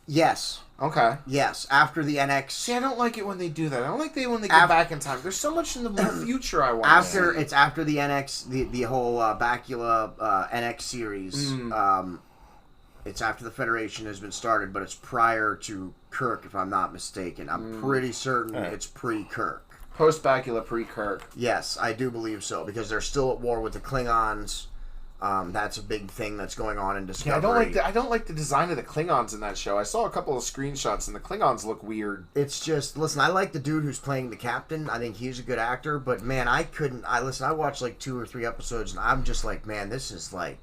Yes. Okay. Yes, after the NX. See, I don't like it when they do that. I don't like when they go back in time. There's so much in the future I want to see. It's after the NX, the whole Bakula NX series. It's after the Federation has been started, but it's prior to Kirk, if I'm not mistaken. I'm pretty certain it's pre-Kirk. Post-Bakula, pre-Kirk. Yes, I do believe so, because they're still at war with the Klingons. That's a big thing that's going on in Discovery. Yeah, I don't like the design of the Klingons in that show. I saw a couple of screenshots, and the Klingons look weird. It's just, listen, I like the dude who's playing the captain. I think he's a good actor, but man, I watched like 2 or 3 episodes, and I'm just like, man, this is like,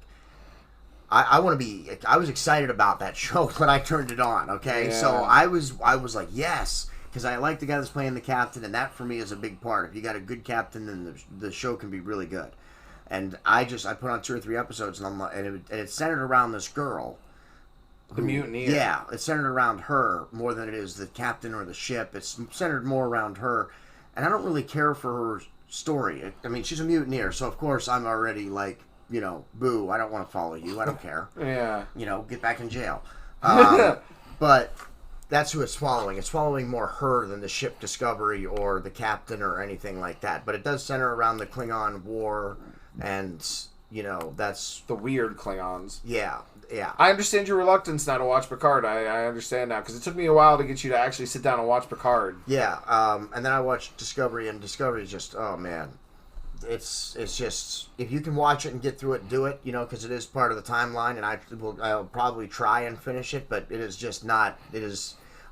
I was excited about that show when I turned it on, okay? Yeah. So I was like, yes, because I like the guy that's playing the captain, and that for me is a big part. If you got a good captain, then the show can be really good. And I put on 2 or 3 episodes, and it's centered around this girl. The mutineer. Yeah, it's centered around her more than it is the captain or the ship. It's centered more around her. And I don't really care for her story. I mean, she's a mutineer, so of course I'm already like, boo, I don't want to follow you. I don't care. Yeah. Get back in jail. But that's who it's following. It's following more her than the ship Discovery or the captain or anything like that. But it does center around the Klingon War. And, that's... the weird Klingons. Yeah. I understand your reluctance now to watch Picard. I understand now, because it took me a while to get you to actually sit down and watch Picard. Yeah, and then I watched Discovery, and Discovery is just, oh, man. It's just, if you can watch it and get through it, do it, because it is part of the timeline, and I'll probably try and finish it, but it is just not,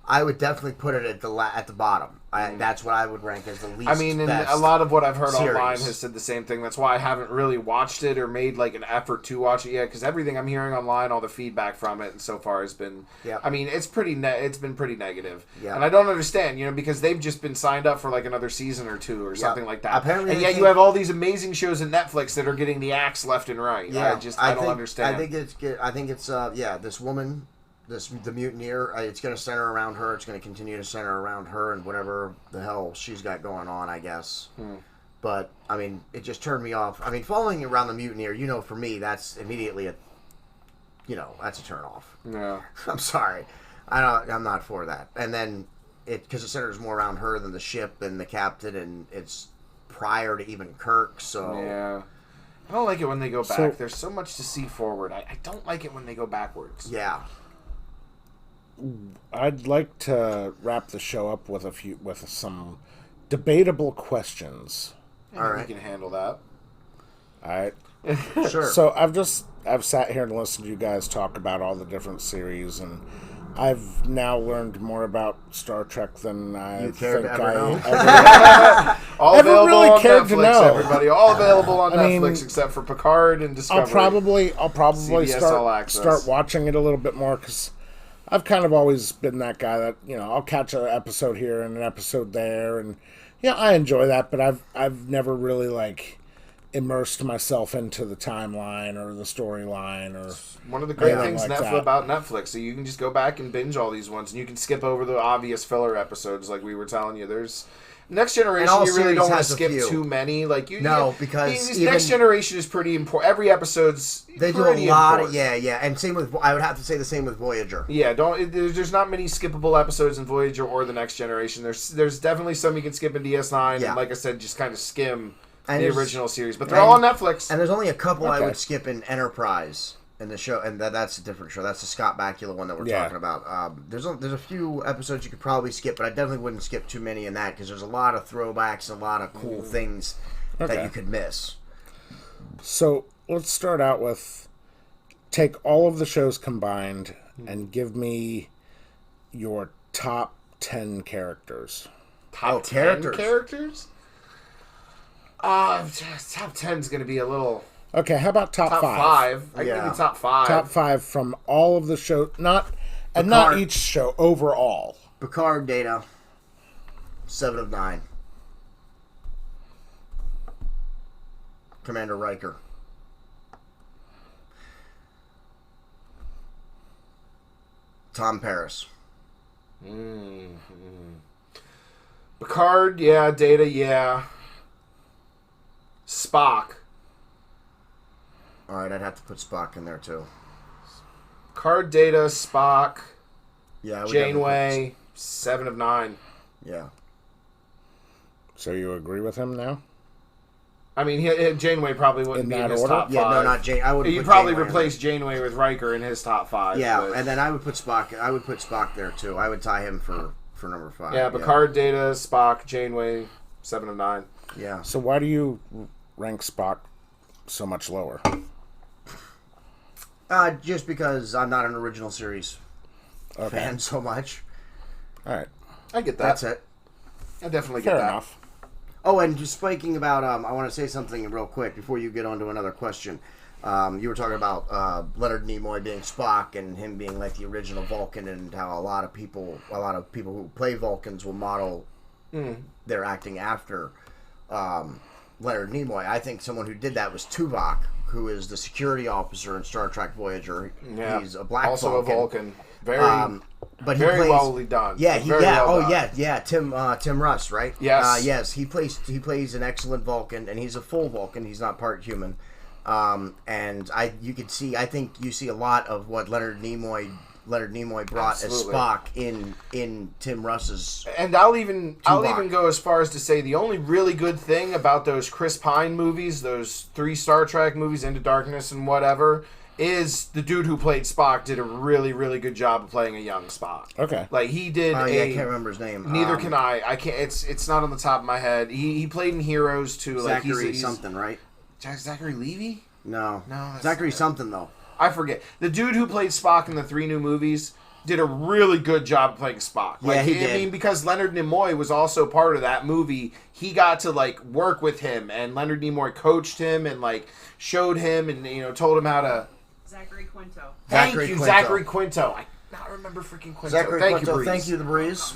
I would definitely put it at the bottom. That's what I would rank as the least. I mean, and a lot of what I've heard online has said the same thing. That's why I haven't really watched it or made like an effort to watch it yet. Because everything I'm hearing online, all the feedback from it, and so far has been. Yeah. I mean, it's been pretty negative. Yeah. And I don't understand, because they've just been signed up for like another season or 2 or something like that. Apparently, and yet you have all these amazing shows on Netflix that are getting the axe left and right. Yeah. I don't understand. I think it's this woman. The mutineer, it's going to center around her. It's going to continue to center around her and whatever the hell she's got going on, I guess. But, I mean, it just turned me off. I mean, following around the mutineer, for me, that's immediately that's a turn off. Yeah. I'm sorry. I'm not for that. And then, because it centers more around her than the ship and the captain, and it's prior to even Kirk, so... Yeah. I don't like it when they go back. There's so much to see forward. I don't like it when they go backwards. Yeah. I'd like to wrap the show up with some debatable questions. All right, you can handle that. All right. Sure. So I've sat here and listened to you guys talk about all the different series, and I've now learned more about Star Trek than I think I ever all ever available really on cared Netflix, to know. Everybody, all available on Netflix except for Picard and Discovery. I'll probably CBS start watching it a little bit more, because I've kind of always been that guy that, I'll catch an episode here and an episode there, and I enjoy that, but I've never really immersed myself into the timeline or the storyline or one of the great things like about Netflix. So you can just go back and binge all these ones, and you can skip over the obvious filler episodes, like we were telling you. Next Generation, all you really series don't want has to a skip few. too many. Like Because Next Generation is pretty important. Every episode's they do a pretty lot important. and same with, I would have to say the same with Voyager. Yeah, there's not many skippable episodes in Voyager or the Next Generation. There's definitely some you can skip in DS9, and like I said, just kind of skim the original series. But they're all on Netflix. And there's only a couple I would skip in Enterprise. In the show, and that's a different show. That's the Scott Bakula one that we're talking about. There's a few episodes you could probably skip, but I definitely wouldn't skip too many in that because there's a lot of throwbacks and a lot of cool things that you could miss. So let's start out with take all of the shows combined and give me your top 10 characters. Top 10 characters? Top 10 is going to be a little... Okay, how about top 5? I can give you top 5. Top 5 from all of the shows, not each show, overall. Picard, Data, 7 of 9. Commander Riker. Tom Paris. Picard, yeah. Data, yeah. Spock. All right, I'd have to put Spock in there too. Picard, Data, Spock. Yeah, Janeway, 7 of 9. Yeah. So you agree with him now? I mean, Janeway probably wouldn't be in his top 5. Yeah, no, not Jane. I would. You'd probably replace Janeway with Riker in his top 5. Yeah, and then I would put Spock. I would put Spock there too. I would tie him for number 5. Yeah, Picard, Data, Spock, Janeway, 7 of 9. Yeah. So why do you rank Spock so much lower? Just because I'm not an original series fan so much. All right. I get that. That's it. I definitely Fair get that. enough. Oh, and just speaking about, I want to say something real quick before you get on to another question. You were talking about Leonard Nimoy being Spock and him being like the original Vulcan, and how a lot of people who play Vulcans will model their acting after Leonard Nimoy. I think someone who did that was Tuvok, who is the security officer in Star Trek Voyager. Yeah. He's a black also Vulcan. a Vulcan. Very, but he very plays, well done. Yeah, done. Tim Russ, right? Yes. Yes, he plays an excellent Vulcan, and he's a full Vulcan. He's not part human. And I think you see a lot of what Leonard Nimoy brought Absolutely. as Spock in Tim Russ's. And I'll even go as far as to say the only really good thing about those Chris Pine movies, those 3 Star Trek movies, Into Darkness and whatever, is the dude who played Spock did a really, really good job of playing a young Spock. Okay. Like he did. I can't remember his name. Neither can I. I can't. It's not on the top of my head. He played in Heroes too. Zachary like he's something, right? Zachary Levy? No, that's Zachary not it. something though. I forget. The dude who played Spock in the 3 new movies did a really good job playing Spock. Like, Yeah, he did. I mean, because Leonard Nimoy was also part of that movie, he got to like work with him, and Leonard Nimoy coached him and like showed him and told him how to. Zachary Quinto. Thank you, Zachary Quinto. I not remember freaking Quinto. Zachary Thank Quinto, you, Breeze. thank you, the Breeze.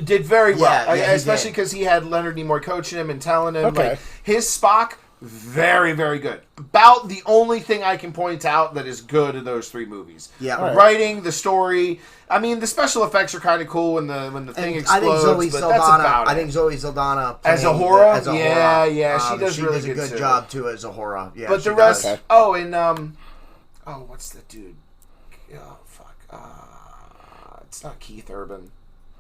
Did very well, Yeah, he especially did. because he had Leonard Nimoy coaching him and telling him Okay. like his Spock. Very, very good. About the only thing I can point out that is good in those 3 movies. Yeah. The Right. writing, the story. I mean, the special effects are kind of cool when the thing explodes. I think Zoe but Saldana. that's about it. I think Zoe Saldana As playing Uhura? As Uhura. Yeah, yeah, she does really does a good good too. job too as Uhura. Yeah, but she the rest. does. Okay. Oh, and what's the dude? Oh fuck. It's not Keith Urban.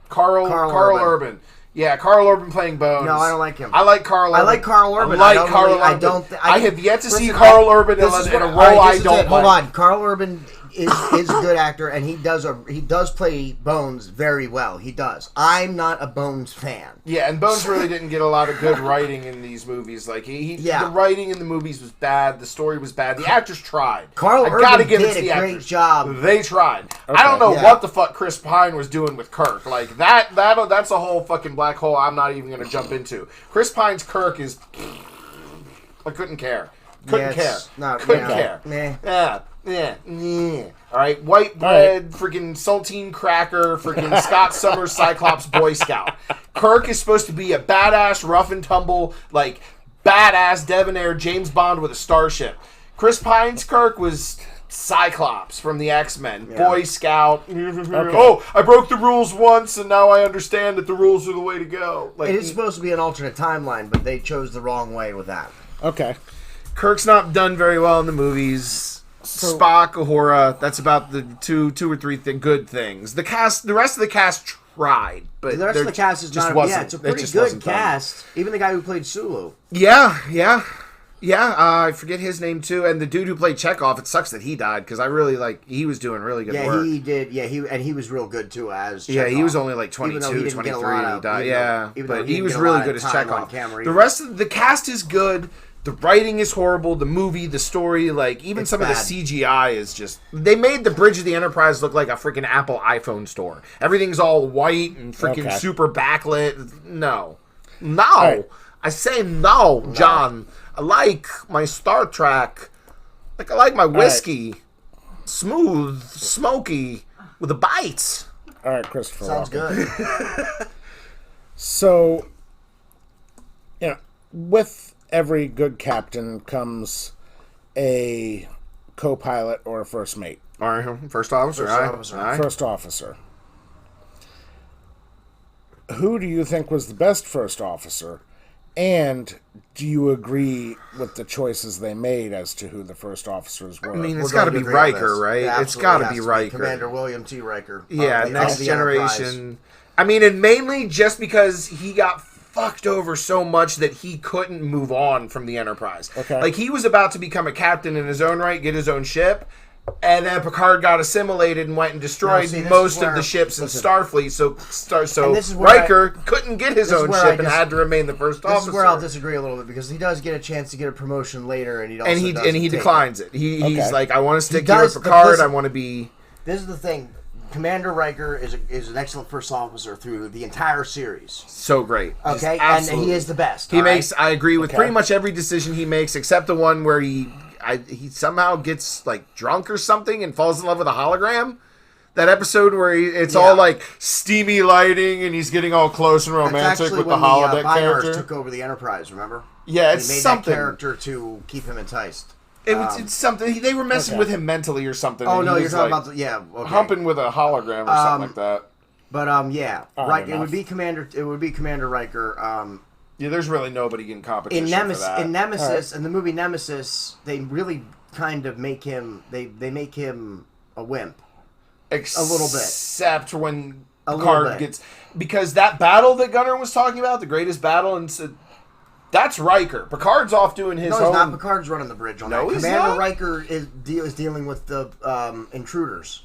Carl Urban. Urban. Yeah, Carl Urban playing Bones. No, I don't like him. I like Carl Urban. I like Carl Urban. I I like don't Carl really- I Urban. don't thi- I have yet to see Listen, Carl Urban This is in a what- role all right, I this is don't it. like. Hold on, Carl Urban is a good actor, and he does play Bones very well. He does. I'm not a Bones fan. Yeah, and Bones really didn't get a lot of good writing in these movies. Like Yeah. the writing in the movies was bad. The story was bad. The actors tried. Carl I gotta Urban give it did to the a great actors. job. They tried. I don't know Yeah. what the fuck Chris Pine was doing with Kirk. Like that's a whole fucking black hole. I'm not even gonna jump into. Chris Pine's Kirk is. I couldn't care. Couldn't care. Couldn't care. Nah. Yeah. All right, white bread, freaking saltine cracker, freaking Scott Summers Cyclops Boy Scout. Kirk is supposed to be a badass, rough and tumble, like badass debonair James Bond with a starship. Chris Pine's Kirk was Cyclops from the X-Men, Yeah. Boy Scout. Oh, I broke the rules once, and now I understand that the rules are the way to go. Like, It is supposed to be an alternate timeline, but they chose the wrong way with that. Okay. Kirk's not done very well in the movies. Spock, Uhura, that's about the two or three good things. The rest of the cast tried, but The rest of the cast is just not. wasn't. Yeah, it's a it pretty just good wasn't done. cast. Even the guy who played Sulu. Yeah. I forget his name too, and the dude who played Chekhov. It sucks that he died because I really he was doing really good work. He did. Yeah, he was real good too as. Yeah, he Chekhov. was only like Even 22, though he didn't 23. get a lot of- He died. even though- Yeah, even though but he he didn't was get a really lot good of as time Chekhov. on camera The either. rest of the cast is good. The writing is horrible. The movie, the story, like even It's some of bad. the CGI is just. They made the bridge of the Enterprise look like a freaking Apple iPhone store. Everything's all white and freaking Okay. super backlit. No, right. I say no, John. I like my Star Trek. Like I like my whiskey, smooth, smoky, with a bite. All right, Christopher. Sounds Walken. good. So, with every good captain comes a co-pilot or a first mate. All right, first officer. First officer. All right. First officer. Who do you think was the best first officer? And do you agree with the choices they made as to who the first officers were? I mean, We're it's got to going be agree on Riker, this. right? It It's got to absolutely be has Riker. Commander William T. Riker. Yeah, of Next the Enterprise. Generation. I mean, and mainly just because he got fucked over so much that he couldn't move on from the Enterprise. Okay. Like, he was about to become a captain in his own right, get his own ship, and then Picard got assimilated and went and destroyed Now, see, this most is where- of the ships in listen. Starfleet, so And this is where Riker couldn't get his this is own where ship I and dis- had to remain the first This officer. is where I'll disagree a little bit because he does get a chance to get a promotion later, and he also and he doesn't take declines it. He's Okay. like, I want to stick He here does, with but Picard. listen- I want to be... This is the thing. Commander Riker is an excellent first officer through the entire series. So great. Just Okay, and absolutely. he is the best. He all makes. right? I agree with Okay. pretty much every decision he makes, except the one where he somehow gets like drunk or something and falls in love with a hologram. That episode where it's all like steamy lighting and he's getting all close and That's romantic actually with the when holodeck Bynars character. took over the Enterprise. Remember? Yeah, He it's made something. that character to keep him enticed. It's something. They were messing Okay. with him mentally or something. Oh and no, he you're was, talking like, about okay. humping with a hologram or something like that. But yeah, Odd right. It enough. would be Commander. It would be Commander Riker. Yeah, there's really nobody in competition In for Nemesis, that. in Nemesis, in the movie Nemesis, they really kind of make him. They make him a wimp. little bit. Except when A little Picard bit. gets... Because that battle that Gunnar was talking about, the greatest battle, and that's Riker. Picard's off doing his No, own... he's not. Picard's running the bridge on No, that. he's Commander not? Riker is dealing with the intruders.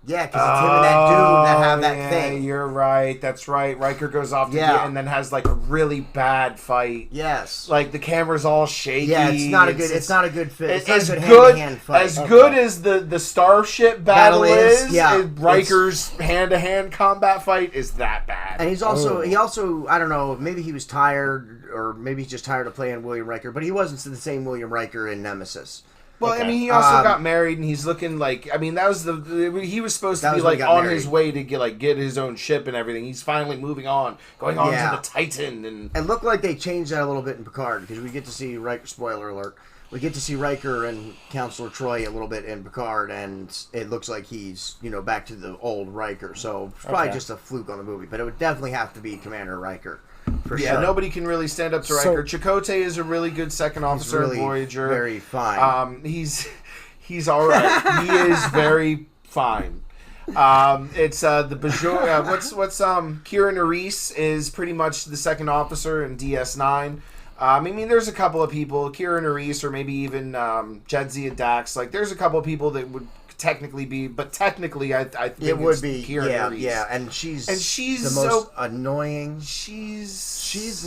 Yeah, because it's him and that dude that have that yeah, thing. You're right. That's right. Riker goes off to Yeah. and then has like a really bad fight. Yes. Like the camera's all shaky. Yeah, it's not a good. It's not a good fit. It's not a as good good hand-to-hand fight. as good as the Starship battle is. yeah. Riker's hand-to-hand combat fight is that bad. And he's also he also I don't know, maybe he was tired or maybe he's just tired of playing William Riker, but he wasn't the same William Riker in Nemesis. Well, Okay. I mean, he also got married, and he's looking like. I mean, that was he was supposed to That be was when he like got on married. his way to get his own ship and everything. He's finally moving on, going on Yeah. to the Titan, and It looked like they changed that a little bit in Picard because we get to see Riker. Spoiler alert: we get to see Riker and Counselor Troy a little bit in Picard, and it looks like he's back to the old Riker. So it's probably Okay. just a fluke on the movie, but it would definitely have to be Commander Riker for yeah, sure. nobody can really stand up to So- Riker. Chakotay is a really good second officer really in Voyager. very fine. He's all right. He is very fine. It's the Bajor. What's Kira Nerys is pretty much the second officer in DS9. I mean, there's a couple of people, Kira Nerys, or maybe even Jadzia Dax. Like, there's a couple of people that would technically be, but technically, I think it would it's be Kira Nerys. yeah, and she's she's the most so annoying. She's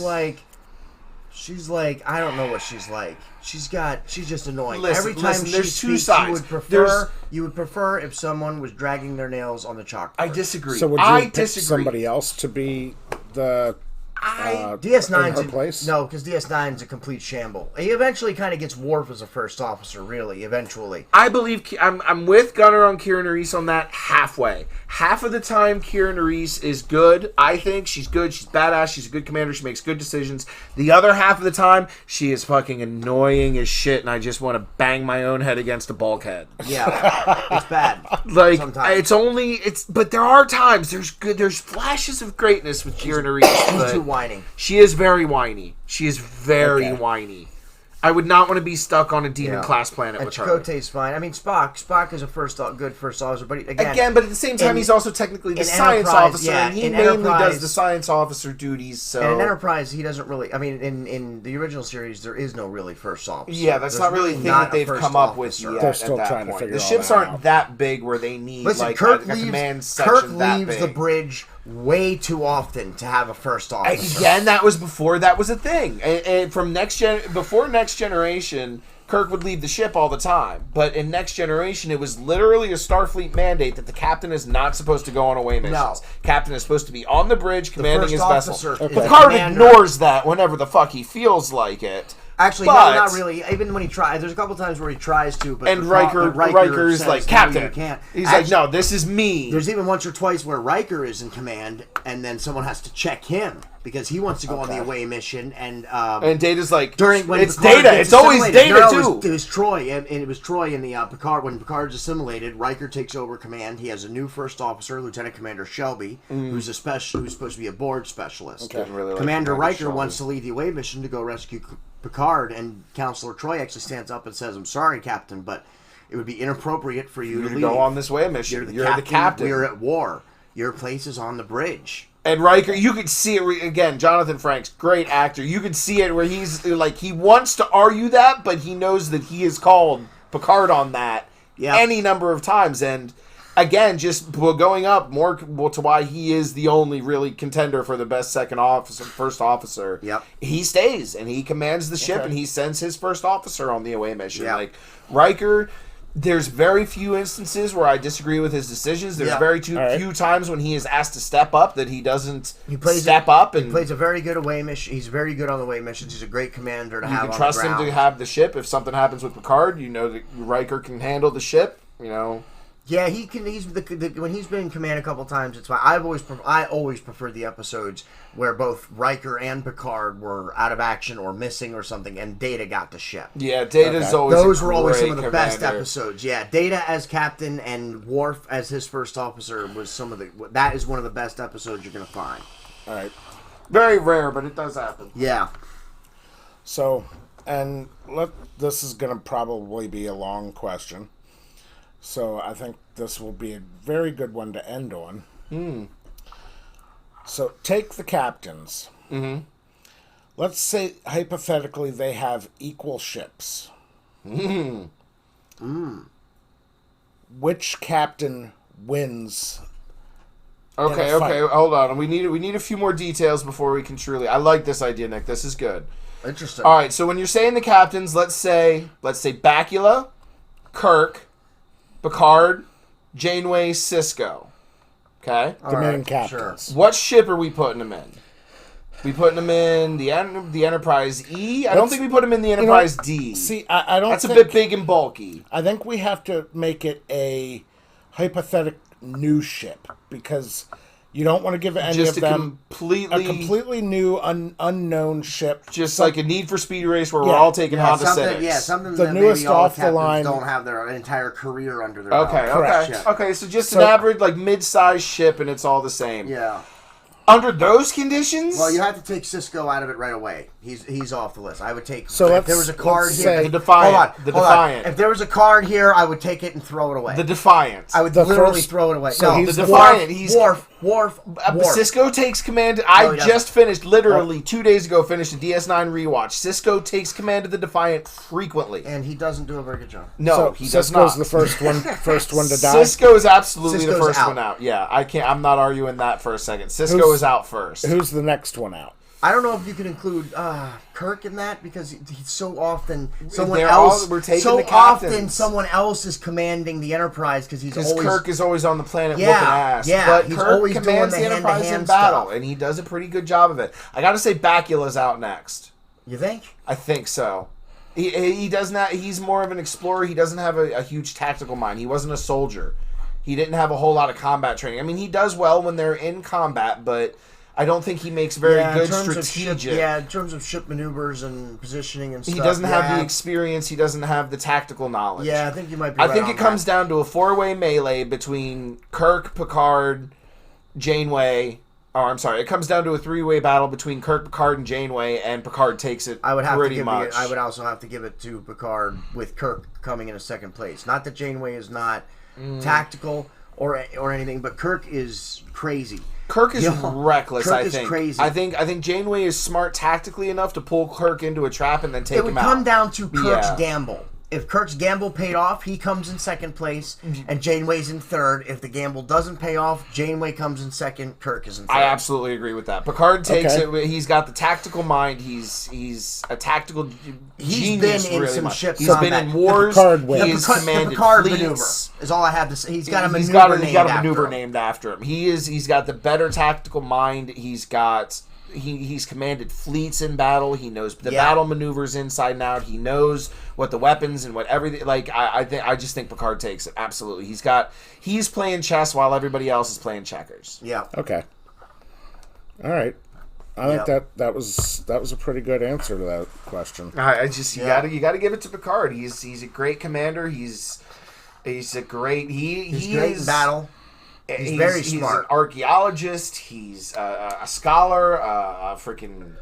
like I don't know what she's like. She's just annoying. Listen, Every time she there's two speaks, sides. You would prefer if someone was dragging their nails on the chalkboard. I disagree. So would you I pick disagree. somebody else to be the DS9's in her place? No, because DS9's a complete shamble. He eventually kind of gets Worf as a first officer, really, eventually. I believe I'm with Gunnar on Kira Nerys on that halfway. Half of the time, Kira Nerys is good. I think she's good. She's badass. She's a good commander. She makes good decisions. The other half of the time, she is fucking annoying as shit, and I just want to bang my own head against a bulkhead. Yeah, it's bad. Like sometimes. But there are times there's flashes of greatness with Kira Nerys. She's too whiny. She is very whiny. She is very whiny. I would not want to be stuck on a demon-class planet with her. Chakotay's fine. I mean, Spock is a good first officer, but again, but at the same time, he's also technically the science officer, and he mainly does the science officer duties. So and in Enterprise, he doesn't really. I mean, in the original series, there is no really first officer. Yeah, that's not really a thing that they've come up with yet. They're still at that trying point. to figure The all ships that aren't out. that big where they need like Kirk a command leaves section that big. the bridge way too often to have a first officer. Again, that was before that was a thing. And from before Next Generation, Kirk would leave the ship all the time. But in Next Generation, it was literally a Starfleet mandate that the captain is not supposed to go on away missions. No. Captain is supposed to be on the bridge commanding his vessel. Okay. Picard ignores that whenever the fuck he feels like it. Actually, no, not really. Even when he tries, there's a couple times where he tries to, but Riker's says, like, Captain. No, you can't. He's like, no, this is me. There's even once or twice where Riker is in command, and then someone has to check him because he wants to go on the away mission, and Data's like, it's Data. It's always Data too. It was Troy, and it was Troy in the Picard. When Picard's assimilated, Riker takes over command. He has a new first officer, Lieutenant Commander Shelby, who's supposed to be a board specialist. Okay. Really Commander Riker wants to lead the away mission to go rescue Picard, and Counselor Troy actually stands up and says, "I'm sorry, Captain, but it would be inappropriate for you to leave. Go on this way mission. You're the captain. We're at war. Your place is on the bridge." And Riker, you could see it again. Jonathan Frakes, great actor. You could see it where he's like, he wants to argue that, but he knows that he has called Picard on that any number of times. And again, just going up more to why he is the only really contender for the best first officer. Yep. He stays and he commands the ship and he sends his first officer on the away mission. Like Riker, there's very few instances where I disagree with his decisions. There's very few times when he is asked to step up that he doesn't step up. And he plays a very good away mission. He's very good on the away missions. He's a great commander to have on the ground. You can trust him to have the ship. If something happens with Picard, you know that Riker can handle the ship, you know. Yeah, he can. When he's been in command a couple times, it's fine. I always prefer the episodes where both Riker and Picard were out of action or missing or something, and Data got the ship. Yeah, Data's always. Those were always some of the best episodes. Yeah, Data as captain and Worf as his first officer was that is one of the best episodes you're gonna find. All right, very rare, but it does happen. Yeah. So, this is gonna probably be a long question. So I think this will be a very good one to end on. So take the captains. Mm-hmm. Let's say, hypothetically, they have equal ships. Which captain wins? Okay, hold on. We need a few more details before we can truly... I like this idea, Nick. This is good. Interesting. All right, so when you're saying the captains, let's say Bakula, Kirk, Picard, Janeway, Sisko. Okay? The main captains. Sure. What ship are we putting them in? We putting them in the Enterprise E? I don't think we put them in the Enterprise D. See, I don't That's think... a bit big and bulky. I think we have to make it a hypothetical new ship, because... You don't want to give any of them a completely new, unknown ship. Just like a Need for Speed race where we're all taking Honda Civics. Yeah, something the that newest maybe all off the line don't have their entire career under their belt. Okay, so just an average, like, mid-sized ship, and it's all the same. Yeah. Under those conditions? Well, you have to take Sisko out of it right away. He's off the list. I would take... So if there was a card here... The Defiant. Hold on. If there was a card here, I would take it and throw it away. The Defiant. I would literally throw it away. So no, he's the Defiant. Worf. Sisko takes command. I just finished, literally 2 days ago, finished a DS9 rewatch. Sisko takes command of the Defiant frequently. And he doesn't do a very good job. No, he does not. Sisko's the first one to die? Sisko is absolutely the first out. one out. Yeah, I'm not arguing that for a second. Sisko is out first. Who's the next one out? I don't know if you can include Kirk in that because he's so often someone else is commanding the Enterprise because Kirk is always on the planet whooping ass. Yeah, but he's Kirk always commands doing the the Enterprise hand-to-hand in battle, stuff. and he does a pretty good job of it. I got to say, Bakula's out next. You think? I think so. He does not. He's more of an explorer. He doesn't have a huge tactical mind. He wasn't a soldier. He didn't have a whole lot of combat training. I mean, he does well when they're in combat, but I don't think he makes very good strategic. In terms of ship maneuvers and positioning and stuff. He doesn't have the experience. He doesn't have the tactical knowledge. Yeah, I think you might be I right think on it comes that. down to a 4-way melee between Kirk, Picard, Janeway. Oh, I'm sorry. It comes down to a 3-way battle between Kirk, Picard, and Janeway, and Picard takes it I would also have to give it to Picard with Kirk coming in a second place. Not that Janeway is not tactical or anything, but Kirk is crazy. Kirk is reckless. Kirk I is think. crazy. I think Janeway is smart tactically enough to pull Kirk into a trap and then take him out. It would come down to Kirk's gamble. If Kirk's gamble paid off, he comes in second place, and Janeway's in third. If the gamble doesn't pay off, Janeway comes in second, Kirk is in third. I absolutely agree with that. Picard takes it. He's got the tactical mind. He's a tactical genius. Been in really some much. ships. He's been in wars. He's commanded Picard fleets. maneuver is all I have to say. He's got a maneuver named after him. He's got the better tactical mind. He's commanded fleets in battle. He knows the battle maneuvers inside and out. He knows what the weapons and what everything. Like I just think Picard takes it absolutely. He's playing chess while everybody else is playing checkers. Yeah. Okay. All right. I think that was a pretty good answer to that question. You got to give it to Picard. He's a great commander. He's a great he's great in battle. He's very smart. He's an archaeologist. He's a scholar, a freaking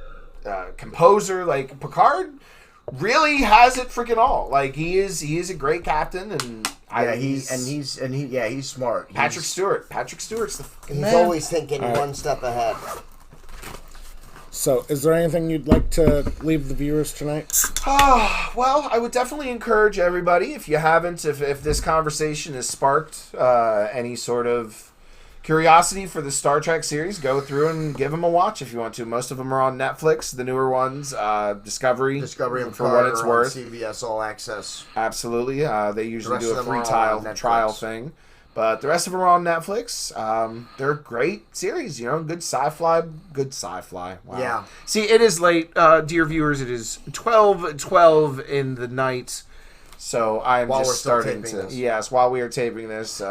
composer. Like Picard really has it freaking all. Like he is a great captain, and he's smart. Patrick Stewart's the he's man. Always thinking one step ahead. So, is there anything you'd like to leave the viewers tonight? Well, I would definitely encourage everybody, if you haven't, if this conversation has sparked any sort of curiosity for the Star Trek series, go through and give them a watch if you want to. Most of them are on Netflix, the newer ones, Discovery and for what it's worth. CBS All Access. Absolutely. They usually do a free trial thing. But the rest of them are on Netflix. They're great series, good sci-fi. Wow. Yeah. See, it is late, dear viewers. It is 12 in the night. So I'm just starting to... Yes, while we are taping this.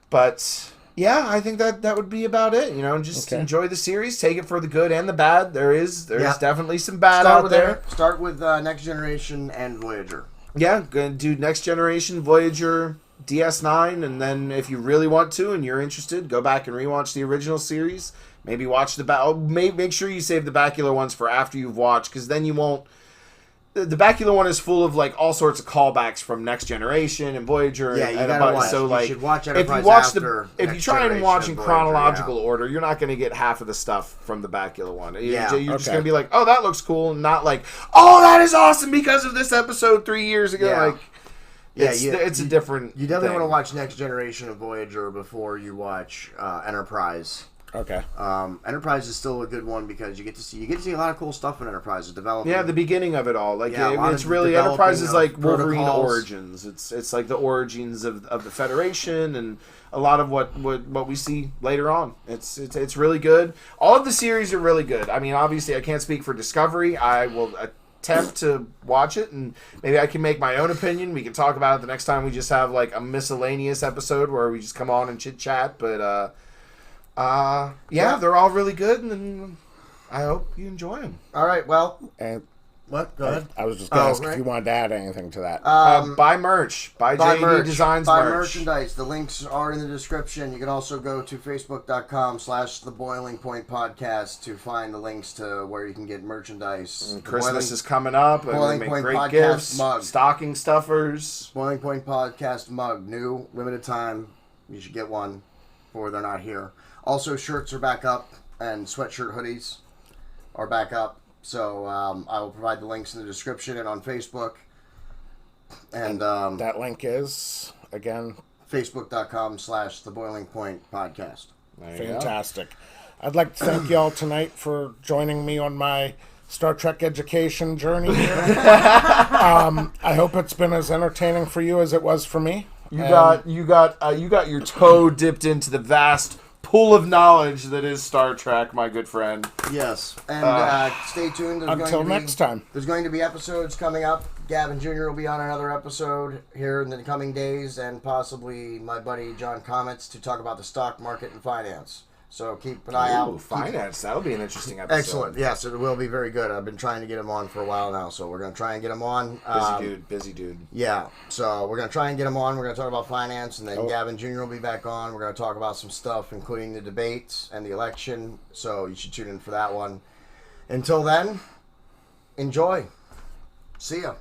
But, yeah, I think that would be about it. Just enjoy the series. Take it for the good and the bad. There's definitely some bad out there. Start with Next Generation and Voyager. Yeah, gonna do Next Generation, Voyager... DS9, and then if you really want to and you're interested, go back and rewatch the original series. Maybe watch make sure you save the Bakula ones for after you've watched, because then you won't. The Bakula one is full of like all sorts of callbacks from Next Generation and Voyager. Yeah, you gotta watch. So you should watch Enterprise if you try and watch in Voyager, chronological order, you're not going to get half of the stuff from the Bakula one. You're just going to be like, oh, that looks cool, and not like, oh, that is awesome because of this episode 3 years ago. Yeah. Like. It's a different. You definitely want to watch Next Generation of Voyager before you watch Enterprise. Okay. Enterprise is still a good one because you get to see a lot of cool stuff in Enterprise. It's developing. Yeah, the beginning of it all. Like it's really Enterprise is like Wolverine origins. It's like the origins of the Federation and a lot of what we see later on. It's really good. All of the series are really good. I mean, obviously, I can't speak for Discovery. I will attempt to watch it, and maybe I can make my own opinion. We can talk about it the next time we just have like a miscellaneous episode where we just come on and chit chat. But they're all really good, and I hope you enjoy them. All right, well, and what? Go ahead. I was just going to ask if you wanted to add anything to that. Buy merch. Buy JDEDESIGNz Buy merch. merchandise. The links are in the description. You can also go to facebook.com/The Boiling Point Podcast to find the links to where you can get merchandise. Christmas is coming up. Boiling make Point great Podcast gifts. mug. Stocking stuffers. Boiling Point Podcast mug. New, limited time. You should get one before they're not here. Also, shirts are back up, and sweatshirt hoodies are back up. So I will provide the links in the description and on Facebook. And that link is, again, facebook.com/The Boiling Point Podcast. Fantastic. I'd like to thank you all tonight for joining me on my Star Trek education journey here. I hope it's been as entertaining for you as it was for me. You got your toe dipped into the vast pool of knowledge that is Star Trek, my good friend. Yes, and stay tuned. Until next time. There's going to be episodes coming up. Gavin Jr. will be on another episode here in the coming days, and possibly my buddy John Comets to talk about the stock market and finance. So keep an eye out. Finance. That'll be an interesting episode. Excellent. Yes, it will be very good. I've been trying to get him on for a while now, so we're going to try and get him on. Busy dude. Yeah, so we're going to try and get him on. We're going to talk about finance, and then Gavin Jr. will be back on. We're going to talk about some stuff, including the debates and the election, so you should tune in for that one. Until then, enjoy. See ya.